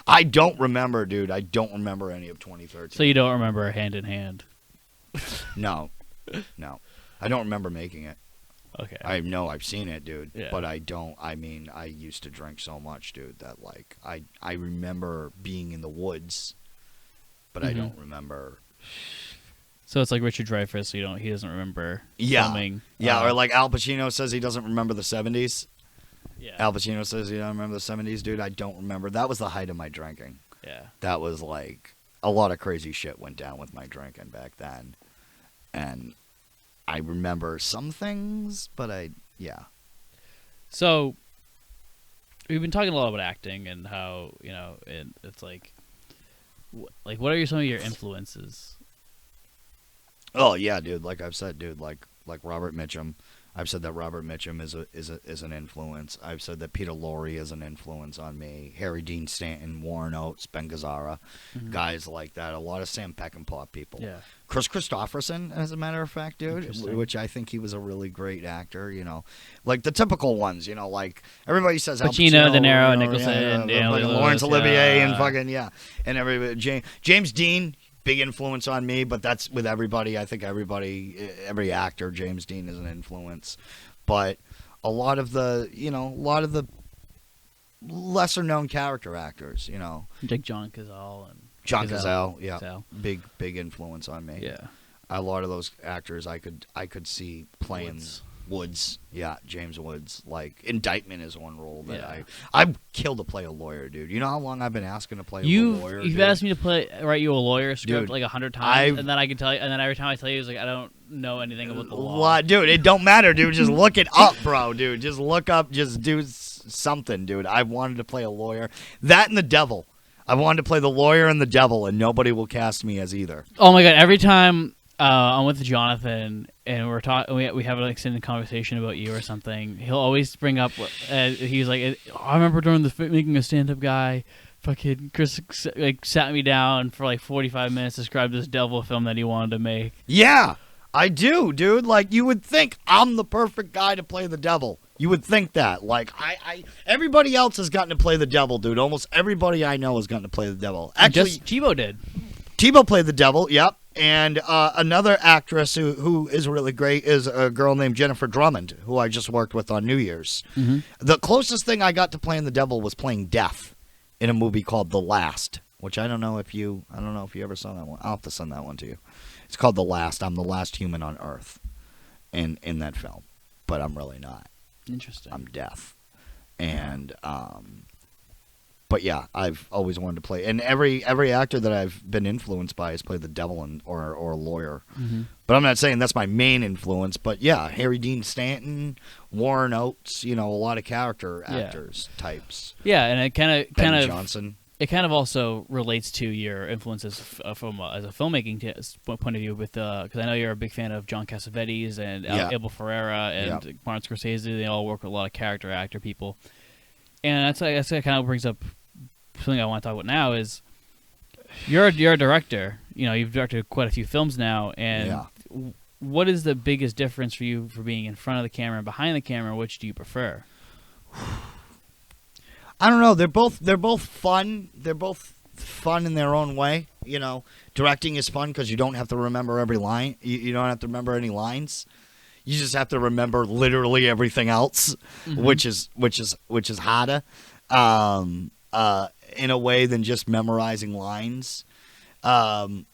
I don't remember, dude. I don't remember any of 2013. So you don't remember Hand in Hand? No. I don't remember making it. Okay. I know I've seen it, dude, yeah. but I don't. I mean, I used to drink so much, dude, that like I remember being in the woods, but I don't remember. So it's like Richard Dreyfuss. So he doesn't remember filming. Yeah, or like Al Pacino says he doesn't remember the 70s. Yeah. Al Pacino says he doesn't remember the 70s, dude. I don't remember. That was the height of my drinking. Yeah. That was like a lot of crazy shit went down with my drinking back then, and I remember some things, but So, we've been talking a lot about acting and how, it's like what are some of your influences? Oh yeah, dude. Like I've said, dude. Like Robert Mitchum. I've said that Robert Mitchum is an influence. I've said that Peter Lorre is an influence on me. Harry Dean Stanton, Warren Oates, Ben Gazzara, guys like that. A lot of Sam Peckinpah people. Yeah. Chris Christopherson, as a matter of fact, dude, which I think he was a really great actor. Like the typical ones. Like everybody says Pacino, De Niro, Nicholson, Laurence Olivier, and fucking and everybody. James Dean. Big influence on me, but that's with everybody. I think every actor, James Dean is an influence. But a lot of the lesser known character actors, Like John Cazale and John Cazale, yeah, big influence on me. Yeah, a lot of those actors I could see playing. Woods, yeah, James Woods. Like Indictment is one role that I'd kill to play a lawyer, dude. You know how long I've been asking to play a lawyer? You've asked me to write you a lawyer script, dude, like 100 times, and then I can tell you, and then every time I tell you, it's like I don't know anything about the law. What, dude? It don't matter, dude. Just look it up, bro, dude. Just look up, just do something, dude. I wanted to play a lawyer. That and the devil. I wanted to play the lawyer and the devil, and nobody will cast me as either. Oh my god! Every time I'm with Jonathan and we're talking, we have an extended conversation about you or something, he'll always bring up. He's like, I remember during making a stand-up guy, fucking Chris sat me down for like 45 minutes, described this devil film that he wanted to make. Yeah, I do, dude. Like you would think I'm the perfect guy to play the devil. You would think that. Like everybody else has gotten to play the devil, dude. Almost everybody I know has gotten to play the devil. Actually, just Tebow did. Tebow played the devil. Yep. And another actress who is really great is a girl named Jennifer Drummond, who I just worked with on New Year's. Mm-hmm. The closest thing I got to playing the devil was playing Death in a movie called The Last, which I don't know if you ever saw that one. I'll have to send that one to you. It's called The Last. I'm the last human on Earth in that film, but I'm really not. Interesting. I'm Death, and but yeah, I've always wanted to play, and every actor that I've been influenced by has played the devil or a lawyer. Mm-hmm. But I'm not saying that's my main influence. But yeah, Harry Dean Stanton, Warren Oates, a lot of character actors types. Yeah, and it kind of Johnson. It kind of also relates to your influences from as a filmmaking point of view, with because I know you're a big fan of John Cassavetes and Abel Ferrara and Martin Scorsese. They all work with a lot of character actor people, and that kind of brings up something I want to talk about now. Is you're a director. You've directed quite a few films now, and what is the biggest difference for you for being in front of the camera and behind the camera? Which do you prefer? I don't know. They're both fun. They're both fun in their own way. Directing is fun because you don't have to remember every line. You don't have to remember any lines. You just have to remember literally everything else, which is harder in a way than just memorizing lines. I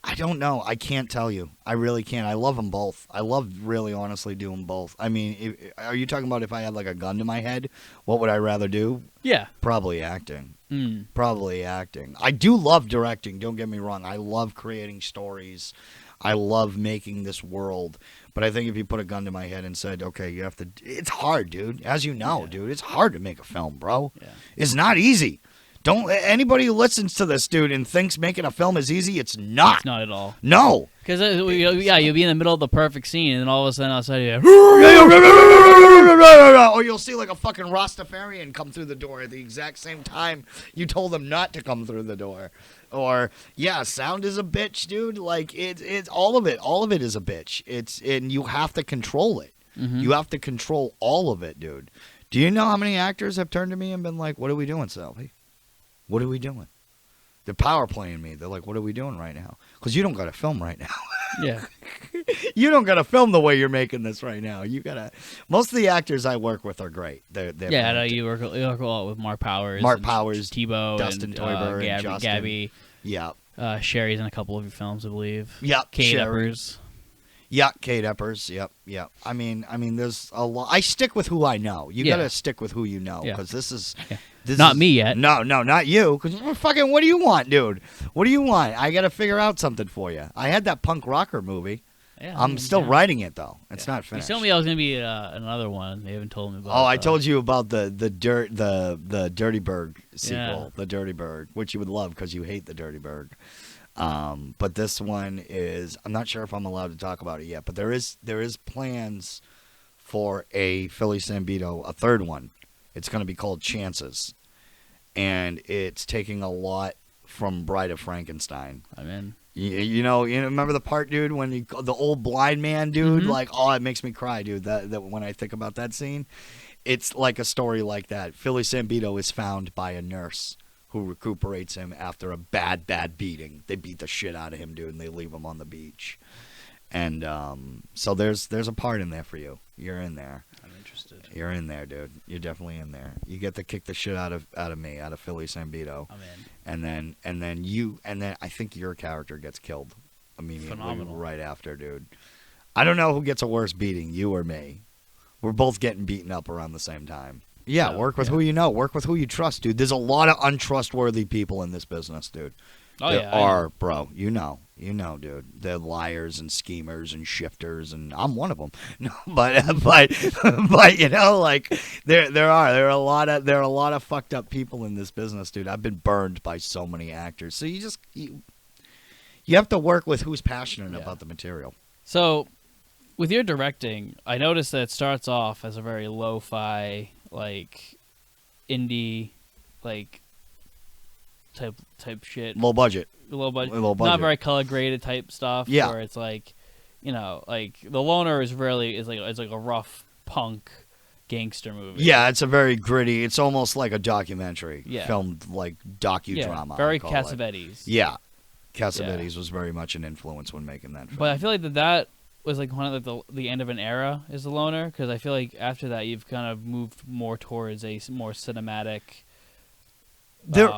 I don't know. I can't tell you. I really can't. I love them both. I love really honestly doing both. I mean, are you talking about if I had like a gun to my head, what would I rather do? Yeah. Probably acting. Probably acting. I do love directing. Don't get me wrong. I love creating stories. I love making this world. But I think if you put a gun to my head and said, okay, you have to, it's hard, dude. As you know, dude, it's hard to make a film, bro. Yeah. It's not easy. Don't anybody who listens to this, dude, and thinks making a film is easy, it's not. It's not at all. No. Because, yeah, you'll be in the middle of the perfect scene, and then all of a sudden outside you or you'll see like a fucking Rastafarian come through the door at the exact same time you told them not to come through the door. Or, yeah, sound is a bitch, dude. Like, it's all of it. All of it is a bitch. And you have to control it. You have to control all of it, dude. Do you know how many actors have turned to me and been like, what are we doing, Salvi? What are we doing? They're power playing me. They're like, what are we doing right now? Because you don't got to film right now. Yeah. You don't got to film the way you're making this right now. You got to. Most of the actors I work with are great. They're yeah, I know you work a lot with Mark Powers. Tebow. Dustin Toiber, and Justin. Gabby. Yeah. Sherry's in a couple of your films, I believe. Yep. Kate Eppers. Yeah, Kate Eppers. Yep. I mean, there's a lot. I stick with who I know. You got to stick with who you know because this is. Yeah. This not is, me yet. No, not you. Because fucking, what do you want, dude? What do you want? I got to figure out something for you. I had that punk rocker movie. Yeah, I'm still writing it though. It's not finished. You told me I was gonna be another one. They haven't told me about. Oh, I told you about the Dirty Bird sequel, the Dirty Bird, which you would love because you hate the Dirty Bird. But this one is. I'm not sure if I'm allowed to talk about it yet, but there is plans for a Philly Sambito, a third one. It's going to be called Chances, and it's taking a lot from Bride of Frankenstein. I'm in. You know, remember the part, dude, when the old blind man, dude, like, oh, it makes me cry, dude. That when I think about that scene, it's like a story like that. Philly Sambito is found by a nurse who recuperates him after a bad beating. They beat the shit out of him, dude, and they leave him on the beach. And so there's a part in there for you. You're in there. I'm interested. You're in there, dude. You're definitely in there. You get to kick the shit out of me, out of Philly Sambito. I'm in. And then I think your character gets killed immediately right after, dude. I don't know who gets a worse beating, you or me. We're both getting beaten up around the same time. Yeah, work with who you know. Work with who you trust, dude. There's a lot of untrustworthy people in this business, dude. Oh, there are, bro. You know, dude. They're liars and schemers and shifters, and I'm one of them. No, but you know, like there are a lot of fucked up people in this business, dude. I've been burned by so many actors. So you have to work with who's passionate about the material. So, with your directing, I noticed that it starts off as a very lo-fi, like indie, like. Type shit. Low budget. Not very color graded type stuff. Yeah. Where it's like, you know, like The Loner is like a rough punk gangster movie. Yeah, it's a very gritty. It's almost like a documentary filmed like docudrama. Yeah, very Cassavetes. Yeah, Cassavetes was very much an influence when making that film. But I feel like that was like one of the end of an era is The Loner, because I feel like after that you've kind of moved more towards a more cinematic. There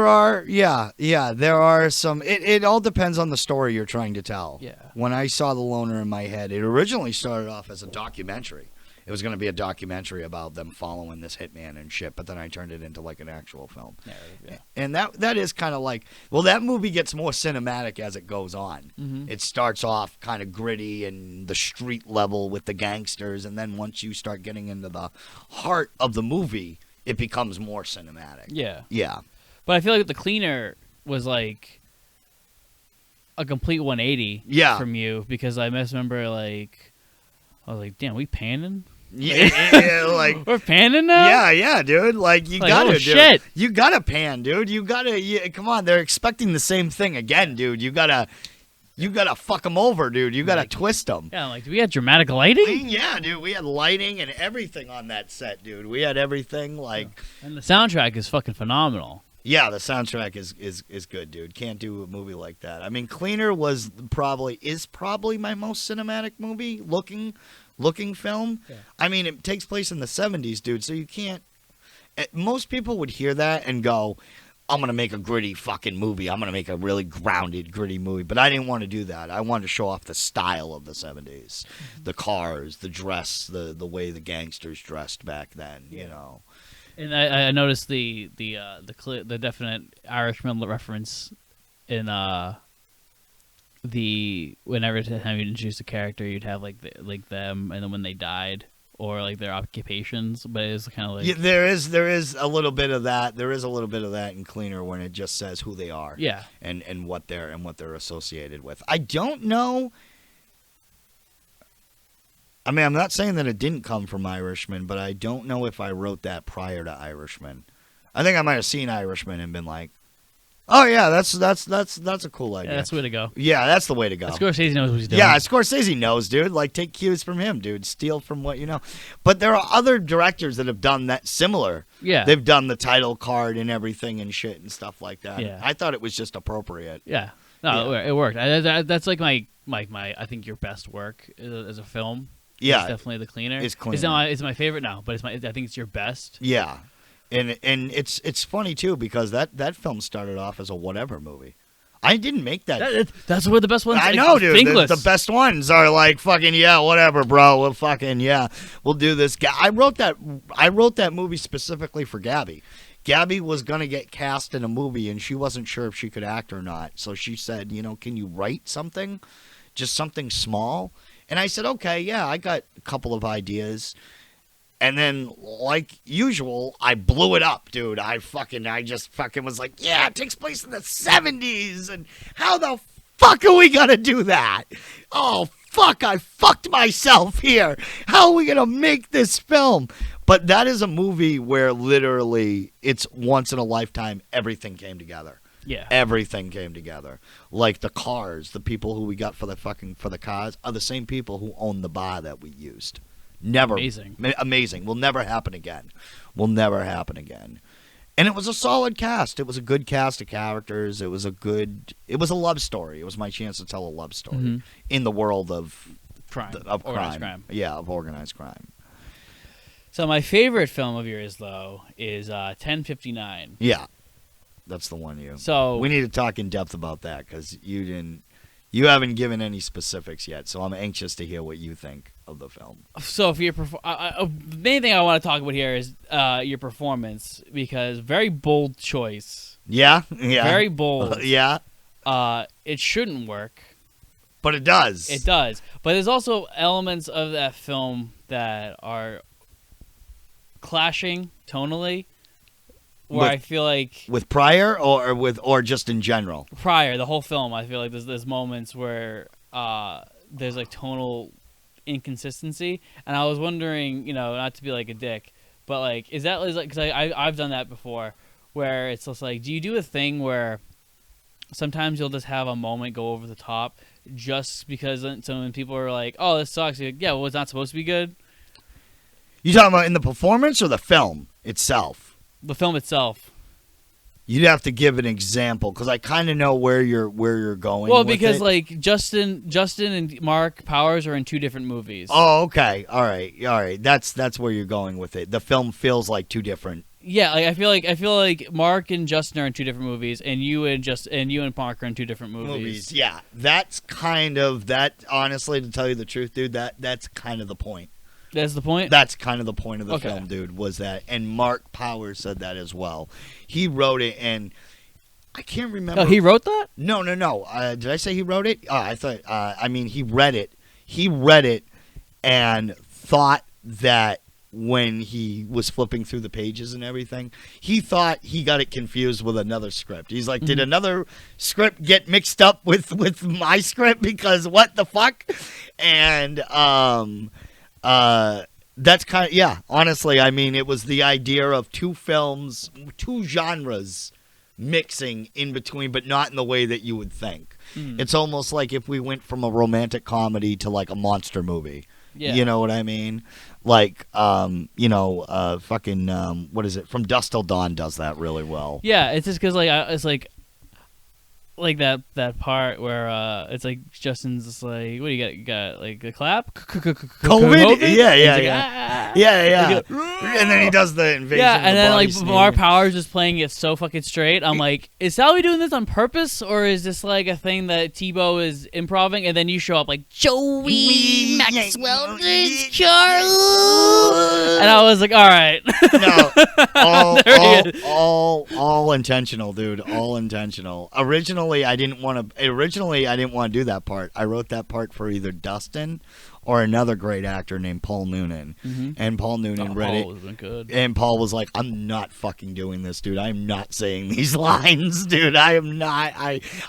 are some. It all depends on the story you're trying to tell. Yeah. When I saw The Loner in my head, it originally started off as a documentary. It was going to be a documentary about them following this hitman and shit, but then I turned it into like an actual film. Yeah. And that is kind of like, well, that movie gets more cinematic as it goes on. It starts off kind of gritty and the street level with the gangsters, and then once you start getting into the heart of the movie, it becomes more cinematic. Yeah. Yeah. But I feel like The Cleaner was like a complete 180 from you, because I remember like I was like, damn, we panning? Yeah, like we're panning now? Yeah, dude. Like you gotta, dude. Shit. You gotta pan, dude. You gotta. Come on, they're expecting the same thing again, dude. You gotta fuck them over, dude. You gotta twist them. Yeah, like, do we have dramatic lighting? Yeah, dude. We had lighting and everything on that set, dude. We had everything, like. And the soundtrack is fucking phenomenal. Yeah, the soundtrack is good, dude. Can't do a movie like that. I mean, Cleaner is probably my most cinematic movie looking film. Yeah. I mean, it takes place in the 70s, dude. So you can't. Most people would hear that and go, I'm going to make a gritty fucking movie. I'm going to make a really grounded, gritty movie. But I didn't want to do that. I wanted to show off the style of the 70s. The cars, the dress, the way the gangsters dressed back then, you know. And I noticed the definite Irishman reference in whenever time you introduce a character, you'd have like them, and then when they died, or like their occupations, but it's kind of like there is a little bit of that. There is a little bit of that in Cleaner when it just says who they are, and what they're associated with. I don't know. I mean, I'm not saying that it didn't come from Irishman, but I don't know if I wrote that prior to Irishman. I think I might have seen Irishman and been like, "Oh yeah, that's a cool idea." Yeah, that's the way to go. Yeah, that's the way to go. Scorsese knows what he's doing. Yeah, Scorsese knows, dude. Like, take cues from him, dude. Steal from what you know. But there are other directors that have done that similar. Yeah. They've done the title card and everything and shit and stuff like that. Yeah. I thought it was just appropriate. Yeah. No, it worked. That's like my I think your best work as a film. Yeah. It's definitely The Cleaner. It's Cleaner. It's my favorite now, but I think it's your best. Yeah. And it's funny too because that film started off as a whatever movie. I didn't make that. That's where the best ones. I know, dude. The best ones are like fucking whatever, bro. We'll fucking we'll do this. I wrote that movie specifically for Gabby. Gabby was gonna get cast in a movie and she wasn't sure if she could act or not. So she said, can you write something, just something small? And I said, okay, yeah, I got a couple of ideas. And then, like usual, I blew it up, dude. I just fucking was like, yeah, it takes place in the 70s. And how the fuck are we going to do that? Oh, fuck, I fucked myself here. How are we going to make this film? But that is a movie where literally it's once in a lifetime, everything came together. Yeah. Everything came together. Like the cars, the people who we got for the cars are the same people who own the bar that we used. Never. Amazing. Will never happen again. And it was a solid cast. It was a good cast of characters. It was a love story. It was my chance to tell a love story in the world of crime. Organized crime. Yeah, of organized crime. So my favorite film of yours, though, is 1059. Yeah. That's the one So we need to talk in depth about that because you haven't given any specifics yet. So I'm anxious to hear what you think of the film. So for your the main thing I want to talk about here is your performance because very bold choice. Yeah. Very bold. Yeah. It shouldn't work, but it does. It does. But there's also elements of that film that are clashing tonally. Where I feel like with Prior or just in general. Prior, the whole film, I feel like there's moments where there's like tonal inconsistency, and I was wondering, not to be like a dick, but like, is like because I've done that before, where it's just like, do you do a thing where sometimes you'll just have a moment go over the top just because so when people are like, oh, this sucks, you're like, yeah, well, it's not supposed to be good. You talking about in the performance or the film itself? The film itself. You'd have to give an example because I kind of know where you're going. Well, because like Justin and Mark Powers are in two different movies. Oh, okay, all right. That's where you're going with it. The film feels like two different. Yeah, like I feel like Mark and Justin are in two different movies, and you and Mark are in two different movies. Yeah, that's kind of that. Honestly, to tell you the truth, dude, that's kind of the point. That's the point? That's kind of the point of the film, dude, was that. And Mark Powers said that as well. He wrote it, and I can't remember. Oh, he wrote that? No. Did I say he wrote it? I thought, he read it. He read it and thought that when he was flipping through the pages and everything, he thought he got it confused with another script. He's like, did another script get mixed up with my script? Because what the fuck? And, that's kind of, honestly, it was the idea of two films, two genres mixing in between, but not in the way that you would think. It's almost like if we went from a romantic comedy to like a monster movie. Yeah. You know what I mean? Like, what is it? From Dusk Till Dawn does that really well. Yeah, it's just because it's like like that part where it's like Justin's just like, what do you got? You got like a clap? COVID? Yeah. Like, And then he does the invasion. Yeah, of and the then body like snake. Mark Powers just playing it so fucking straight. I'm like, is Salvi doing this on purpose, or is this like a thing that Tebow is improving? And then you show up like Joey Maxwell, this Charles, and I was like, all right, No, There he is. all intentional, dude. All intentional. Originally, I didn't want to do that part. I wrote that part for either Dustin or another great actor named Paul Noonan. And Paul Noonan read it. Paul would've been good. And Paul was like, I'm not fucking doing this, dude. I'm not saying these lines, dude. I am not.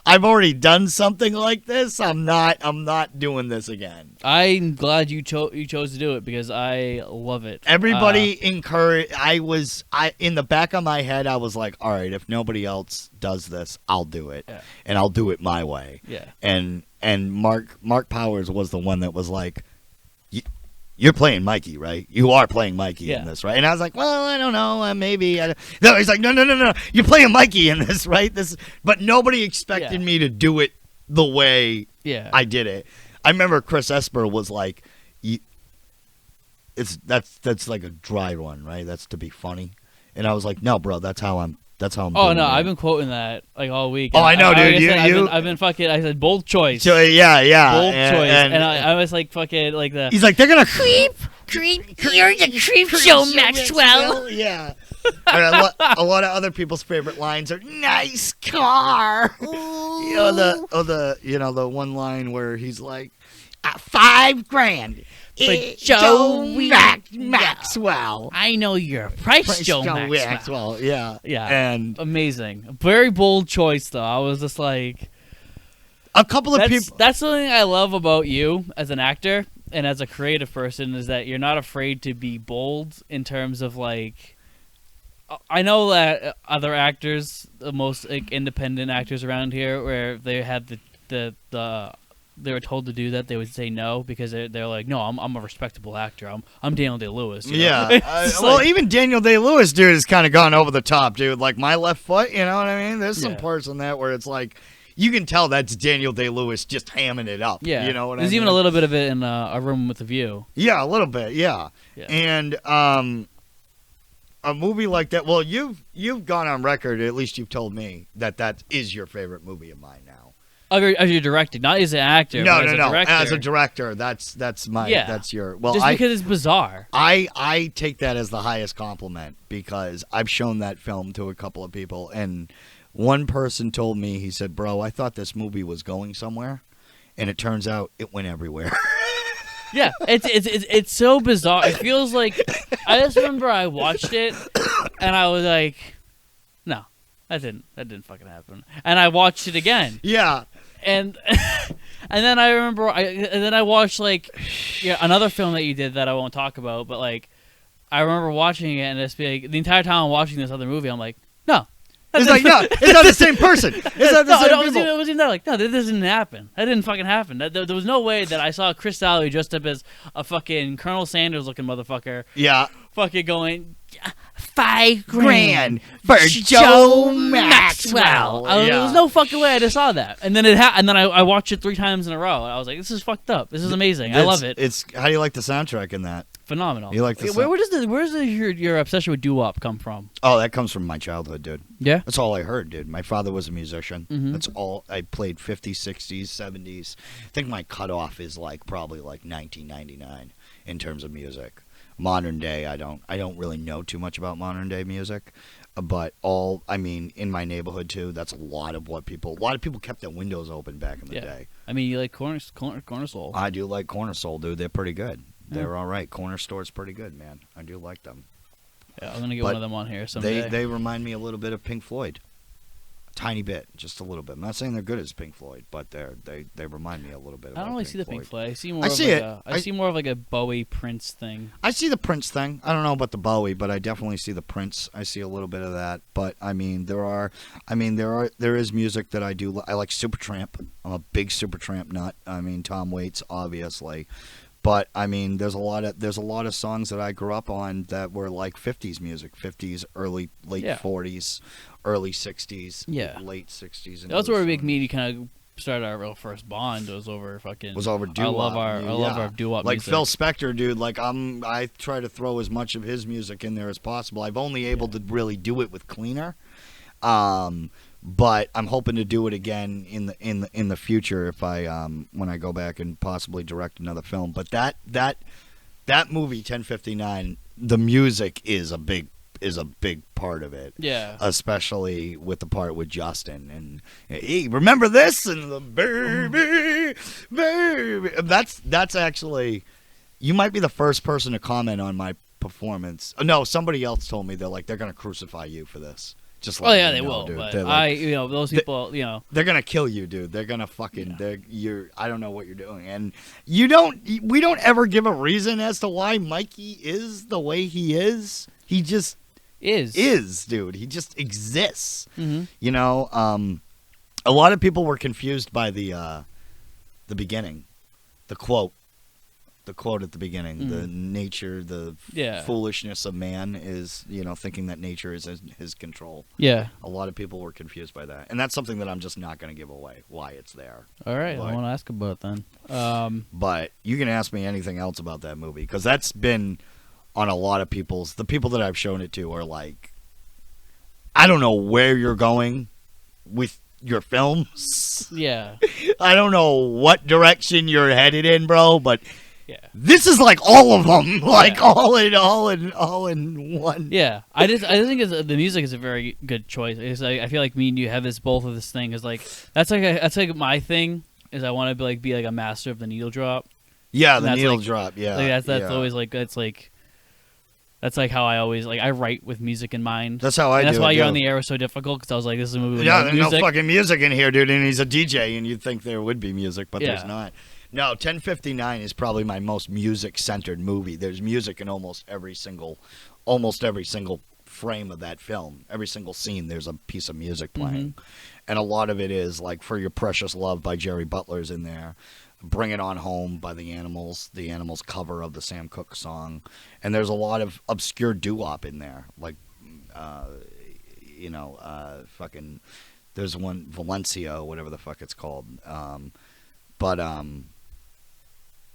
I've already done something like this. I'm not doing this again. I'm glad you chose to do it because I love it. Everybody encouraged. I in the back of my head, I was like, all right, if nobody else does this, I'll do it, and I'll do it my way. Yeah. And Mark Powers was the one that was like, you're playing Mikey, right? You are playing Mikey in this, right? And I was like, well, I don't know, maybe. No, he's like, no, you're playing Mikey in this, right? But nobody expected me to do it the way I did it. I remember Chris Esper was like, that's like a dry one, right? That's to be funny. And I was like, no, bro, that's how I'm. Oh doing no, it. I've been quoting that like all week. Oh, I know, dude. I've been fucking. I said bold choice. So, yeah. Bold choice, and I was like fucking like the. He's like, they're gonna Creep. You're the creep show, Maxwell. Yeah. And a lot of other people's favorite lines are "nice car." You know the one line where he's like, $5,000. But Joey Maxwell. I know your price, Joe Maxwell. Yeah. And amazing, very bold choice though. I was just like, a couple of people. That's something I love about you as an actor and as a creative person is that you're not afraid to be bold in terms of like. I know that other actors, the most like independent actors around here, where they had the they were told to do that, they would say no because they're like, no, I'm a respectable actor. I'm Daniel Day-Lewis. You know? Yeah. Well, even Daniel Day-Lewis, dude, has kind of gone over the top, dude. Like My Left Foot, you know what I mean? There's some parts in that where it's like, you can tell that's Daniel Day-Lewis just hamming it up. Yeah. You know what I mean? There's even a little bit of it in A Room with a View. Yeah, a little bit. Yeah. And a movie like that. Well, you've gone on record. At least you've told me that is your favorite movie of mine now. As you're directing, not as an actor. No. But as a director. As a director, that's my. Yeah. That's your. Well, just because it's bizarre. I take that as the highest compliment because I've shown that film to a couple of people, and one person told me, he said, "Bro, I thought this movie was going somewhere, and it turns out it went everywhere." Yeah, it's so bizarre. It feels like I just remember I watched it and I was like, no, that didn't fucking happen. And I watched it again. Yeah. And then I remember I watched like another film that you did that I won't talk about, but like I remember watching it and just be like the entire time I'm watching this other movie, I'm like, no. It's like, no, it's not the same person. It's not the same people. It was even like, no, that doesn't happen. That didn't fucking happen. There was no way that I saw Kris Salvi dressed up as a fucking Colonel Sanders looking motherfucker. Yeah. Fucking going, $5,000 for Joe Maxwell. There was no fucking way I just saw that. And then and then I watched it 3 times in a row. And I was like, this is fucked up. This is amazing. I love it. It's how do you like the soundtrack in that? Phenomenal. You like the where's your obsession with doo-wop come from? Oh, that comes from my childhood, dude. Yeah? That's all I heard, dude. My father was a musician. Mm-hmm. That's all I played. 50s, 60s, 70s. I think my cutoff is probably 1999 in terms of music. Modern day, I don't really know too much about modern day music, but in my neighborhood too, that's a lot of people kept their windows open back in the day. I mean, you like Corner Soul. I do like Corner Soul, dude. They're pretty good. They're all right. Corner Store's pretty good, man. I do like them. Yeah, I'm gonna get one of them on here someday. They remind me a little bit of Pink Floyd. A tiny bit, just a little bit. I'm not saying they're good as Pink Floyd, but they remind me a little bit. I don't really see the Pink Floyd. I see more. I see more of like a Bowie Prince thing. I see the Prince thing. I don't know about the Bowie, but I definitely see the Prince. I see a little bit of that. But there is music that I do. I like Supertramp. I'm a big Supertramp nut. I mean, Tom Waits, obviously. But I mean, there's a lot of songs that I grew up on that were like 50s music, 50s, late 40s, early 60s, late 60s. That's where we kind of started our real first bond. Was over doo-wop. I love our doo-wop like music. Phil Spector, dude. Like I try to throw as much of his music in there as possible. I've only able to really do it with Cleaner. But I'm hoping to do it again in the future if I when I go back and possibly direct another film. But that movie 1059, the music is a big part of it. Yeah. Especially with the part with Justin and hey, remember this and the baby. That's actually, you might be the first person to comment on my performance. No, somebody else told me they're gonna crucify you for this. Just they will. Dude. But those people, they're gonna kill you, dude. They're gonna fucking. I don't know what you're doing, and we don't ever give a reason as to why Mikey is the way he is. He just is, dude. He just exists. Mm-hmm. A lot of people were confused by the beginning, the quote at the beginning, the nature, the foolishness of man is, thinking that nature is in his control. Yeah. A lot of people were confused by that. And that's something that I'm just not going to give away, why it's there. All right. I want to ask about it then. But you can ask me anything else about that movie, because that's been on a lot of the people that I've shown it to are like, I don't know where you're going with your films. Yeah. I don't know what direction you're headed in, bro, but... Yeah. This is like all of them, all in one. Yeah, I just think the music is a very good choice. I feel like me and you have both of this thing is like that's like my thing is I want to be like a master of the needle drop. Yeah, the needle drop. Yeah, like that's always like that's like how I always I write with music in mind. That's how I do. That's why you're on the air was so difficult, because I was like, this is a movie with there's music. no fucking music in here, dude. And he's a DJ, and you'd think there would be music, but there's not. No, 1059 is probably my most music-centered movie. There's music in almost every single frame of that film. Every single scene, there's a piece of music playing. And a lot of it is like For Your Precious Love by Jerry Butler's in there. Bring It On Home by the Animals cover of the Sam Cooke song. And there's a lot of obscure doo-wop in there. Like, fucking, there's one, Valencia, whatever the fuck it's called.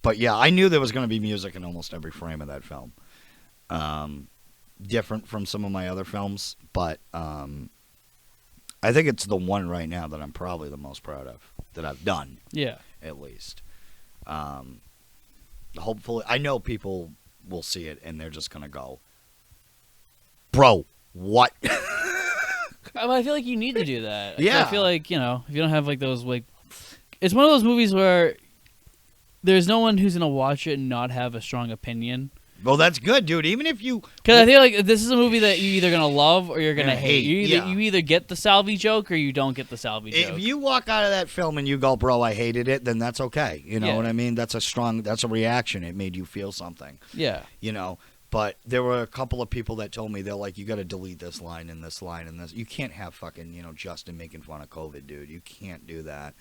But yeah, I knew there was going to be music in almost every frame of that film. Different from some of my other films, but I think it's the one right now that I'm probably the most proud of, that I've done. Yeah. At least. Hopefully, I know people will see it and they're just going to go, bro, what? I feel like you need to do that. Yeah. I feel like, if you don't have those, it's one of those movies where there's no one who's going to watch it and not have a strong opinion. Well, that's good, dude. Even if you... Because I feel like this is a movie that you're either going to love or you're going to hate. You yeah. either get the Salvi joke or you don't get the Salvi joke. If you walk out of that film and you go, bro, I hated it, then that's okay. You know what I mean? That's a reaction. It made you feel something. Yeah. But there were a couple of people that told me, they're like, you got to delete this line and this line and this. You can't have fucking, Justin making fun of COVID, dude. You can't do that.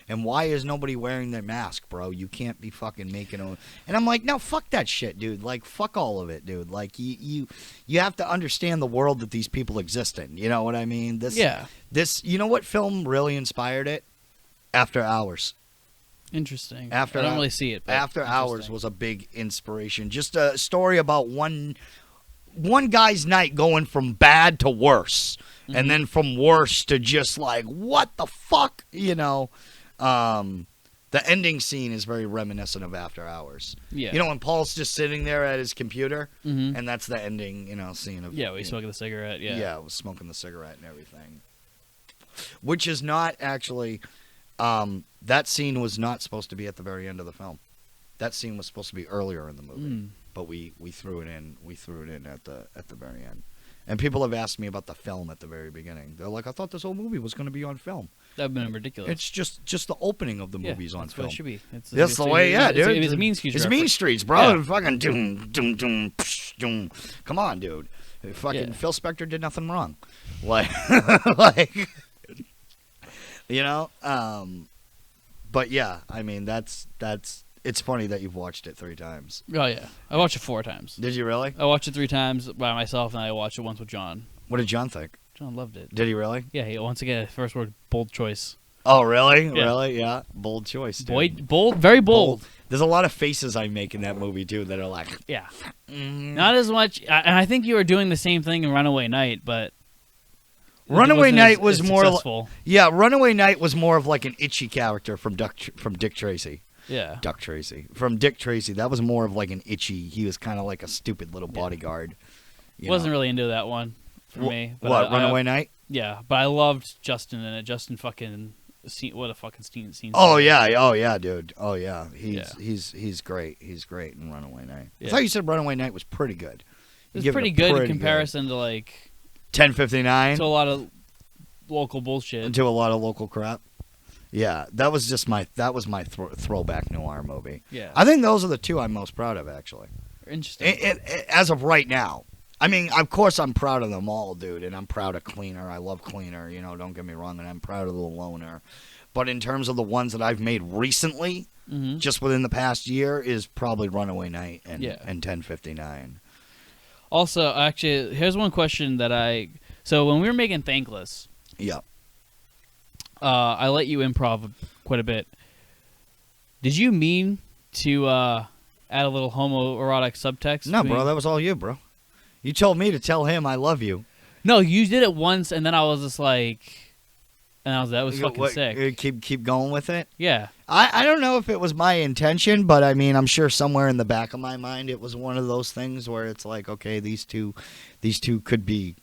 And why is nobody wearing their mask, bro? You can't be fucking making a... And I'm like, no, fuck that shit, dude. Like, fuck all of it, dude. Like, you have to understand the world that these people exist in. You know what I mean? You know what film really inspired it? After Hours. Interesting. I don't really see it. But After Hours was a big inspiration. Just a story about one guy's night going from bad to worse. Mm-hmm. And then from worse to just like, what the fuck? The ending scene is very reminiscent of After Hours. Yeah. When Paul's just sitting there at his computer, and that's the ending, scene of... Yeah, he's smoking the cigarette, yeah. Yeah, was smoking the cigarette and everything. Which is not actually... that scene was not supposed to be at the very end of the film. That scene was supposed to be earlier in the movie, but we threw it in. We threw it in at the very end. And people have asked me about the film at the very beginning. They're like, I thought this whole movie was going to be on film. That'd been ridiculous. It's just the opening of the movie's on film. What it should be. That's the way, dude. It's Mean Streets. It's Mean Streets, bro. Yeah. Fucking doom, doom, doom, psh, doom. Come on, dude. Fucking Phil Spector did nothing wrong. Like. But yeah, I mean, that's It's funny that you've watched it 3 times. Oh yeah, I watched it 4 times. Did you really? I watched it 3 times by myself, and I watched it once with John. What did John think? John loved it. Did he really? Yeah, he once again first word bold choice. Oh, really? Yeah. Really? Yeah. Bold choice, dude. Bold, very bold. There's a lot of faces I make in that movie, too, that are like... Yeah. Not as much... And I think you were doing the same thing in Runaway Night, but... Runaway Night was more... successful. Yeah, Runaway Night was more of like an itchy character from Dick Tracy. Yeah. Duck Tracy. From Dick Tracy. That was more of like an itchy... He was kind of like a stupid little bodyguard. Wasn't really into that one for me. But what, Runaway Night? Yeah, but I loved Justin in it. Justin fucking... What a fucking scene. Oh yeah, dude. Oh yeah, he's great. He's great in Runaway Night. Yeah. I thought you said Runaway Night was pretty good. It's pretty good in comparison to like 1059. to a lot of local bullshit. To a lot of local crap. Yeah, that was my throwback noir movie. Yeah, I think those are the 2 I'm most proud of, actually. Interesting. As of right now. I mean, of course I'm proud of them all, dude, and I'm proud of Cleaner. I love Cleaner, don't get me wrong, and I'm proud of The Loner. But in terms of the ones that I've made recently, just within the past year, is probably Runaway Night and 1059. Also, actually, here's one question that So when we were making Thankless, I let you improv quite a bit. Did you mean to add a little homoerotic subtext? No, bro, that was all you, bro. You told me to tell him I love you. No, you did it once, and then I was just like, that was fucking sick. Keep going with it? Yeah. I don't know if it was my intention, but I mean, I'm sure somewhere in the back of my mind it was one of those things where it's like, okay, these two could be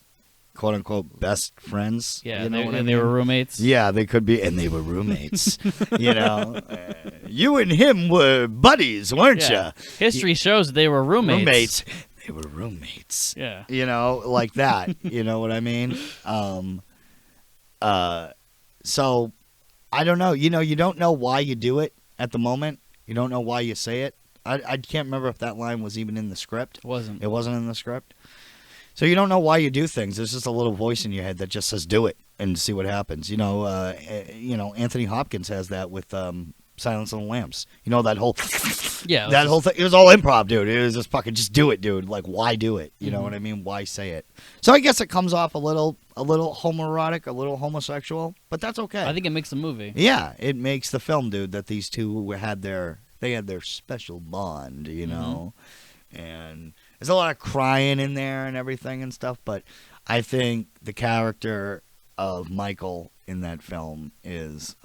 quote unquote best friends. Yeah, they were roommates. Yeah, they could be, and they were roommates. You and him were buddies, weren't you? History shows that they were roommates. They were roommates. Yeah. Like that. You know what I mean? So I don't know. You don't know why you do it at the moment. You don't know why you say it. I can't remember if that line was even in the script. It wasn't. It wasn't in the script. So you don't know why you do things. There's just a little voice in your head that just says do it and see what happens. Anthony Hopkins has that with Silence of the Lambs. That whole whole thing. It was all improv, dude. It was just fucking just do it, dude. Like, why do it? You know what I mean? Why say it? So I guess it comes off a little homoerotic, a little homosexual, but that's okay. I think it makes the movie. Yeah, it makes the film, dude. That these two had their special bond, and there's a lot of crying in there and everything and stuff. But I think the character of Michael in that film is.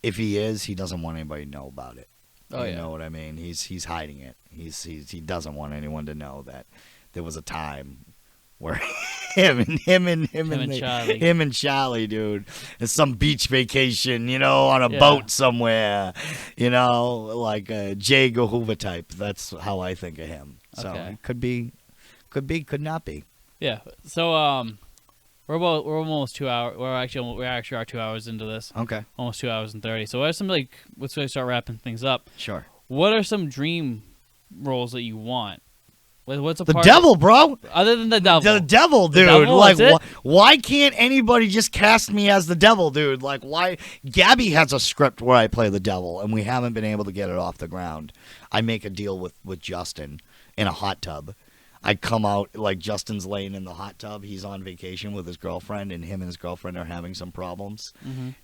If he doesn't want anybody to know about it. You know what I mean? He's hiding it. He doesn't want anyone to know that there was a time where him and Charlie, dude, it's some beach vacation, on a boat somewhere, like a Jay Gahuva type. That's how I think of him. So it could be, could not be. Yeah. So we're almost 2 hours. We're actually 2 hours into this. Okay. Almost 2 hours and 30. So what are some let's really start wrapping things up. Sure. What are some dream roles that you want? What's the devil, bro? Other than the devil. The devil, dude. The devil, like, that's it? Why can't anybody just cast me as the devil, dude? Like, why? Gabby has a script where I play the devil, and we haven't been able to get it off the ground. I make a deal with Justin in a hot tub. I come out, like, Justin's laying in the hot tub. He's on vacation with his girlfriend, and him and his girlfriend are having some problems.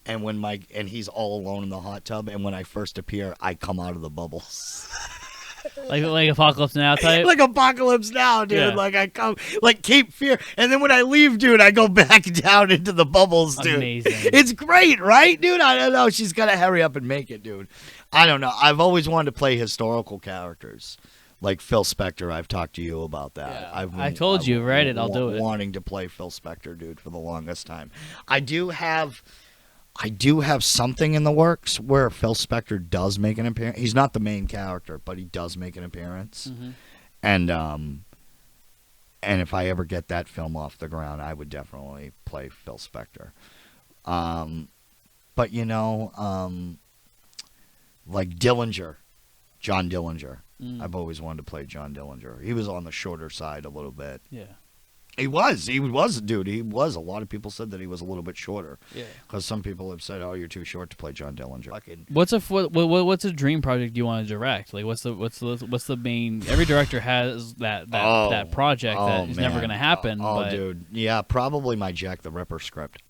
And and he's all alone in the hot tub, and when I first appear, I come out of the bubbles. like Apocalypse Now type? Like Apocalypse Now, dude. Yeah. Like I come, like Cape Fear. And then when I leave, dude, I go back down into the bubbles, dude. Amazing. It's great, right, dude? I don't know. She's got to hurry up and make it, dude. I don't know. I've always wanted to play historical characters. Like Phil Spector, I've talked to you about that. Yeah. I told you, write it, I'll do it. Wanting to play Phil Spector, dude, for the longest time. I do have something in the works where Phil Spector does make an appearance. He's not the main character, but he does make an appearance. And if I ever get that film off the ground, I would definitely play Phil Spector. But like Dillinger, John Dillinger. I've always wanted to play John Dillinger. He was on the shorter side a little bit. Yeah. He was, dude. He was. A lot of people said that he was a little bit shorter. Yeah. Because some people have said, "Oh, you're too short to play John Dillinger." Fucking. What's a dream project you want to direct? Like, what's the main? Every director has that project that is never gonna happen. Oh, dude, yeah, probably my Jack the Ripper script.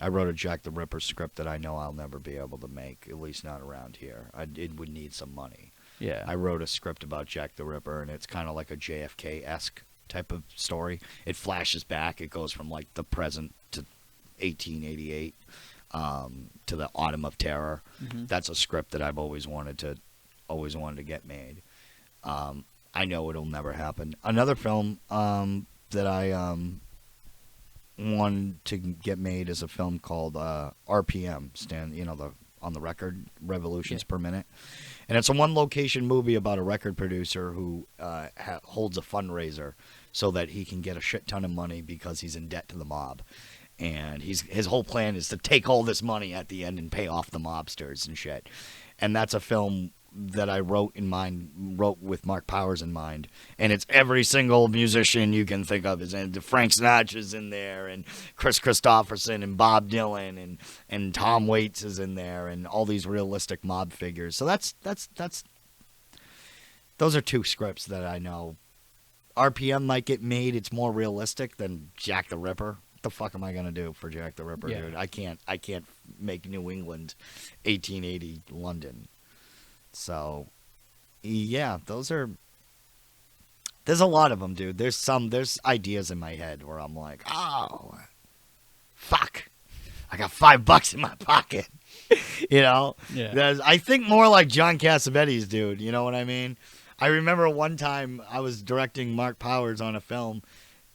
I wrote a Jack the Ripper script that I know I'll never be able to make, at least not around here. It would need some money. Yeah. I wrote a script about Jack the Ripper, and it's kind of like a JFK-esque type of story. It flashes back. It goes from like the present to 1888 to the Autumn of Terror. Mm-hmm. That's a script that I've always wanted to get made. I know it'll never happen. Another film that I wanted to get made is a film called RPM, on the record, revolutions per minute. And it's a one-location movie about a record producer who holds a fundraiser so that he can get a shit ton of money because he's in debt to the mob. And his whole plan is to take all this money at the end and pay off the mobsters and shit. And that's a film that I wrote with Mark Powers in mind. And it's every single musician you can think of is in. Frank Sinatra's in there, and Chris Christopherson, and Bob Dylan, and Tom Waits is in there, and all these realistic mob figures. So that's those are two scripts that I know. RPM might get made. It's more realistic than Jack the Ripper. What the fuck am I gonna do for Jack the Ripper, dude? I can't make New England 1880 London. So, yeah, there's a lot of them, dude. There's ideas in my head where I'm like, oh, fuck, I got $5 in my pocket, Yeah. I think more like John Cassavetes, dude. You know what I mean? I remember one time I was directing Mark Powers on a film,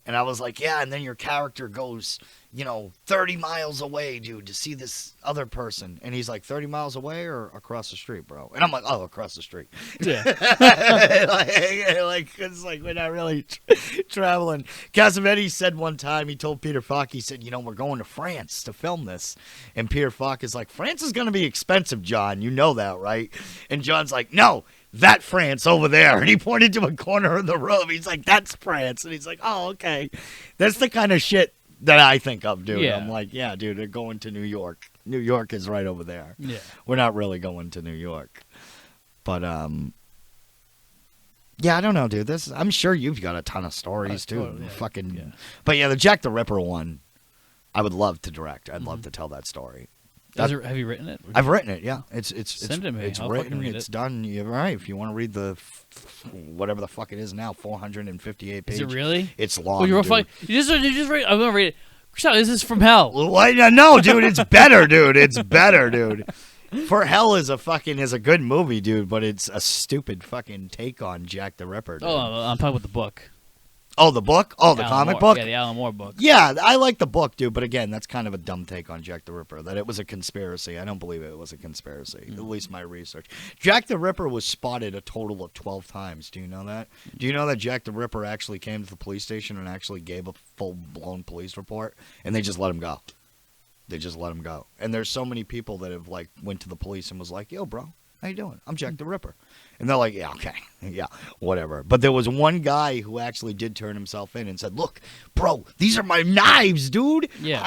and I was like, yeah, and then your character goes, 30 miles away, dude, to see this other person. And he's like, 30 miles away or across the street, bro? And I'm like, oh, across the street. Yeah. It's like we're not really traveling. Cassavetes said one time, he told Peter Falk, he said, we're going to France to film this. And Peter Falk is like, France is going to be expensive, John. You know that, right? And John's like, no. That France over there. And he pointed to a corner of the room. He's like, that's France. And he's like, oh, okay. That's the kind of shit that I think of, dude. Yeah. I'm like, yeah, dude, they're going to New York. New York is right over there. Yeah. We're not really going to New York. But, yeah, I don't know, dude. I'm sure you've got a ton of stories, too. Totally, yeah. Yeah. But, yeah, the Jack the Ripper one, I would love to direct. I'd love to tell that story. Have you written it? I've written it, yeah. It's Send it to me. It's I'll written, read it's it. done. You're right. If you want to read the whatever the fuck it is now, 458 pages. Is it really? It's long. Oh, you're dude. You just read. I'm gonna read it. This is from hell. What? No, dude. It's better, dude. It's better, dude. For Hell is a good movie, dude, but it's a stupid fucking take on Jack the Ripper. Dude. Oh, I'm talking about the book. Oh, the book? Oh, the comic book? Yeah, the Alan Moore book. Yeah, I like the book, dude, but again, that's kind of a dumb take on Jack the Ripper, that it was a conspiracy. I don't believe it was a conspiracy, at least my research. Jack the Ripper was spotted a total of 12 times. Do you know that? Do you know that Jack the Ripper actually came to the police station and actually gave a full-blown police report, and they just let him go? They just let him go. And there's so many people that have, went to the police and was like, yo, bro, how you doing? I'm Jack the Ripper. And they're like, yeah, okay, yeah, whatever. But there was one guy who actually did turn himself in and said, look, bro, these are my knives, dude. Yeah.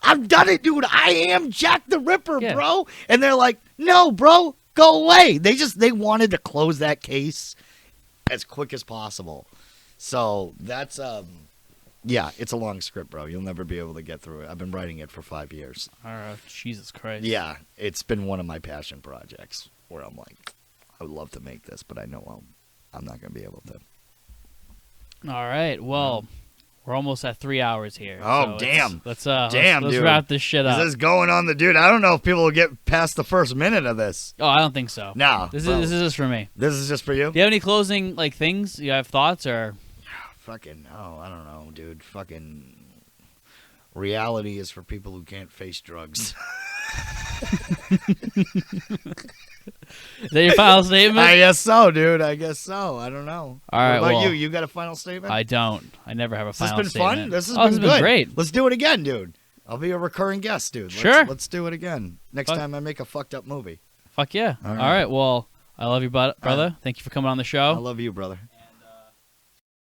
I've done it, dude. I am Jack the Ripper, Yeah. bro. And they're like, no, bro, go away. They wanted to close that case as quick as possible. So that's, yeah, it's a long script, bro. You'll never be able to get through it. I've been writing it for 5 years. Jesus Christ. Yeah, it's been one of my passion projects where I'm like, I would love to make this, but I know I'm not going to be able to. All right. Well, we're almost at 3 hours here. Oh, so damn. Let's dude. wrap this shit up. This is going on the dude. I don't know if people will get past the first minute of this. Oh, I don't think so. No. This is just for me. This is just for you? Do you have any closing things? You have thoughts or? Fucking, I don't know, dude. Fucking reality is for people who can't face drugs. Is that your final statement? I guess so, dude. I guess so. I don't know. All right. What about well, you? You got a final statement? I don't. I never have a final This has been statement. fun? This has This has been been great. Let's do it again, dude. I'll be a recurring guest, dude. Sure. Let's do it again. Next time I make a fucked up movie. Fuck yeah. All right. All right. Well, I love you, brother. All right. Thank you for coming on the I show. love you, brother.